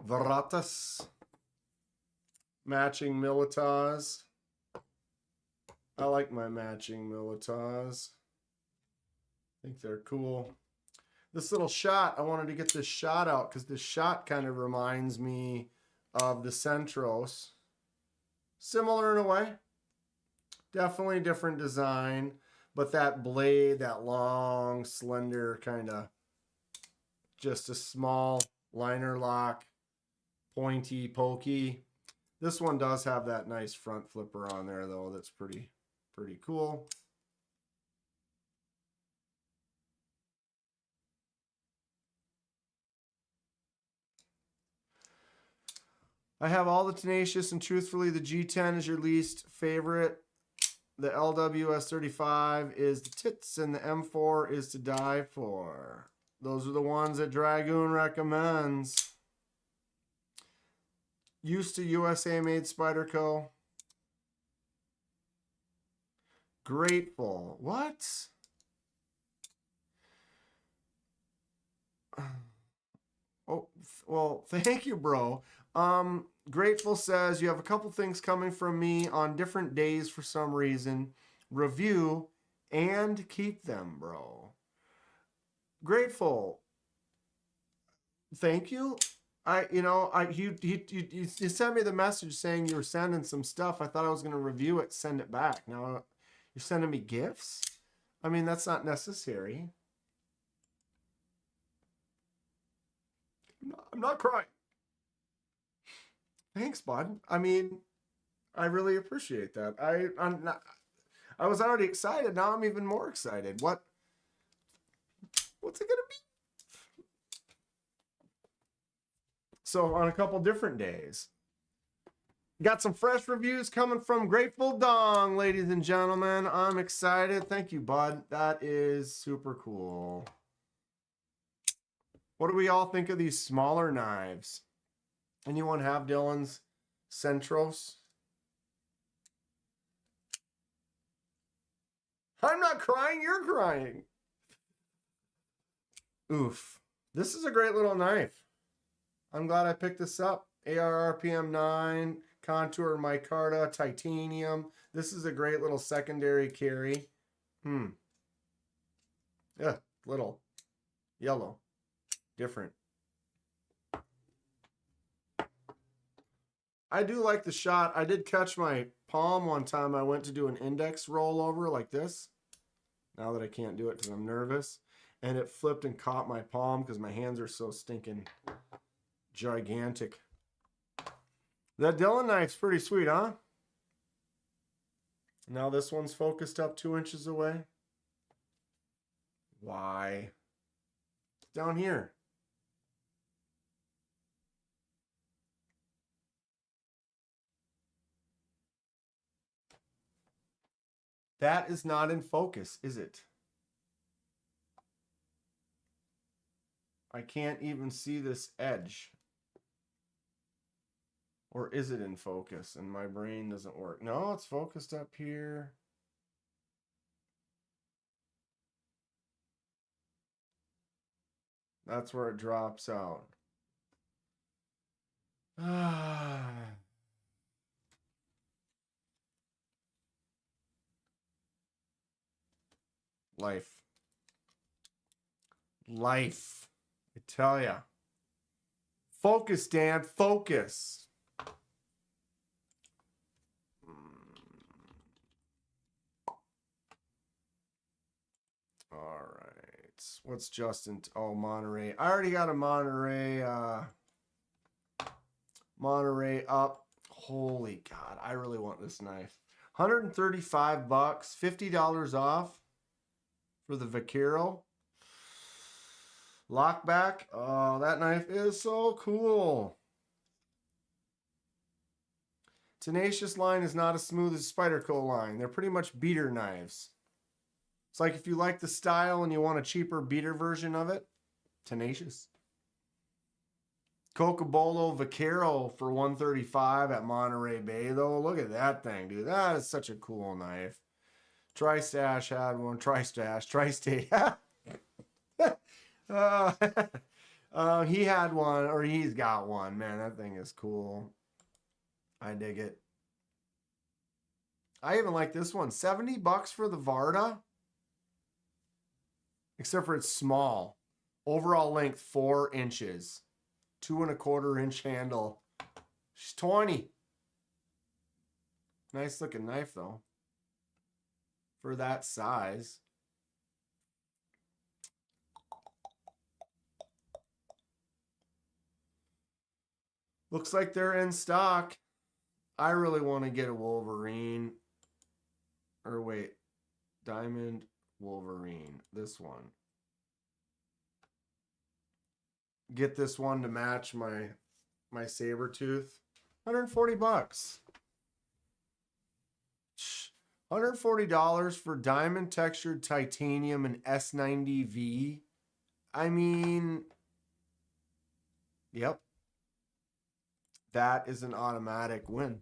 Varatas. Matching Militas. I like my matching Militas. I think they're cool. This little shot, I wanted to get this shot out because this shot kind of reminds me of the Centros. Similar in a way. Definitely different design. But that blade, that long, slender kind of, just a small liner lock, pointy, pokey. This one does have that nice front flipper on there, though. That's pretty cool. I have all the Tenacious, and truthfully, the G10 is your least favorite. The LWS35 is the tits, and the M4 is to die for. Those are the ones that Dragoon recommends. Used to USA Made Spyderco. Grateful. What? Oh, well, thank you, bro. Grateful says you have a couple things coming from me on different days for some reason. Review and keep them, bro. Grateful. Thank you. You sent me the message saying you were sending some stuff. I thought I was going to review it, send it back. Now you're sending me gifts? I mean, that's not necessary. I'm not crying. Thanks, bud. I mean, I really appreciate that. I was already excited. Now I'm even more excited. What's it gonna be? So on a couple different days. Got some fresh reviews coming from Grateful Dong, ladies and gentlemen. I'm excited. Thank you, bud. That is super cool. What do we all think of these smaller knives? Anyone have Dylan's Centros? I'm not crying, you're crying. Oof. This is a great little knife. I'm glad I picked this up. ARRPM 9, contour micarta, titanium. This is a great little secondary carry. Yeah, little. Yellow. Different. I do like the shot. I did catch my palm one time. I went to do an index rollover like this. Now that I can't do it because I'm nervous. And it flipped and caught my palm because my hands are so stinking gigantic. That Dylan knife's pretty sweet, huh? Now this one's focused up 2 inches away. Why? It's down here. That is not in focus, is it? I can't even see this edge. Or is it in focus and my brain doesn't work? No, it's focused up here. That's where it drops out. Life. Life. I tell ya. Focus, Dan. Focus. All right. What's Justin? Oh, Monterey. I already got a Monterey. Monterey up. Holy God. I really want this knife. $135, $50 off for the Vaquero. Lockback. Oh, that knife is so cool. Tenacious line is not as smooth as Spyderco line. They're pretty much beater knives. It's like if you like the style and you want a cheaper beater version of it, Tenacious. Cocobolo Vaquero for $135 at Monterey Bay, though. Look at that thing, dude. That is such a cool knife. Tristache had one. Tri-State. He had one, or he's got one. Man, that thing is cool. I dig it. I even like this one. $70 for the Varda. Except for it's small. Overall length 4 inches. 2¼ inch handle. She's 20. Nice looking knife though. For that size. Looks like they're in stock. I really want to get a Wolverine. Or wait. Diamond Wolverine. This one. Get this one to match my saber tooth. $140. $140 for diamond textured titanium and S90V. I mean, yep. That is an automatic win.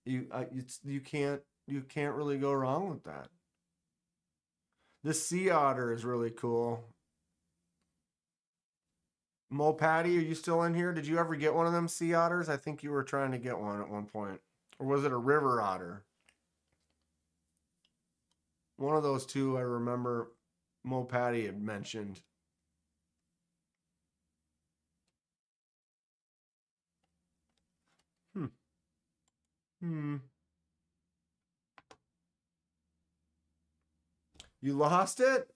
You can't really go wrong with that. This Sea Otter is really cool. Mo Patty, are you still in here? Did you ever get one of them Sea Otters? I think you were trying to get one at one point. Or was it a River Otter? One of those two I remember Mo Patty had mentioned. You lost it?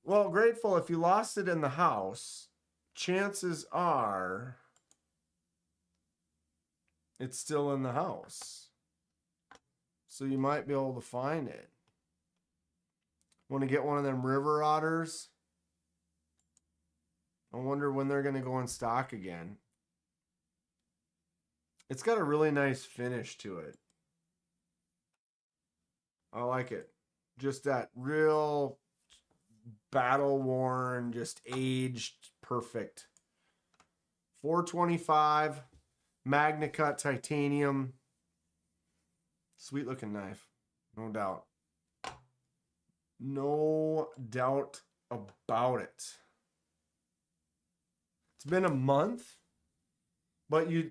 Well, grateful if you lost it in the house, chances are it's still in the house. So you might be able to find it. Want to get one of them river otters? I wonder when they're going to go in stock again. It's got a really nice finish to it. I like it. Just that real battle worn, just aged perfect. 425 Magna Cut titanium. Sweet looking knife. No doubt. No doubt about it. It's been a month, but you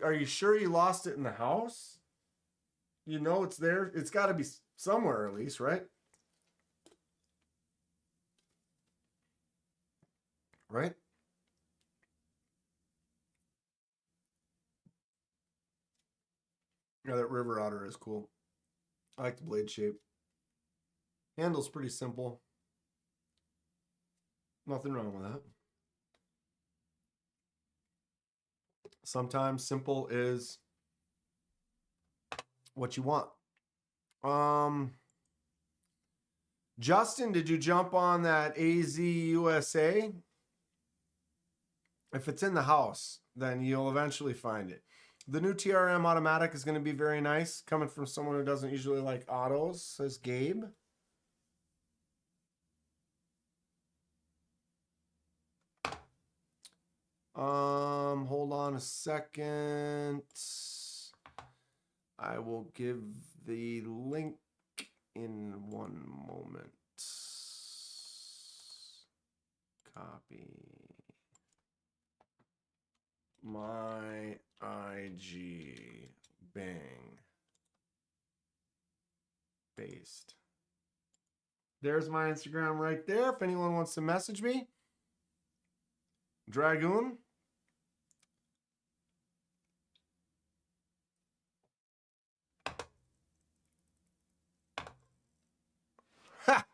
are you sure you lost it in the house? You know it's there. It's got to be somewhere at least, right? Right? Yeah, that river otter is cool. I like the blade shape. Handle's pretty simple. Nothing wrong with that. Sometimes simple is what you want. Justin, did you jump on that AZ USA? If it's in the house, then you'll eventually find it. The new TRM automatic is going to be very nice, coming from someone who doesn't usually like autos, says Gabe. Hold on a second. I will give the link in one moment. Copy. My IG. Bang. Paste. There's my Instagram right there. If anyone wants to message me. Dragoon. Ha!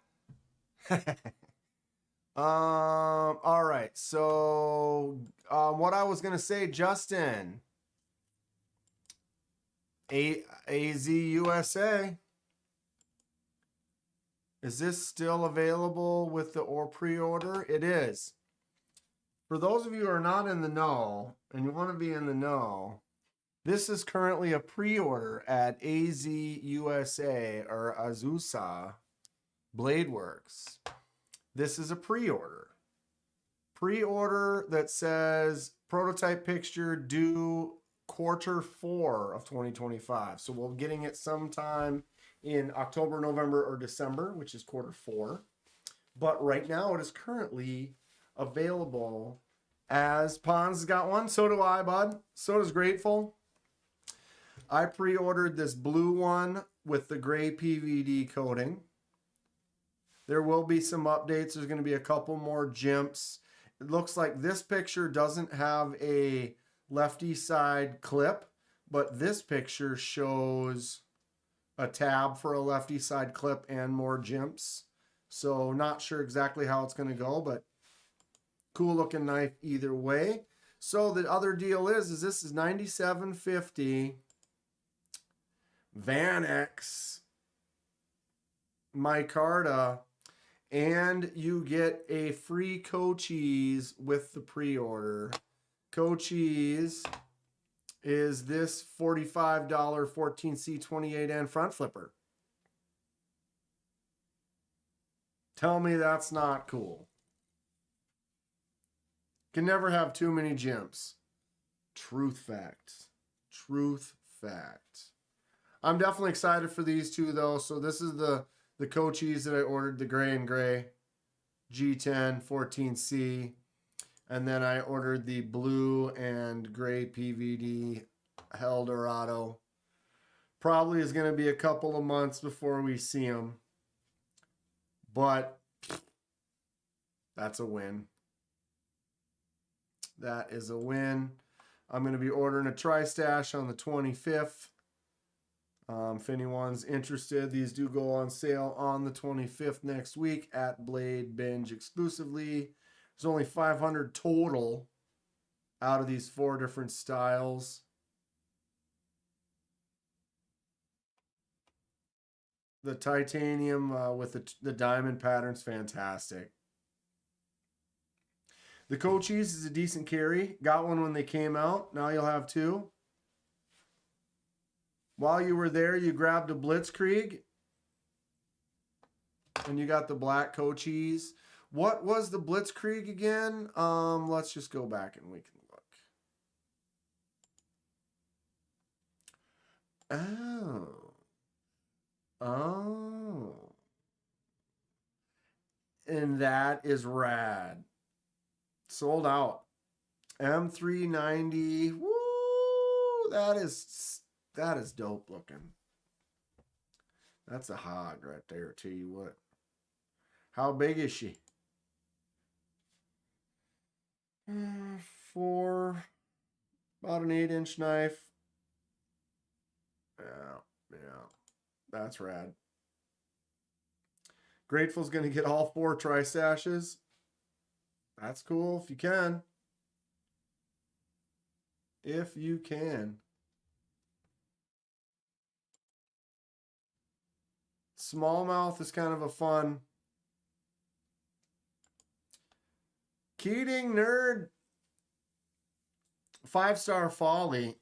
All right. So, what I was gonna say, Justin, AZ USA, is this still available with the pre-order? It is. For those of you who are not in the know and you want to be in the know, this is currently a pre-order at AZ USA or Azusa Bladeworks. This is a pre-order. Pre-order that says prototype picture due Q4 of 2025. So we're getting it sometime in October, November, or December, which is Q4. But right now it is currently available as Pons has got one. So do I, bud. So does Grateful. I pre-ordered this blue one with the gray PVD coating. There will be some updates. There's going to be a couple more jimps. It looks like this picture doesn't have a lefty side clip, but this picture shows a tab for a lefty side clip and more jimps. So not sure exactly how it's going to go, but cool looking knife either way. So the other deal is this is $97.50 Vanex micarta, and you get a free Cochise with the pre-order. Cochise is this $45 14C28N front flipper. Tell me that's not cool. Can never have too many jimps. Truth fact. Truth fact. I'm definitely excited for these two though. So this is the Cochise that I ordered, the gray and gray G10 14C. And then I ordered the blue and gray PVD Eldorado. Probably is going to be a couple of months before we see them. But that's a win. That is a win. I'm going to be ordering a Tristache on the 25th. If anyone's interested, these do go on sale on the 25th next week at Blade Binge exclusively. There's only 500 total out of these 4 different styles. The titanium with the diamond pattern's fantastic. The Cochise is a decent carry. Got one when they came out. Now you'll have 2. While you were there, you grabbed a Blitzkrieg. And you got the black Cochise. What was the Blitzkrieg again? Let's just go back and we can look. Oh. And that is rad. Sold out. M390. Woo! That is dope looking. That's a hog right there, tell you what. How big is she? 4, about an 8-inch knife. Yeah. That's rad. Grateful's going to get all 4 Tristaches. That's cool if you can. If you can. Smallmouth is kind of a fun. Keating Nerd. 5-star Folly.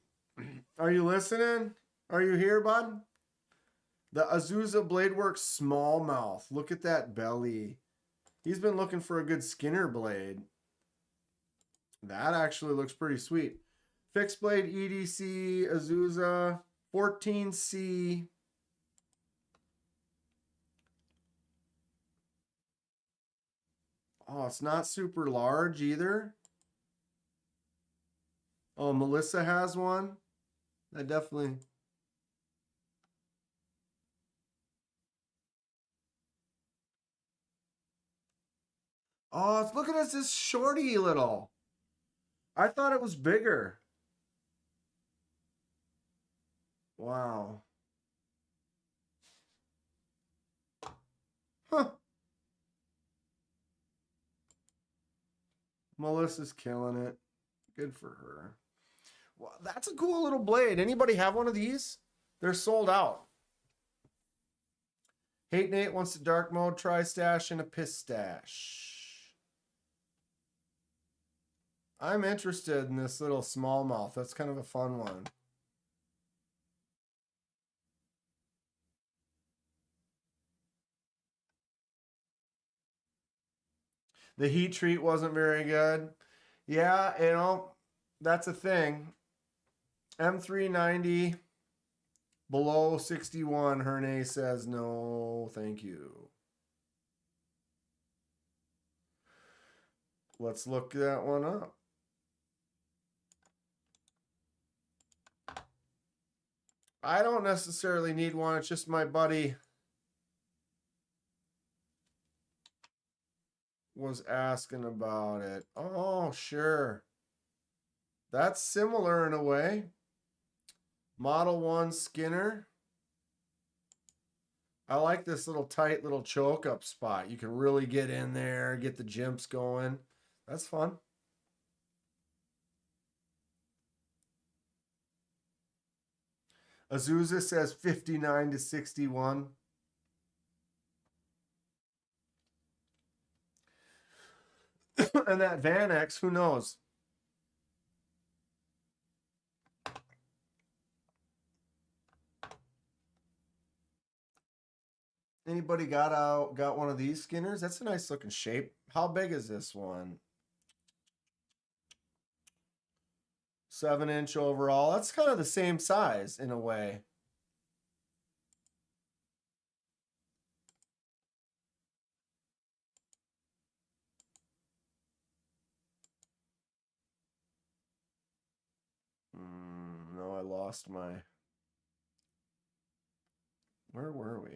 Are you listening? Are you here, bud? The Azusa Bladeworks Smallmouth. Look at that belly. He's been looking for a good Skinner blade. That actually looks pretty sweet. Fixed blade EDC Azusa 14C. Oh, it's not super large either. Oh, Melissa has one. That definitely. Oh, look at this shorty little. I thought it was bigger. Wow. Huh. Melissa's killing it. Good for her. Well, that's a cool little blade. Anybody have one of these? They're sold out. Hate Nate wants a dark mode Tristache and a Pistache. I'm interested in this little smallmouth. That's kind of a fun one. The heat treat wasn't very good. Yeah, you know, that's a thing. M390 below 61. Herne says no, thank you. Let's look that one up. I don't necessarily need one. It's just my buddy was asking about it. Oh, sure. That's similar in a way. Model 1 Skinner. I like this little tight little choke up spot. You can really get in there, get the jimps going. That's fun. Azusa says 59 to 61. And that Van X, who knows? Anybody got one of these Skinners? That's a nice looking shape. How big is this one? 7-inch overall. That's kind of the same size in a way. No, I lost my... Where were we?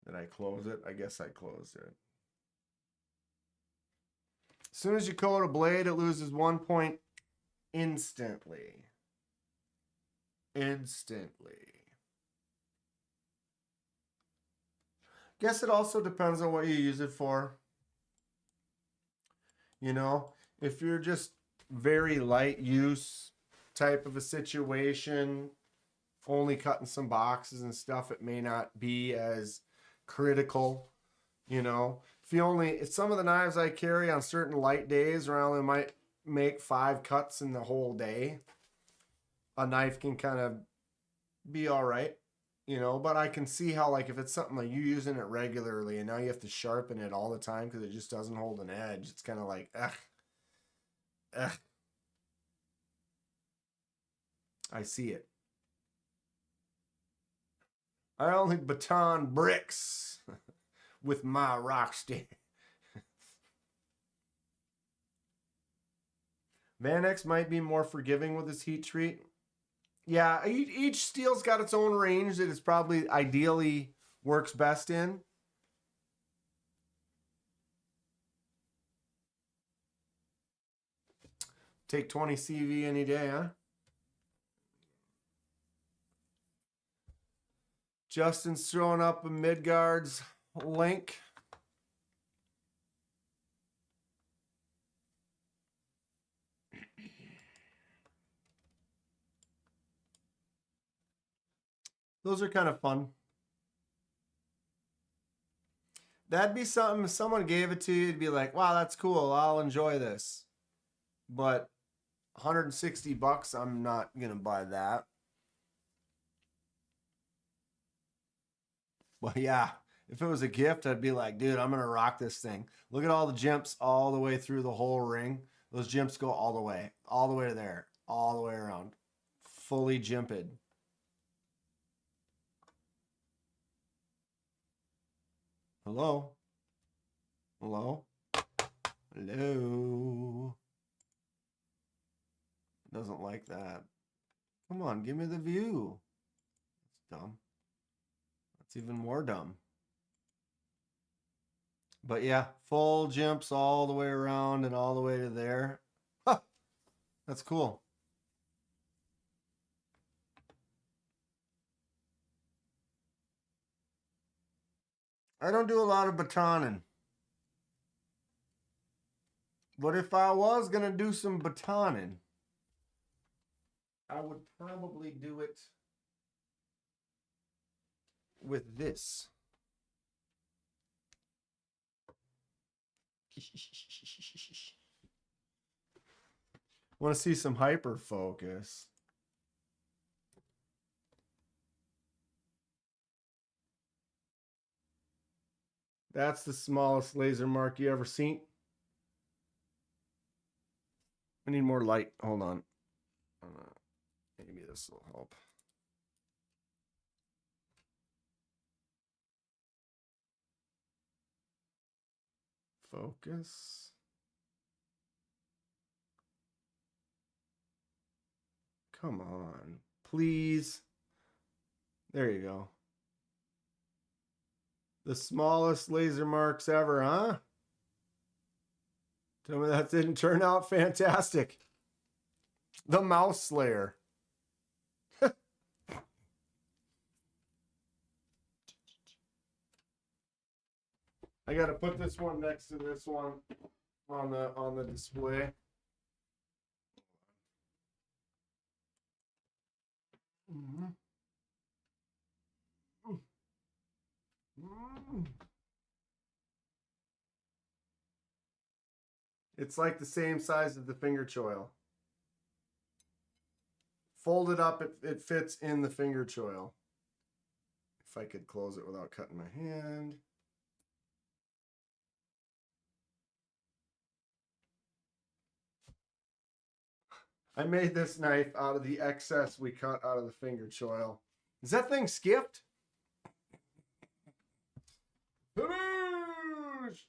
Did I close it? I guess I closed it. As soon as you coat a blade, it loses 1.5 instantly. Instantly. Guess it also depends on what you use it for. You know, if you're just very light use type of a situation, only cutting some boxes and stuff, it may not be as critical. You know, if some of the knives I carry on certain light days, or I only might make 5 cuts in the whole day, a knife can kind of be all right, you know. But I can see how, like, if it's something like you using it regularly and now you have to sharpen it all the time because it just doesn't hold an edge, it's kind of like, ugh. I see it. I only baton bricks with my rock stick. Vanex might be more forgiving with his heat treat. Yeah, each steel's got its own range that it's probably ideally works best in. Take 20 CV any day, huh? Justin's throwing up a Midgard's link. Those are kind of fun. That'd be something, if someone gave it to you, you'd be like, wow, that's cool. I'll enjoy this. But $160, I'm not going to buy that. Well, yeah, if it was a gift, I'd be like, dude, I'm going to rock this thing. Look at all the jimps all the way through the whole ring. Those jimps go all the way to there, all the way around. Fully jimped. Hello? Hello? Hello? Doesn't like that. Come on, give me the view. It's dumb. That's even more dumb. But yeah, full jumps all the way around and all the way to there. Huh, that's cool. I don't do a lot of batoning. But if I was going to do some batoning, I would probably do it with this. Want to see some hyper focus? That's the smallest laser mark you ever seen. I need more light. Hold on. Maybe this will help. Focus. Come on. Please. There you go. The smallest laser marks ever, huh? Tell me that didn't turn out fantastic. The Mouse Slayer. I gotta put this one next to this one on the display. Mm-hmm. Mm-hmm. It's like the same size as the finger choil. Fold it up, it fits in the finger choil. If I could close it without cutting my hand. I made this knife out of the excess we cut out of the finger choil. Is that thing skipped?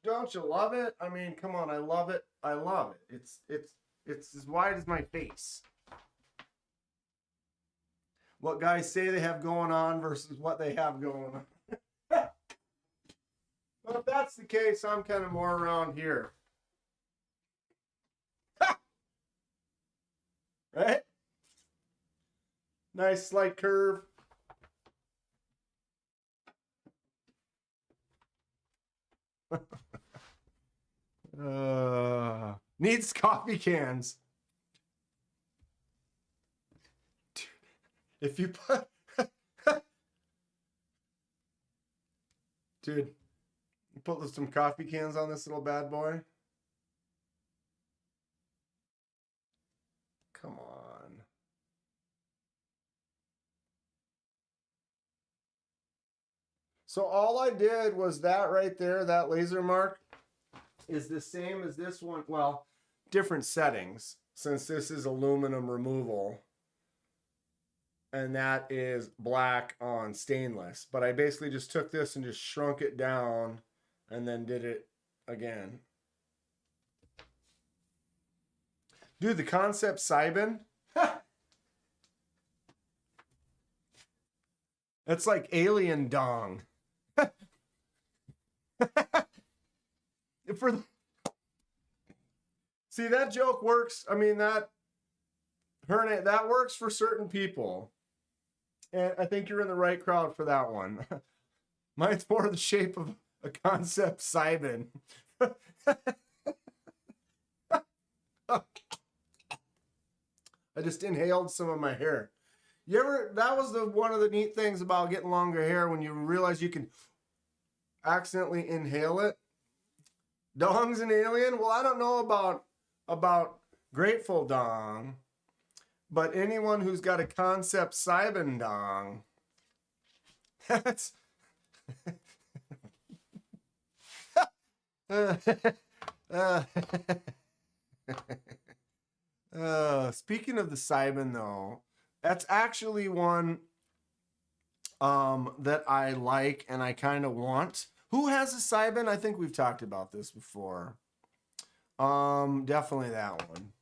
Don't you love it? I mean, come on, I love it. I love it. It's as wide as my face. What guys say they have going on versus what they have going on. Well, if that's the case, I'm kind of more around here. Right? Nice slight curve. Needs coffee cans. If you put, dude, put some coffee cans on this little bad boy. Come on. So all I did was that right there, that laser mark is the same as this one. Well, different settings since this is aluminum removal. And that is black on stainless. But I basically just took this and just shrunk it down and then did it again. Dude, the Concept Cybin. That's like alien dong. For the... See, that joke works. I mean, that works for certain people. And I think you're in the right crowd for that one. Mine's more the shape of a Concept Cybin. I just inhaled some of my hair. That was one of the neat things about getting longer hair, when you realize you can accidentally inhale it. Dong's an alien? Well, I don't know about Grateful Dong, but anyone who's got a Concept Cybin dong, that's speaking of the Cybin, though, that's actually one that I like and I kind of want. Who has a Cybin? I think we've talked about this before. Definitely that one.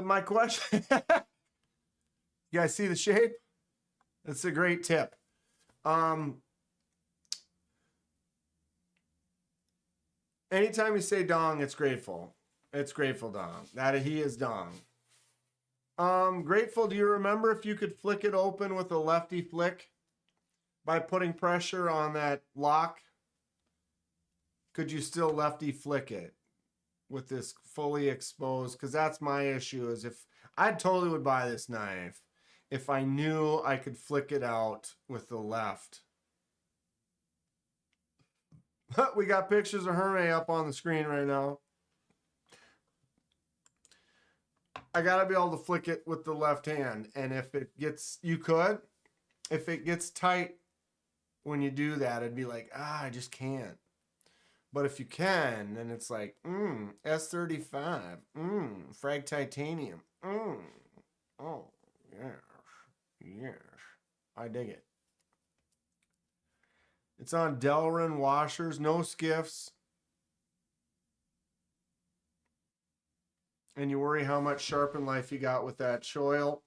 My question, you guys see the shape? It's a great tip. Anytime you say dong, it's grateful. It's Grateful Dong. That he is dong. Grateful, do you remember if you could flick it open with a lefty flick by putting pressure on that lock? Could you still lefty flick it with this fully exposed? Because that's my issue, is if I totally would buy this knife if I knew I could flick it out with the left. We got pictures of Hermé up on the screen right now. I gotta be able to flick it with the left hand, and if it gets, if it gets tight when you do that, it'd be like, I just can't. But if you can, then it's like, S35, frag titanium, oh, yes, I dig it. It's on Delrin washers, no skiffs. And you worry how much sharpen life you got with that choil.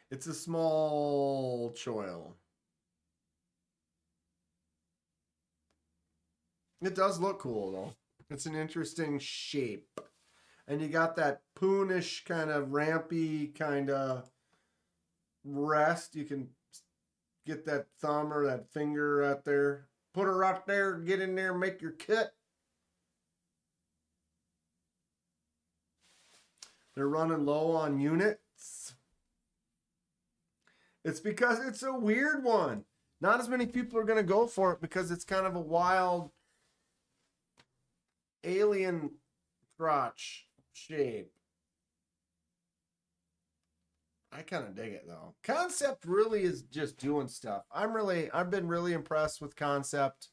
It's a small choil. It does look cool, though. It's an interesting shape. And you got that poonish kind of rampy kind of rest. You can get that thumb or that finger out there. Put her right there, get in there, make your cut. They're running low on units. It's because it's a weird one. Not as many people are going to go for it because it's kind of a wild alien crotch shape. I kind of dig it though. Concept really is just doing stuff. I've been really impressed with Concept.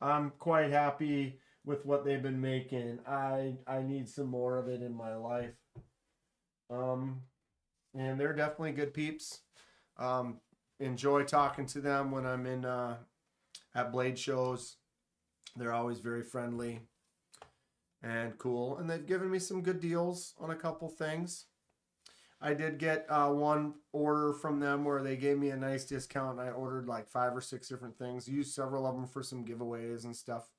I'm quite happy with what they've been making. I need some more of it in my life. And they're definitely good peeps. Enjoy talking to them when I'm in at blade shows. They're always very friendly and cool, and they've given me some good deals on a couple things. I did get one order from them where they gave me a nice discount, and I ordered like 5 or 6 different things. Used several of them for some giveaways and stuff.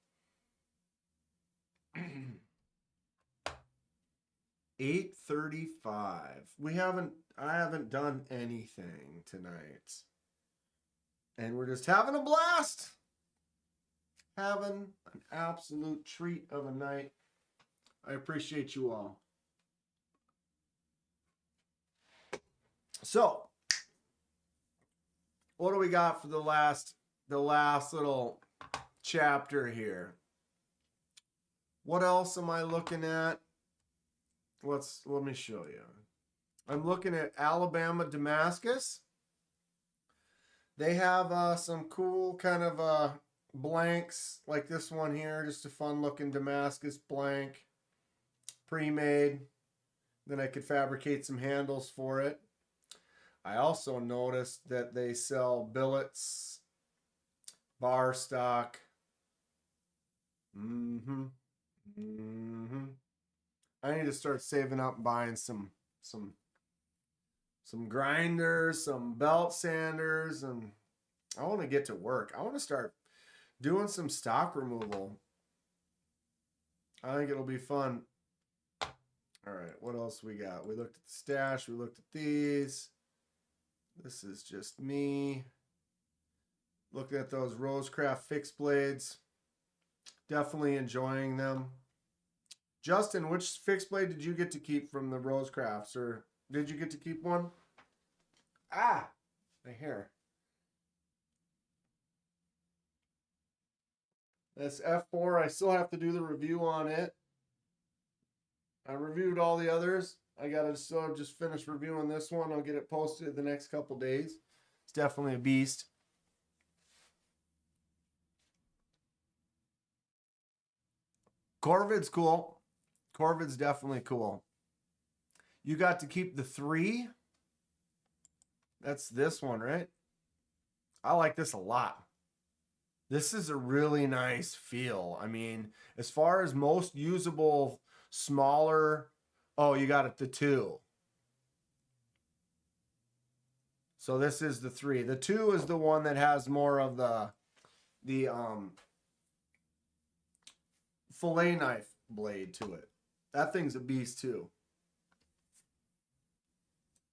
8:35. I haven't done anything tonight. And we're just having a blast. Having an absolute treat of a night. I appreciate you all. So, what do we got for the last little chapter here? What else am I looking at? Let me show you. I'm looking at Alabama Damascus. They have some cool kind of blanks like this one here, just a fun looking Damascus blank, pre-made. Then I could fabricate some handles for it. I also noticed that they sell billets, bar stock. I need to start saving up and buying some grinders, some belt sanders, and I want to get to work. I want to start doing some stock removal. I think it'll be fun. All right, what else we got? We looked at the stash. We looked at these. This is just me looking at those Rosecraft fixed blades. Definitely enjoying them. Justin, which fixed blade did you get to keep from the Rosecrafts, or did you get to keep one? Ah, my hair. That's F4. I still have to do the review on it. I reviewed all the others. I gotta still just finish reviewing this one. I'll get it posted the next couple days. It's definitely a beast. Corvid's cool. Corvid's definitely cool. You got to keep the 3. That's this one, right? I like this a lot. This is a really nice feel. I mean, as far as most usable, smaller. Oh, you got it, the 2. So this is the 3. The 2 is the one that has more of the fillet knife blade to it. That thing's a beast too.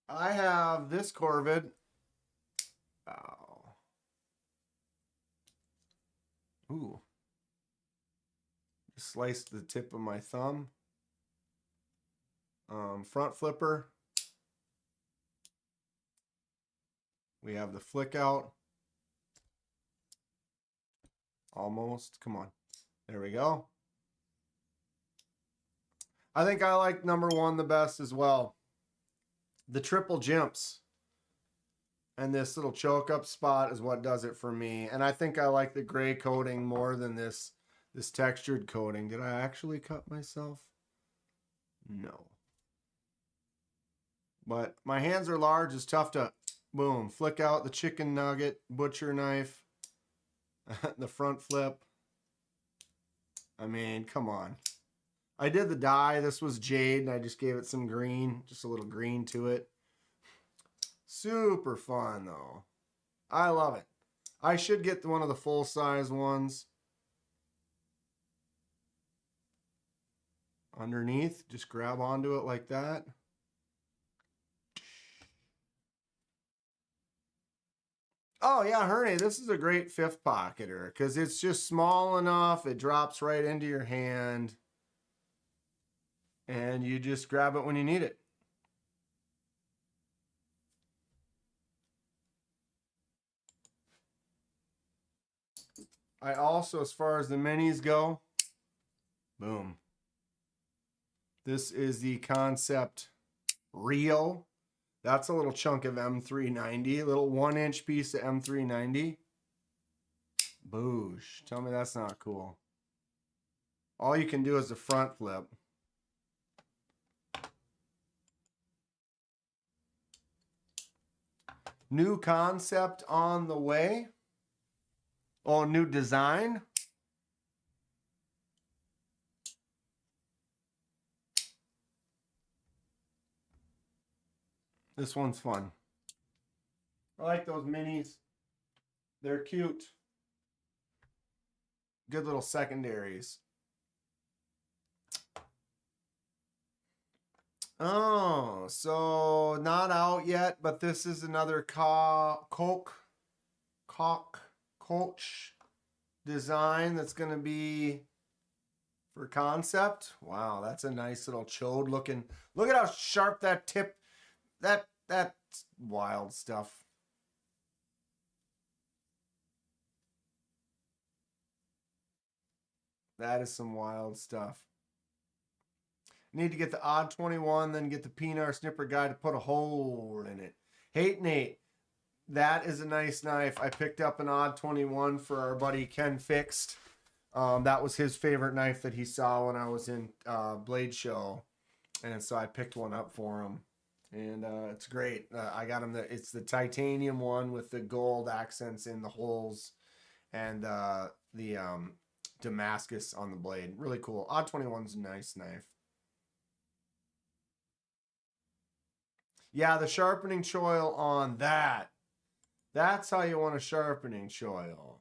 I have this Corvid. Oh. Ooh. Just sliced the tip of my thumb. Front flipper. We have the flick out. Almost. Come on. There we go. I think I like number 1 the best as well. The triple jimps. And this little choke up spot is what does it for me. And I think I like the gray coating more than this textured coating. Did I actually cut myself? No. But my hands are large. It's tough to, boom, flick out the chicken nugget, butcher knife, the front flip. I mean, come on. I did the dye. This was jade, and I just gave it some green, just a little green to it. Super fun, though. I love it. I should get one of the full-size ones. Underneath, just grab onto it like that. Oh, yeah, Herney, this is a great 5th pocketer because it's just small enough. It drops right into your hand. And you just grab it when you need it. I also, as far as the minis go, boom. This is the Concept Rio. That's a little chunk of M390, a little 1-inch piece of M390. Boosh. Tell me that's not cool. All you can do is the front flip. New concept on the way. Oh, new design. This one's fun. I like those minis. They're cute. Good little secondaries. Oh, so not out yet, but this is another coach design that's going to be for concept. Wow, that's a nice little chode looking. Look at how sharp that tip. That's wild stuff. That is some wild stuff. Need to get the odd 21, then get the Pinar snipper guy to put a hole in it. Hate Nate. That is a nice knife. I picked up an odd 21 for our buddy Ken Fixed. That was his favorite knife that he saw when I was in Blade Show. And so I picked one up for him. And it's great. I got him it's the titanium one with the gold accents in the holes and the Damascus on the blade. Really cool. Odd 21's a nice knife. Yeah, the sharpening choil on that. That's how you want a sharpening choil.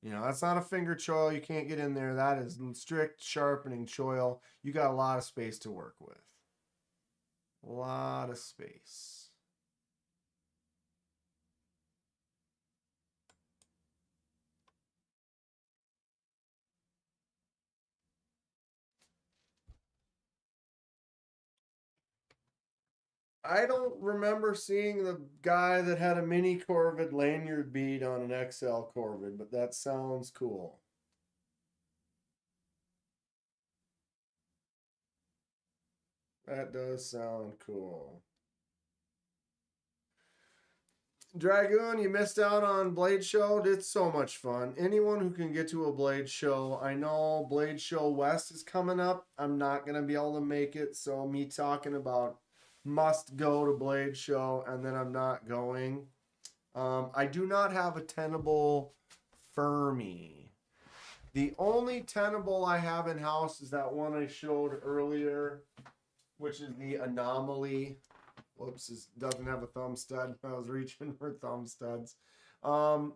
You know, that's not a finger choil. You can't get in there. That is strict sharpening choil. You got a lot of space to work with. A lot of space. I don't remember seeing the guy that had a mini Corvid lanyard bead on an XL Corvid, but that sounds cool. That does sound cool. Dragoon, you missed out on Blade Show. It's so much fun. Anyone who can get to a Blade Show, I know Blade Show West is coming up. I'm not going to be able to make it, so me talking about must go to Blade Show and then I'm not going. I do not have a tenable Fermi. The only tenable I have in house is that one I showed earlier, which is the Anomaly. Whoops, it doesn't have a thumb stud. I was reaching for thumb studs. I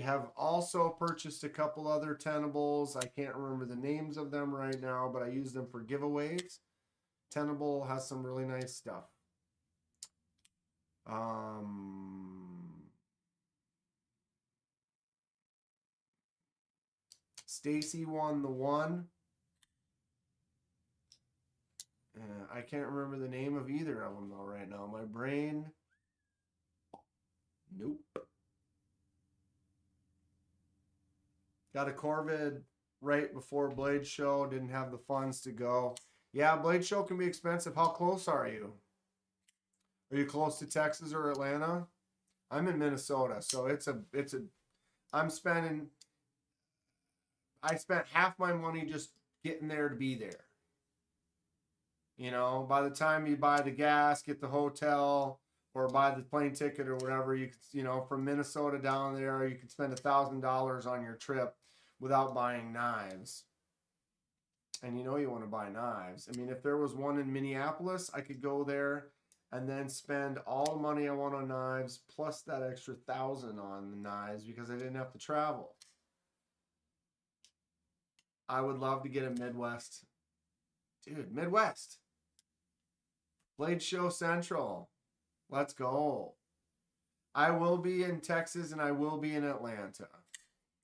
have also purchased a couple other tenables. I can't remember the names of them right now, but I use them for giveaways. Tenable has some really nice stuff. Stacy won the one. I can't remember the name of either of them though right now. My brain. Nope. Got a Corvid right before Blade Show. Didn't have the funds to go. Yeah, Blade Show can be expensive. How close are you? Are you close to Texas or Atlanta? I'm in Minnesota, so I spent half my money just getting there to be there. You know, by the time you buy the gas, get the hotel, or buy the plane ticket or whatever, from Minnesota down there, you could spend $1,000 on your trip without buying knives. And you want to buy knives. I mean, if there was one in Minneapolis, I could go there and then spend all the money I want on knives plus that extra $1,000 on the knives because I didn't have to travel. I would love to get a Midwest. Dude, Midwest. Blade Show Central. Let's go. I will be in Texas and I will be in Atlanta.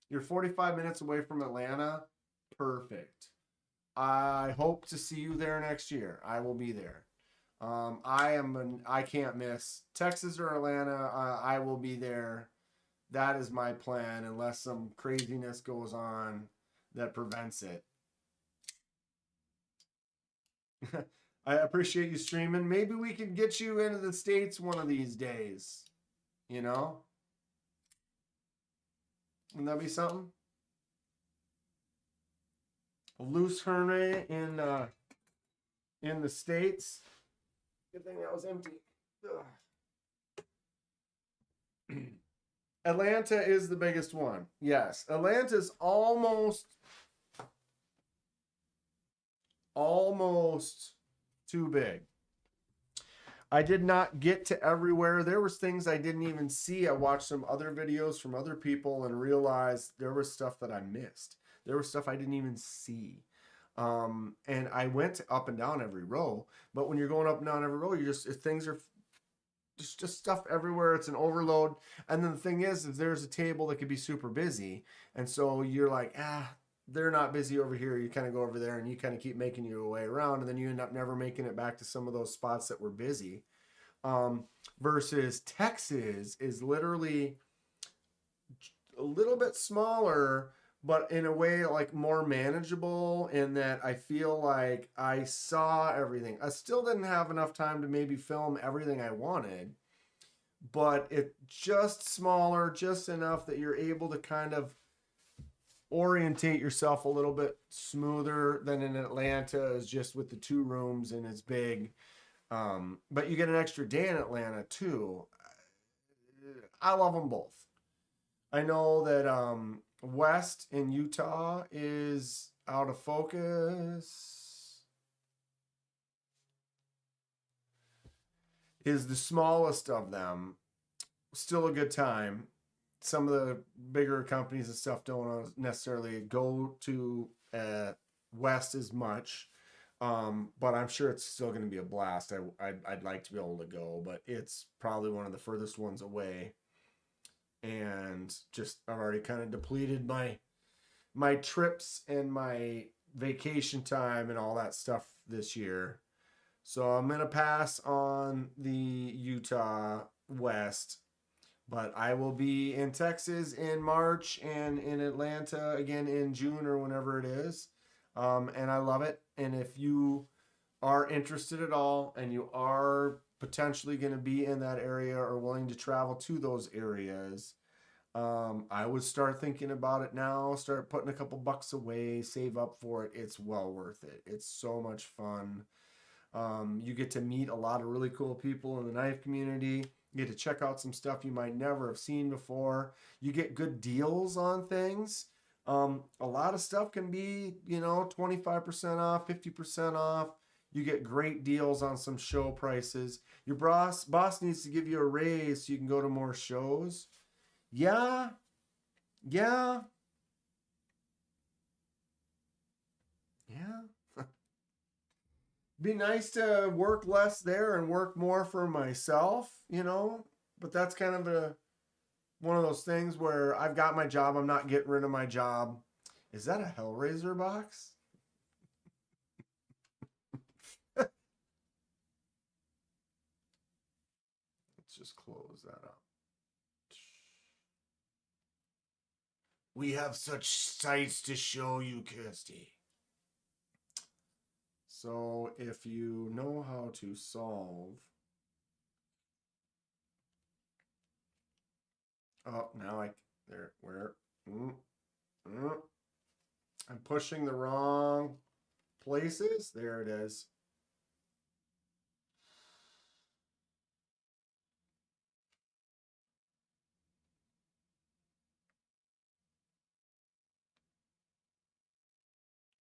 You're 45 minutes away from Atlanta. Perfect. I hope to see you there next year. I will be there. I can't miss Texas or Atlanta. I will be there. That is my plan unless some craziness goes on that prevents it. I appreciate you streaming. Maybe we can get you into the States one of these days. Wouldn't that be something? A loose hernia in the States. Good thing that was empty. Atlanta is the biggest one. Yes. Atlanta's almost too big. I did not get to everywhere. There was things I didn't even see. I watched some other videos from other people and realized there was stuff that I missed. There was stuff I didn't even see. And I went up and down every row, but when you're going up and down every row, you just, things are just stuff everywhere. It's an overload. And then the thing is there's a table that could be super busy. And so you're like, they're not busy over here. You kind of go over there and you kind of keep making your way around. And then you end up never making it back to some of those spots that were busy. Versus Texas is literally a little bit smaller, but in a way like more manageable, in that I feel like I saw everything. I still didn't have enough time to maybe film everything I wanted, but it just smaller, just enough that you're able to kind of orientate yourself a little bit smoother than in Atlanta, is just with the 2 rooms and it's big. But you get an extra day in Atlanta too. I love them both. I know that West in Utah is out of focus. Is the smallest of them. Still a good time. Some of the bigger companies and stuff don't necessarily go to West as much. But I'm sure it's still going to be a blast. I'd like to be able to go, but it's probably one of the furthest ones away. And just I've already kind of depleted my trips and my vacation time and all that stuff this year. So I'm going to pass on the Utah West, but I will be in Texas in March and in Atlanta again in June or whenever it is. And I love it. And if you are interested at all and you are potentially going to be in that area or willing to travel to those areas, I would start thinking about it now, start putting a couple bucks away, save up for it. It's well worth it. It's so much fun. You get to meet a lot of really cool people in the knife community. You get to check out some stuff you might never have seen before. You get good deals on things. A lot of stuff can be, 25% off, 50% off. You get great deals on some show prices. Your boss needs to give you a raise so you can go to more shows. Yeah. Be nice to work less there and work more for myself, but that's kind of one of those things where I've got my job. I'm not getting rid of my job. Is that a Hellraiser box? Let's just close that up. We have such sights to show you, Kirsty. So if you know how to solve... Oh, now I'm pushing the wrong places. There it is.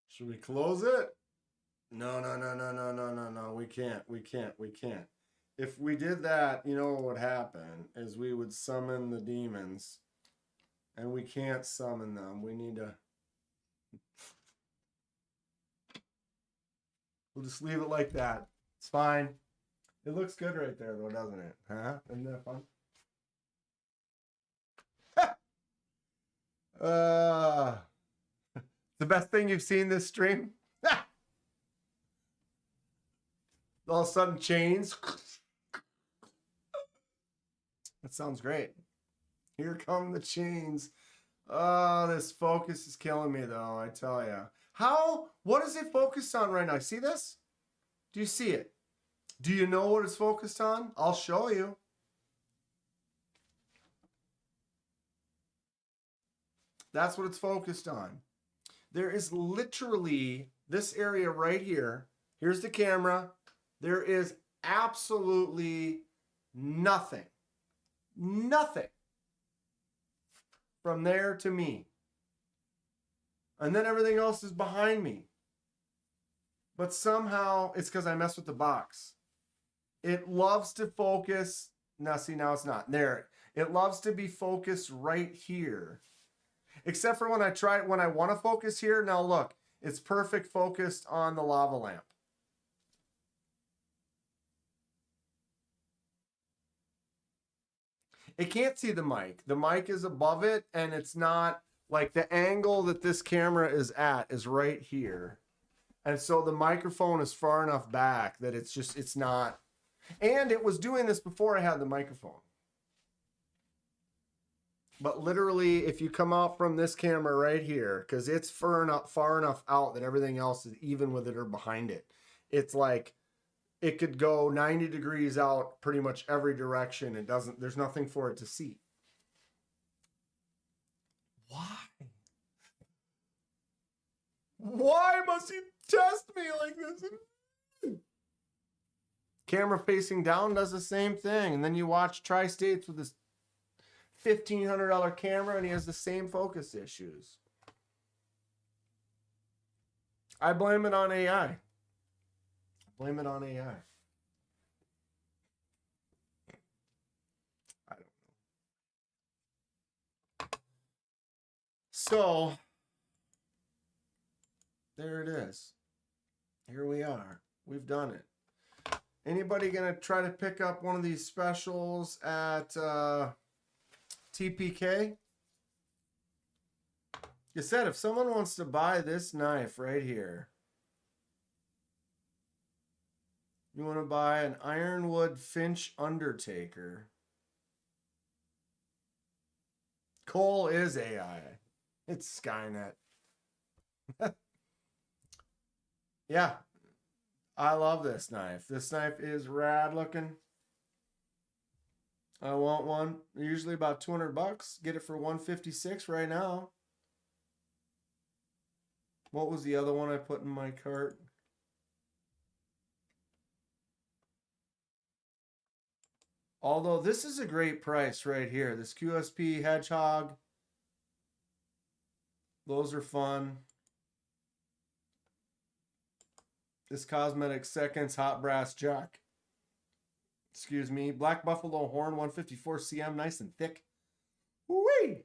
Should we close it? No. We can't. If we did that, what would happen is we would summon the demons. And we can't summon them. We need to... We'll just leave it like that. It's fine. It looks good right there, though, doesn't it? Huh? Isn't that fun? The best thing you've seen this stream? All of a sudden, chains. That sounds great. Here come the chains. Oh, this focus is killing me, though, I tell you. What is it focused on right now? See this? Do you see it? Do you know what it's focused on? I'll show you. That's what it's focused on. There is literally this area right here. Here's the camera. There is absolutely nothing from there to me. And then everything else is behind me. But somehow it's because I messed with the box. it loves to focus. Now, see, now it's not there. It loves to be focused right here. Except for when I want to focus here. Now look, it's perfect focused on the lava lamp. It can't see the mic. The mic is above it, and it's not like the angle that this camera is at is right here. And so the microphone is far enough back that it's not. And it was doing this before I had the microphone. But literally, if you come out from this camera right here, because it's far enough out that everything else is even with it or behind it. It's like it could go 90 degrees out pretty much every direction. There's nothing for it to see. Why? Why must you test me like this? Camera facing down does the same thing. And then you watch Tristache with this $1,500 camera and he has the same focus issues. I blame it on AI. Blame it on AI. I don't know. So, there it is. Here we are. We've done it. Anybody going to try to pick up one of these specials at TPK? You said if someone wants to buy this knife right here, you want to buy an Ironwood Finch Undertaker. Cole is AI. It's Skynet. Yeah. I love this knife. This knife is rad looking. I want one. They're usually about $200. Get it for $156 right now. What was the other one I put in my cart? Although this is a great price right here. This QSP Hedgehog. Those are fun. This Cosmetic Seconds Hot Brass Jack. Excuse me. Black Buffalo Horn 154 cm. Nice and thick. Whee!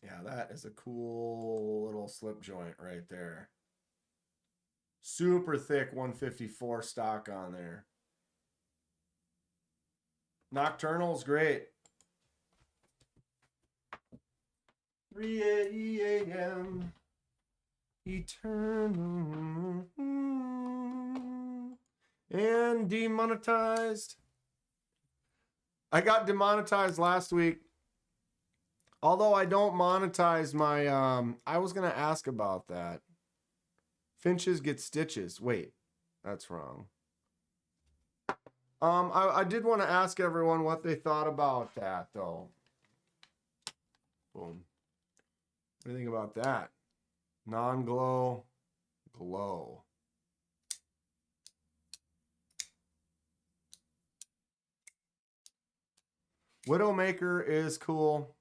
Yeah, that is a cool little slip joint right there. Super thick 154 stock on there. Nocturnal's great. 3 a.m. Eternal. And demonetized. I got demonetized last week. Although I don't monetize my, I was going to ask about that. Finches get stitches. Wait, that's wrong. I did want to ask everyone what they thought about that, though. Boom. What do you think about that? Non-glow, glow. Widowmaker is cool.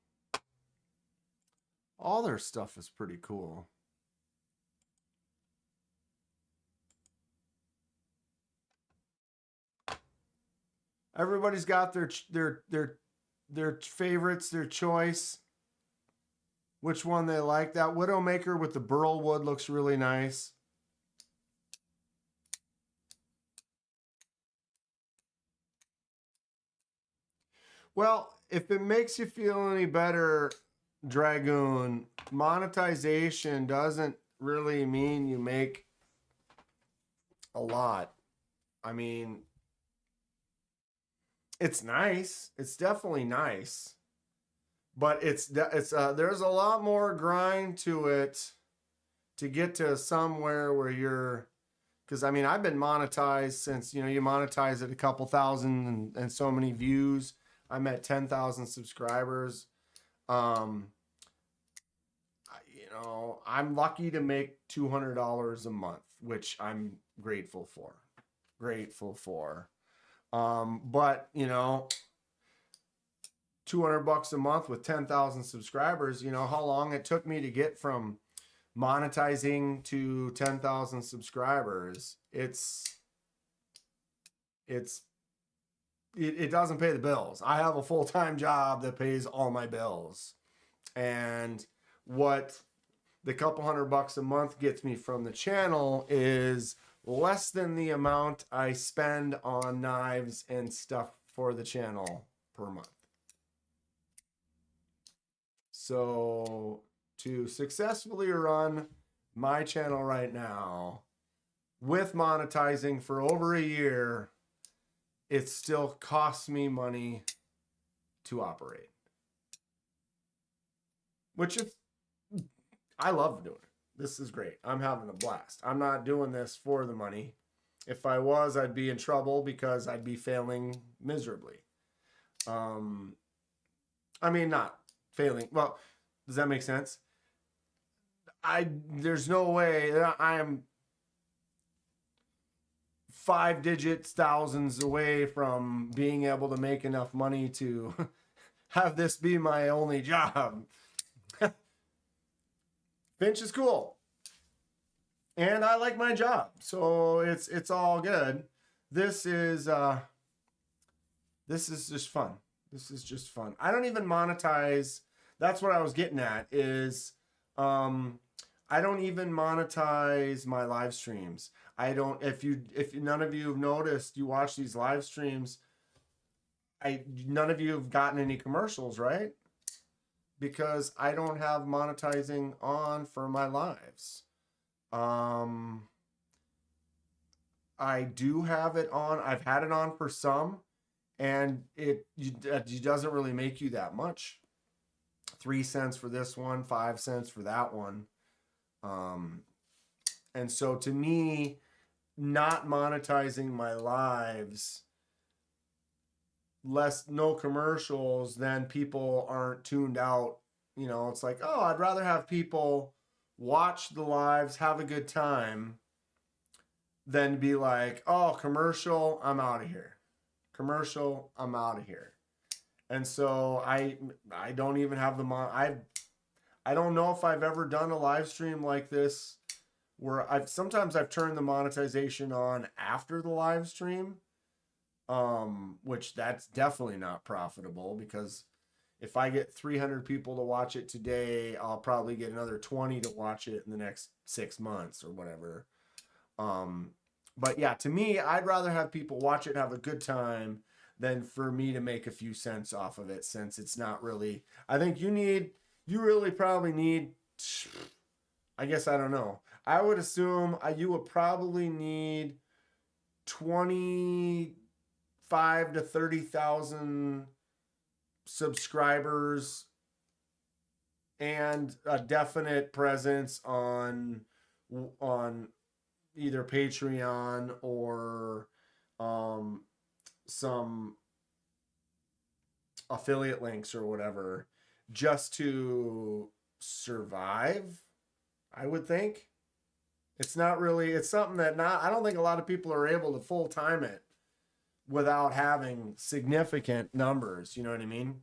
All their stuff is pretty cool. Everybody's got their favorites, their choice. Which one they like. That Widowmaker with the burl wood looks really nice. Well, if it makes you feel any better, Dragoon, monetization doesn't really mean you make a lot. I mean, it's nice. It's definitely nice. But there's a lot more grind to it to get to somewhere where you're, because I mean, I've been monetized since, you monetize at a couple thousand and so many views. I'm at 10,000 subscribers. I'm lucky to make $200 a month, which I'm grateful for. But $200 a month with 10,000 subscribers, how long it took me to get from monetizing to 10,000 subscribers, it doesn't pay the bills. I have a full-time job that pays all my bills. And what the couple $100 a month gets me from the channel is less than the amount I spend on knives and stuff for the channel per month. So to successfully run my channel right now with monetizing for over a year, it still costs me money to operate. Which is, I love doing it. This is great. I'm having a blast. I'm not doing this for the money. If I was, I'd be in trouble because I'd be failing miserably. I mean, not failing. Well, does that make sense? There's no way that I am 5 digits, thousands away from being able to make enough money to have this be my only job. Finch is cool. And I like my job. So it's all good. This is just fun. This is just fun. I don't even monetize. That's what I was getting at is I don't even monetize my live streams. I don't, if none of you have noticed, you watch these live streams, none of you have gotten any commercials, right? Because I don't have monetizing on for my lives. I do have it on. I've had it on for some, and it doesn't really make you that much. 3 cents for this one, 5 cents for that one. And so to me, not monetizing my lives, no commercials, then people aren't tuned out. You know, it's like, oh, I'd rather have people watch the lives, have a good time, than be like, oh, commercial, I'm out of here. Commercial, I'm out of here. And so I don't even have I don't know if I've ever done a live stream like this where sometimes I've turned the monetization on after the live stream, which that's definitely not profitable because if I get 300 people to watch it today, I'll probably get another 20 to watch it in the next 6 months or whatever. But yeah, to me, I'd rather have people watch it, have a good time, than for me to make a few cents off of it, since it's not really, I think you really probably need, I guess, I don't know. I would assume you would probably need 25 to 30,000 subscribers and a definite presence on either Patreon or some affiliate links or whatever, just to survive, I would think. It's something that I don't think a lot of people are able to full time it without having significant numbers, you know what I mean?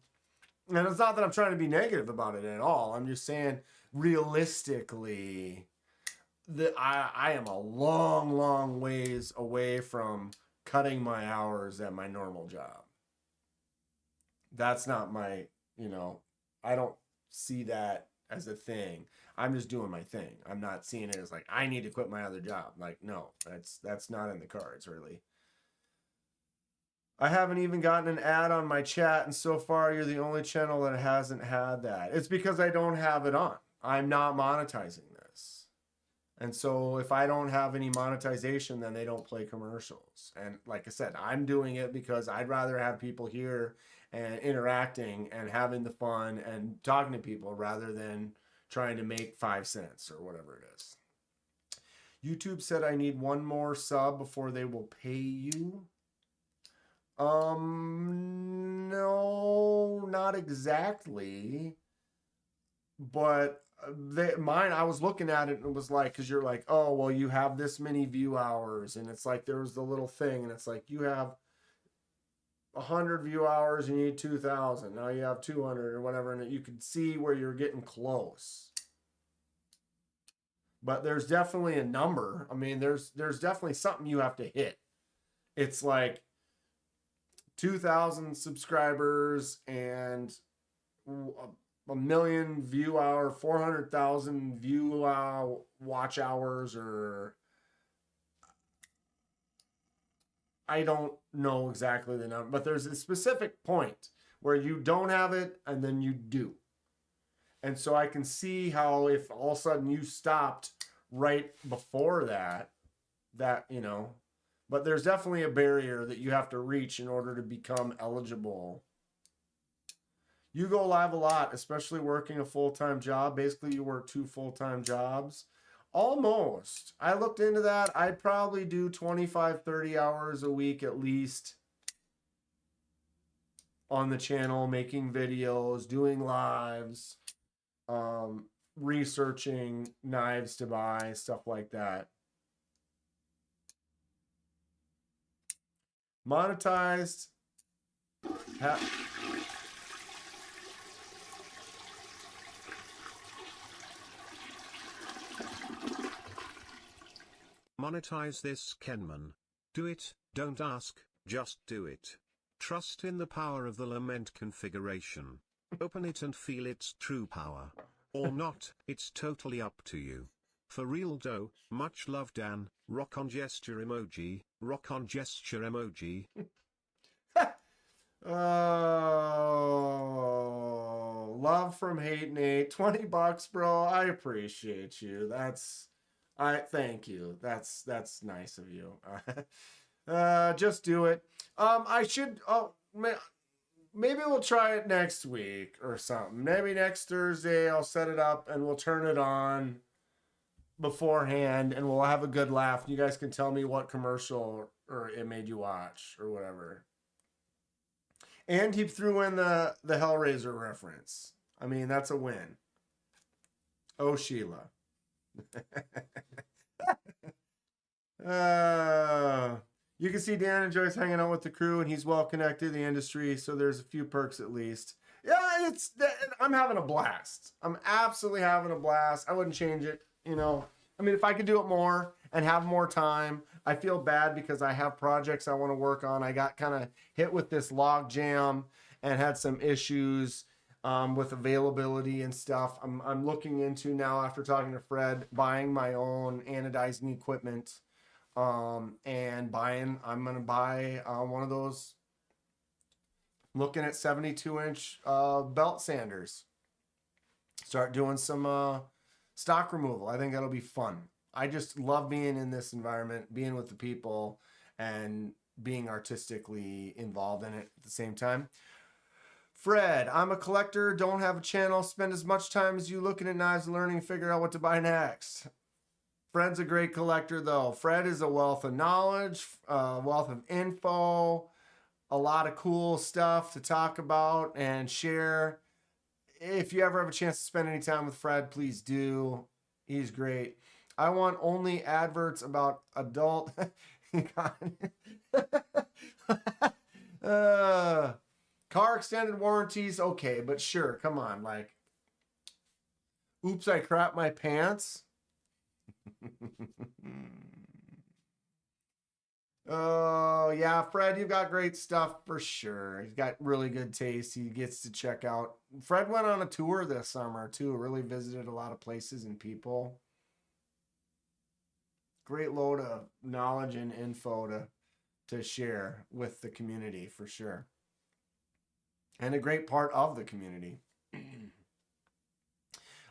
And it's not that I'm trying to be negative about it at all. I'm just saying realistically, I am a long, long ways away from cutting my hours at my normal job. That's not my, I don't see that as a thing. I'm just doing my thing. I'm not seeing it as like, I need to quit my other job. Like, no, that's not in the cards, really. I haven't even gotten an ad on my chat, and so far you're the only channel that hasn't had that. It's because I don't have it on. I'm not monetizing this. And so if I don't have any monetization, then they don't play commercials. And like I said, I'm doing it because I'd rather have people here and interacting and having the fun and talking to people rather than trying to make 5 cents or whatever it is. YouTube said I need 1 more sub before they will pay you. No, not exactly. But mine, I was looking at it and it was like, because you're like, oh, well, you have this many view hours. And it's like, there was the little thing. And it's like, you have 100 view hours, you need 2,000. Now you have 200 or whatever. And you could see where you're getting close. but there's definitely a number. I mean, there's definitely something you have to hit. It's like 2,000 subscribers and a million view hour, 400,000 view watch hours, or I don't know exactly the number, but there's a specific point where you don't have it and then you do. And so I can see how if all of a sudden you stopped right before that, but there's definitely a barrier that you have to reach in order to become eligible. You go live a lot, especially working a full-time job. Basically, you work 2 full-time jobs. Almost. I looked into that. I'd probably do 25, 30 hours a week at least on the channel, making videos, doing lives, researching knives to buy, stuff like that. Monetized. Monetize this, Kenman. Do it, don't ask, just do it. Trust in the power of the lament configuration. Open it and feel its true power. Or not, it's totally up to you. For real though, much love Dan, rock on gesture emoji, rock on gesture emoji. Oh, love from Hate Nate. $20, bro. I appreciate you. Thank you. That's nice of you. Just do it. Maybe we'll try it next week or something. Maybe next Thursday I'll set it up and we'll turn it on beforehand and we'll have a good laugh. You guys can tell me what commercial or it made you watch or whatever. And he threw in the Hellraiser reference. I mean, that's a win. Oh, Sheila. You can see Dan enjoys hanging out with the crew, and he's well connected in the industry, so there's a few perks at least. Yeah, I'm having a blast. I'm absolutely having a blast. I wouldn't change it, I mean, if I could do it more and have more time. I feel bad because I have projects I want to work on. I got kind of hit with this log jam and had some issues with availability and stuff. I'm looking into now, after talking to Fred, buying my own anodizing equipment, and I'm going to buy one of those, looking at 72-inch belt sanders. Start doing some stock removal. I think that'll be fun. I just love being in this environment, being with the people, and being artistically involved in it at the same time. Fred, I'm a collector, don't have a channel, spend as much time as you looking at knives and learning to figure out what to buy next. Fred's a great collector, though. Fred is a wealth of knowledge, wealth of info, a lot of cool stuff to talk about and share. If you ever have a chance to spend any time with Fred, please do. He's great. I want only adverts about adult car extended warranties. Okay, but sure, come on. Like, oops, I crap my pants. Oh, yeah, Fred, you've got great stuff for sure. He's got really good taste. He gets to check out. Fred went on a tour this summer, too. Really visited a lot of places and people. Great load of knowledge and info to share with the community, for sure. And a great part of the community.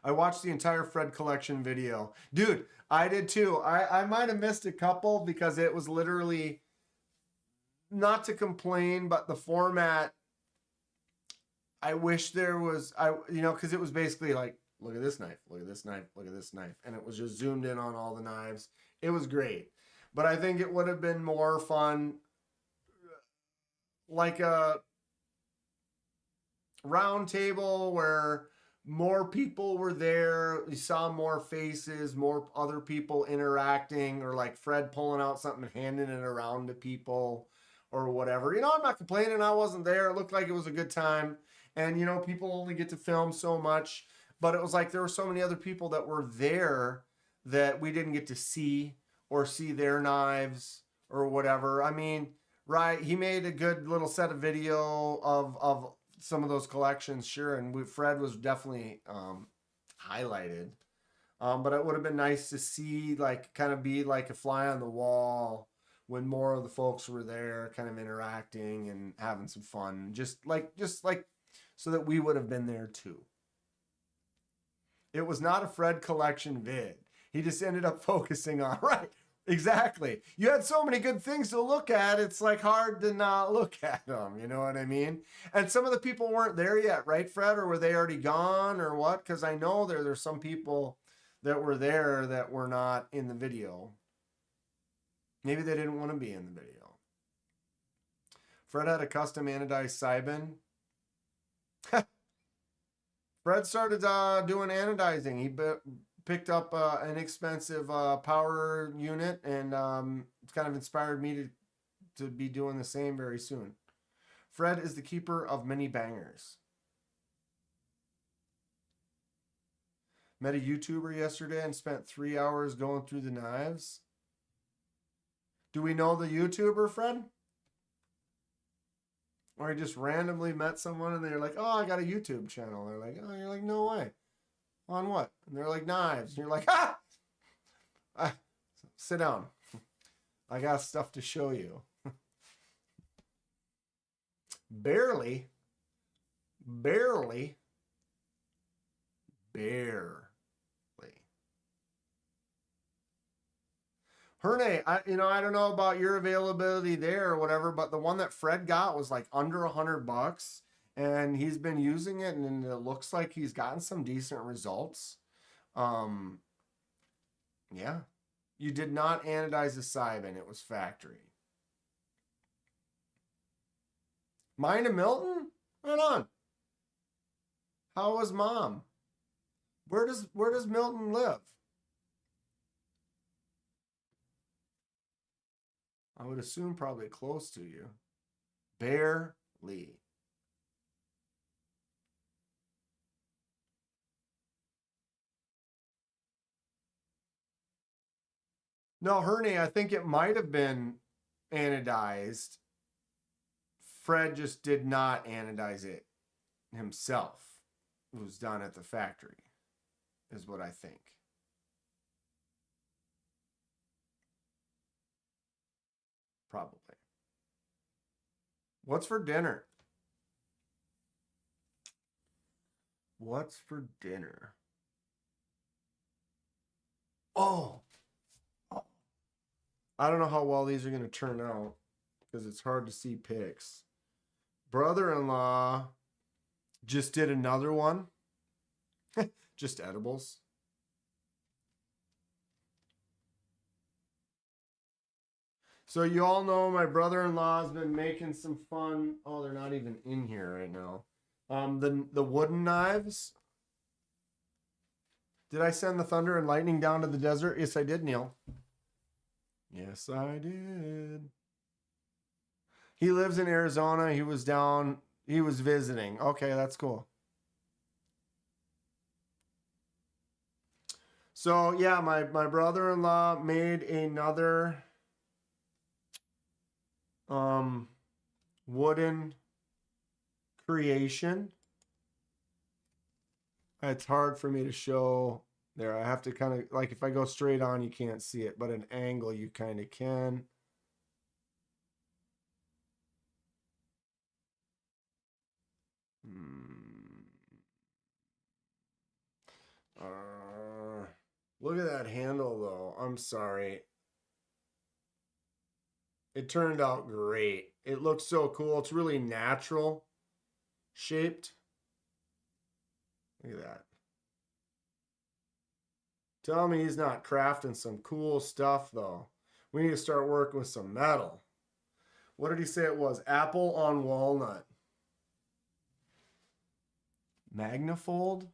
I watched the entire Fred collection video. Dude, I did too. I might have missed a couple because it was literally, not to complain, but the format, I wish there was, because it was basically like, look at this knife, look at this knife, look at this knife. And it was just zoomed in on all the knives. It was great. But I think it would have been more fun, like a round table where more people were there. You saw more faces, more other people interacting, or like Fred pulling out something and handing it around to people or whatever. I'm not complaining. I wasn't there. It looked like it was a good time. And, people only get to film so much. But it was like there were so many other people that were there that we didn't get to see or see their knives or whatever. I mean, right, he made a good little set of video of some of those collections, sure, and Fred was definitely highlighted. But it would have been nice to see, like, kind of be like a fly on the wall when more of the folks were there, kind of interacting and having some fun, just like so that we would have been there too. It was not a Fred collection vid. He just ended up focusing on, right, exactly. You had so many good things to look at, it's like hard to not look at them, you know what I mean? And some of the people weren't there yet, right, Fred? Or were they already gone or what? Because I know there's some people that were there that were not in the video. Maybe they didn't want to be in the video. Fred had a custom anodized Sibin. Fred started doing anodizing. He picked up an inexpensive power unit, and it's kind of inspired me to be doing the same very soon. Fred is the keeper of many bangers. Met a YouTuber yesterday and spent 3 hours going through the knives. Do we know the YouTuber, Fred? Or you just randomly met someone and they're like, oh, I got a YouTube channel. They're like, oh, you're like, no way. On what? And they're like, knives. And you're like, ah! Sit down. I got stuff to show you. Barely. Herne, I don't know about your availability there or whatever, but the one that Fred got was like under $100, and he's been using it, and it looks like he's gotten some decent results. Yeah. You did not anodize the Sibin. It was factory. Mine to Milton? Right on. How was Mom? Where does Milton live? I would assume probably close to you. Barely. No, Herne, I think it might have been anodized. Fred just did not anodize it himself. It was done at the factory, is what I think. Probably. What's for dinner? What's for dinner? Oh. I don't know how well these are going to turn out because it's hard to see pics. Brother-in-law just did another one. Just edibles. So you all know my brother-in-law has been making some fun. Oh, they're not even in here right now. The wooden knives. Did I send the thunder and lightning down to the desert? Yes, I did, Neil. Yes, I did. He lives in Arizona. He was down. He was visiting. Okay, that's cool. So yeah, my brother-in-law made another wooden creation. It's hard for me to show there. I have to kind of, like, if I go straight on, you can't see it, but an angle you kind of can. Look at that handle, though. I'm sorry. It turned out great. It looks so cool. It's really natural shaped. Look at that. Tell me he's not crafting some cool stuff, though. We need to start working with some metal. What did he say it was? Apple on walnut. Magnifold?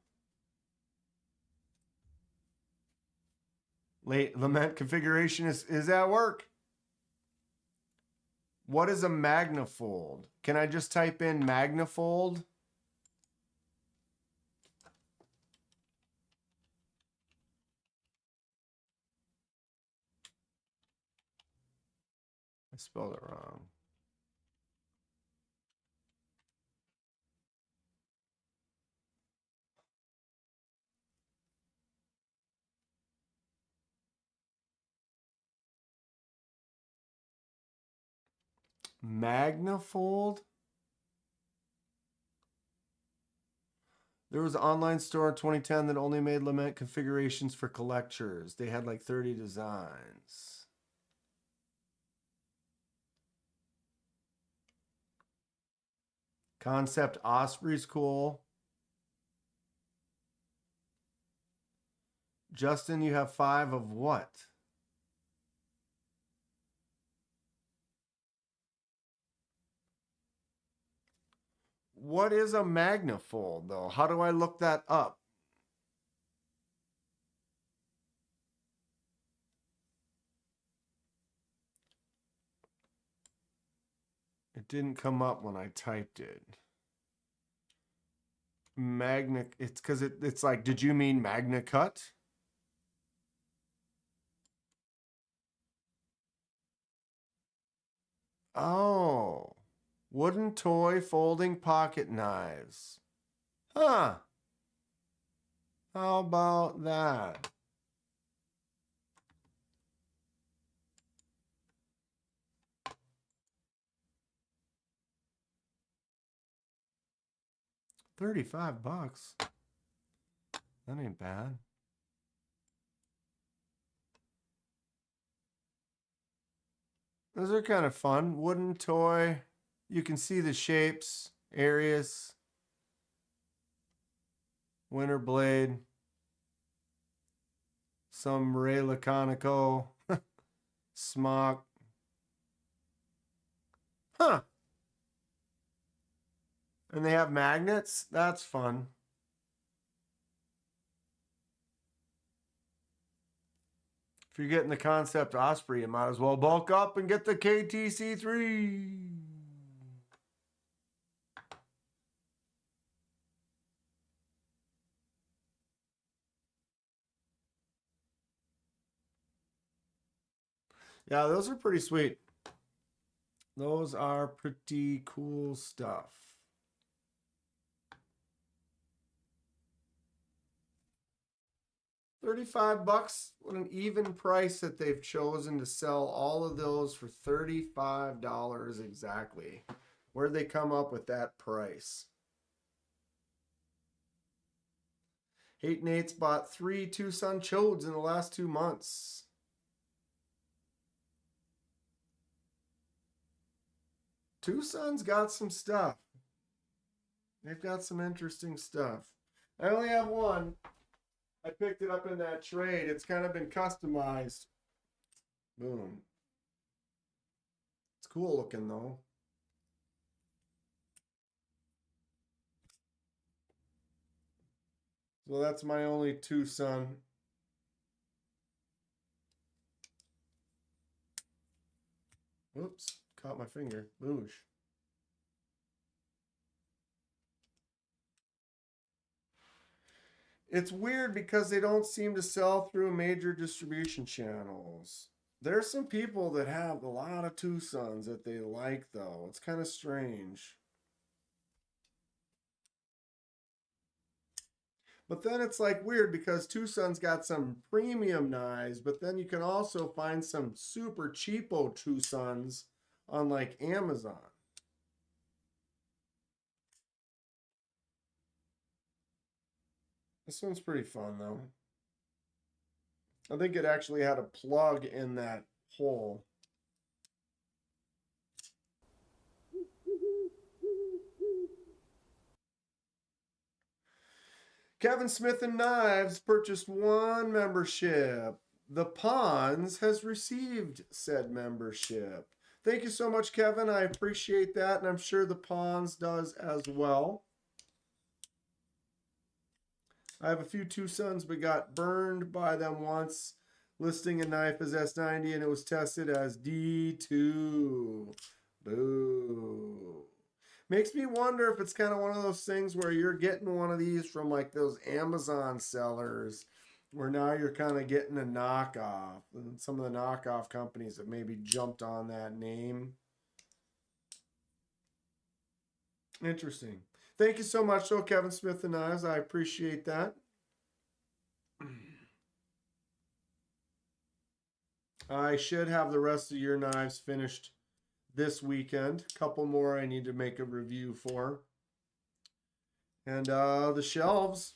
Lament configuration is at work. What is a magnifold? Can I just type in magnifold? I spelled it wrong. Magnafold? There was an online store in 2010 that only made lament configurations for collectors. They had like 30 designs. Concept Osprey's cool. Justin, you have 5 of what? What is a magnafold, though? How do I look that up? It didn't come up when I typed it. Magna, it's because it's like, did you mean Magna Cut? Oh, wooden toy folding pocket knives. Huh. How about that? $35. That ain't bad. Those are kind of fun. Wooden toy. You can see the shapes, areas. Winter blade. Some Ray Laconico. Smock. Huh. And they have magnets? That's fun. If you're getting the Concept Osprey, you might as well bulk up and get the KTC3. Yeah, those are pretty sweet. Those are pretty cool stuff. $35. What an even price that they've chosen to sell all of those for $35 exactly. Where'd they come up with that price? Hate Nate's bought 3 Tucson Chodes in the last 2 months. Tucson's got some stuff. They've got some interesting stuff. I only have one. I picked it up in that trade. It's kind of been customized. Boom. It's cool looking though. So that's my only Tucson. Oops, caught my finger. Boosh. It's weird because they don't seem to sell through major distribution channels. There's some people that have a lot of Tucsons that they like, though. It's kind of strange. But then it's like weird because Tucson's got some premium knives, but then you can also find some super cheapo Tucsons on like Amazon. This one's pretty fun though. I think it actually had a plug in that hole. Kevin Smith and Knives purchased 1 membership. The Pawns has received said membership. Thank you so much, Kevin. I appreciate that, and I'm sure the Pawns does as well. I have a few Tucsons, but got burned by them once, listing a knife as S90, and it was tested as D2. Boo. Makes me wonder if it's kind of one of those things where you're getting one of these from like those Amazon sellers where now you're kind of getting a knockoff. And some of the knockoff companies have maybe jumped on that name. Interesting. Thank you so much, though, Kevin Smith and Knives. I appreciate that. I should have the rest of your knives finished this weekend. A couple more I need to make a review for. And the shelves,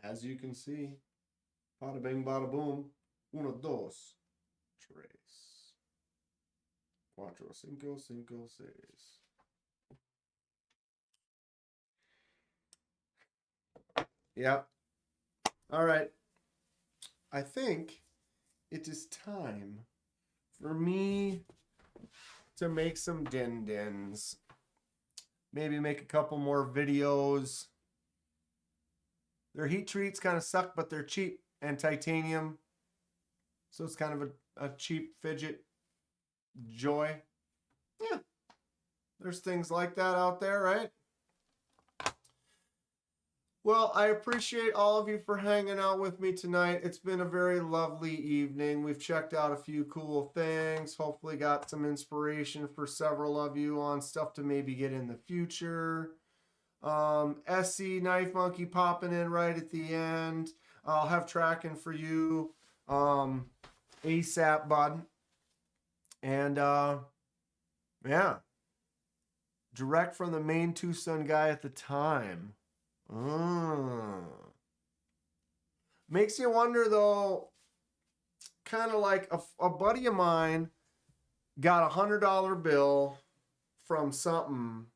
as you can see, bada bing, bada boom. Uno, dos, tres, cuatro, cinco, cinco, seis. Yep. All right. I think it is time for me to make some din-dins. Maybe make a couple more videos. Their heat treats kind of suck, but they're cheap and titanium. So it's kind of a cheap fidget joy. Yeah. There's things like that out there, right? Well, I appreciate all of you for hanging out with me tonight. It's been a very lovely evening. We've checked out a few cool things. Hopefully got some inspiration for several of you on stuff to maybe get in the future. SC Knife Monkey popping in right at the end. I'll have tracking for you ASAP, bud. And yeah. Direct from the main Tucson guy at the time. Makes you wonder though, kind of like a buddy of mine got $100 bill from something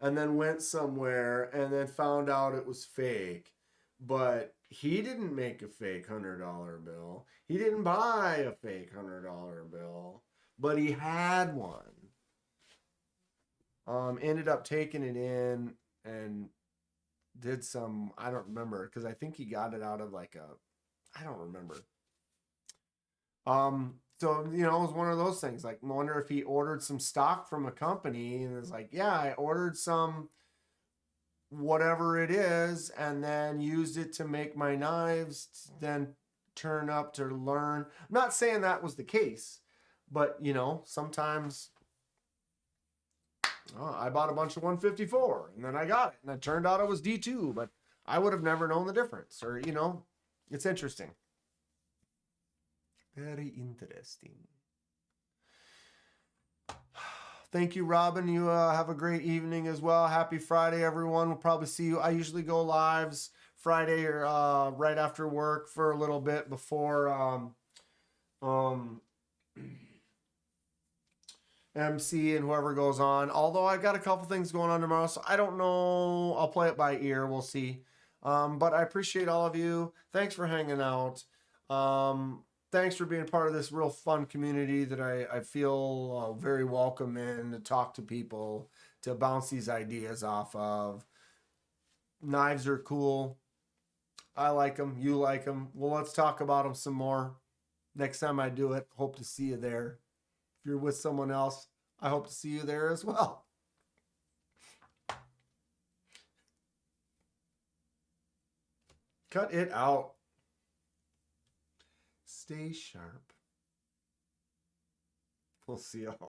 and then went somewhere and then found out it was fake. But he didn't make a fake $100 bill. He didn't buy a fake $100 bill, but he had one. Ended up taking it in and did some, I don't remember, because I think he got it out of like I don't remember. So, you know, it was one of those things, like, I wonder if he ordered some stock from a company and it's like, yeah, I ordered some whatever it is and then used it to make my knives, then turn up to learn. I'm not saying that was the case, but, you know, sometimes I bought a bunch of 154 and then I got it and it turned out it was D2, but I would have never known the difference. Or, you know, it's interesting. Very interesting. Thank you, Robin. You have a great evening as well. Happy Friday, everyone. We'll probably see you. I usually go lives Friday or right after work for a little bit before MC and whoever goes on. Although I got a couple things going on tomorrow, so I don't know. I'll play it by ear. We'll see. But I appreciate all of you. Thanks for hanging out. Thanks for being part of this real fun community that I feel very welcome in, to talk to people, to bounce these ideas off of. Knives are cool. I like them. You like them. Well, let's talk about them some more next time I do it. Hope to see you there. If you're with someone else, I hope to see you there as well. Cut it out. Stay sharp. We'll see y'all.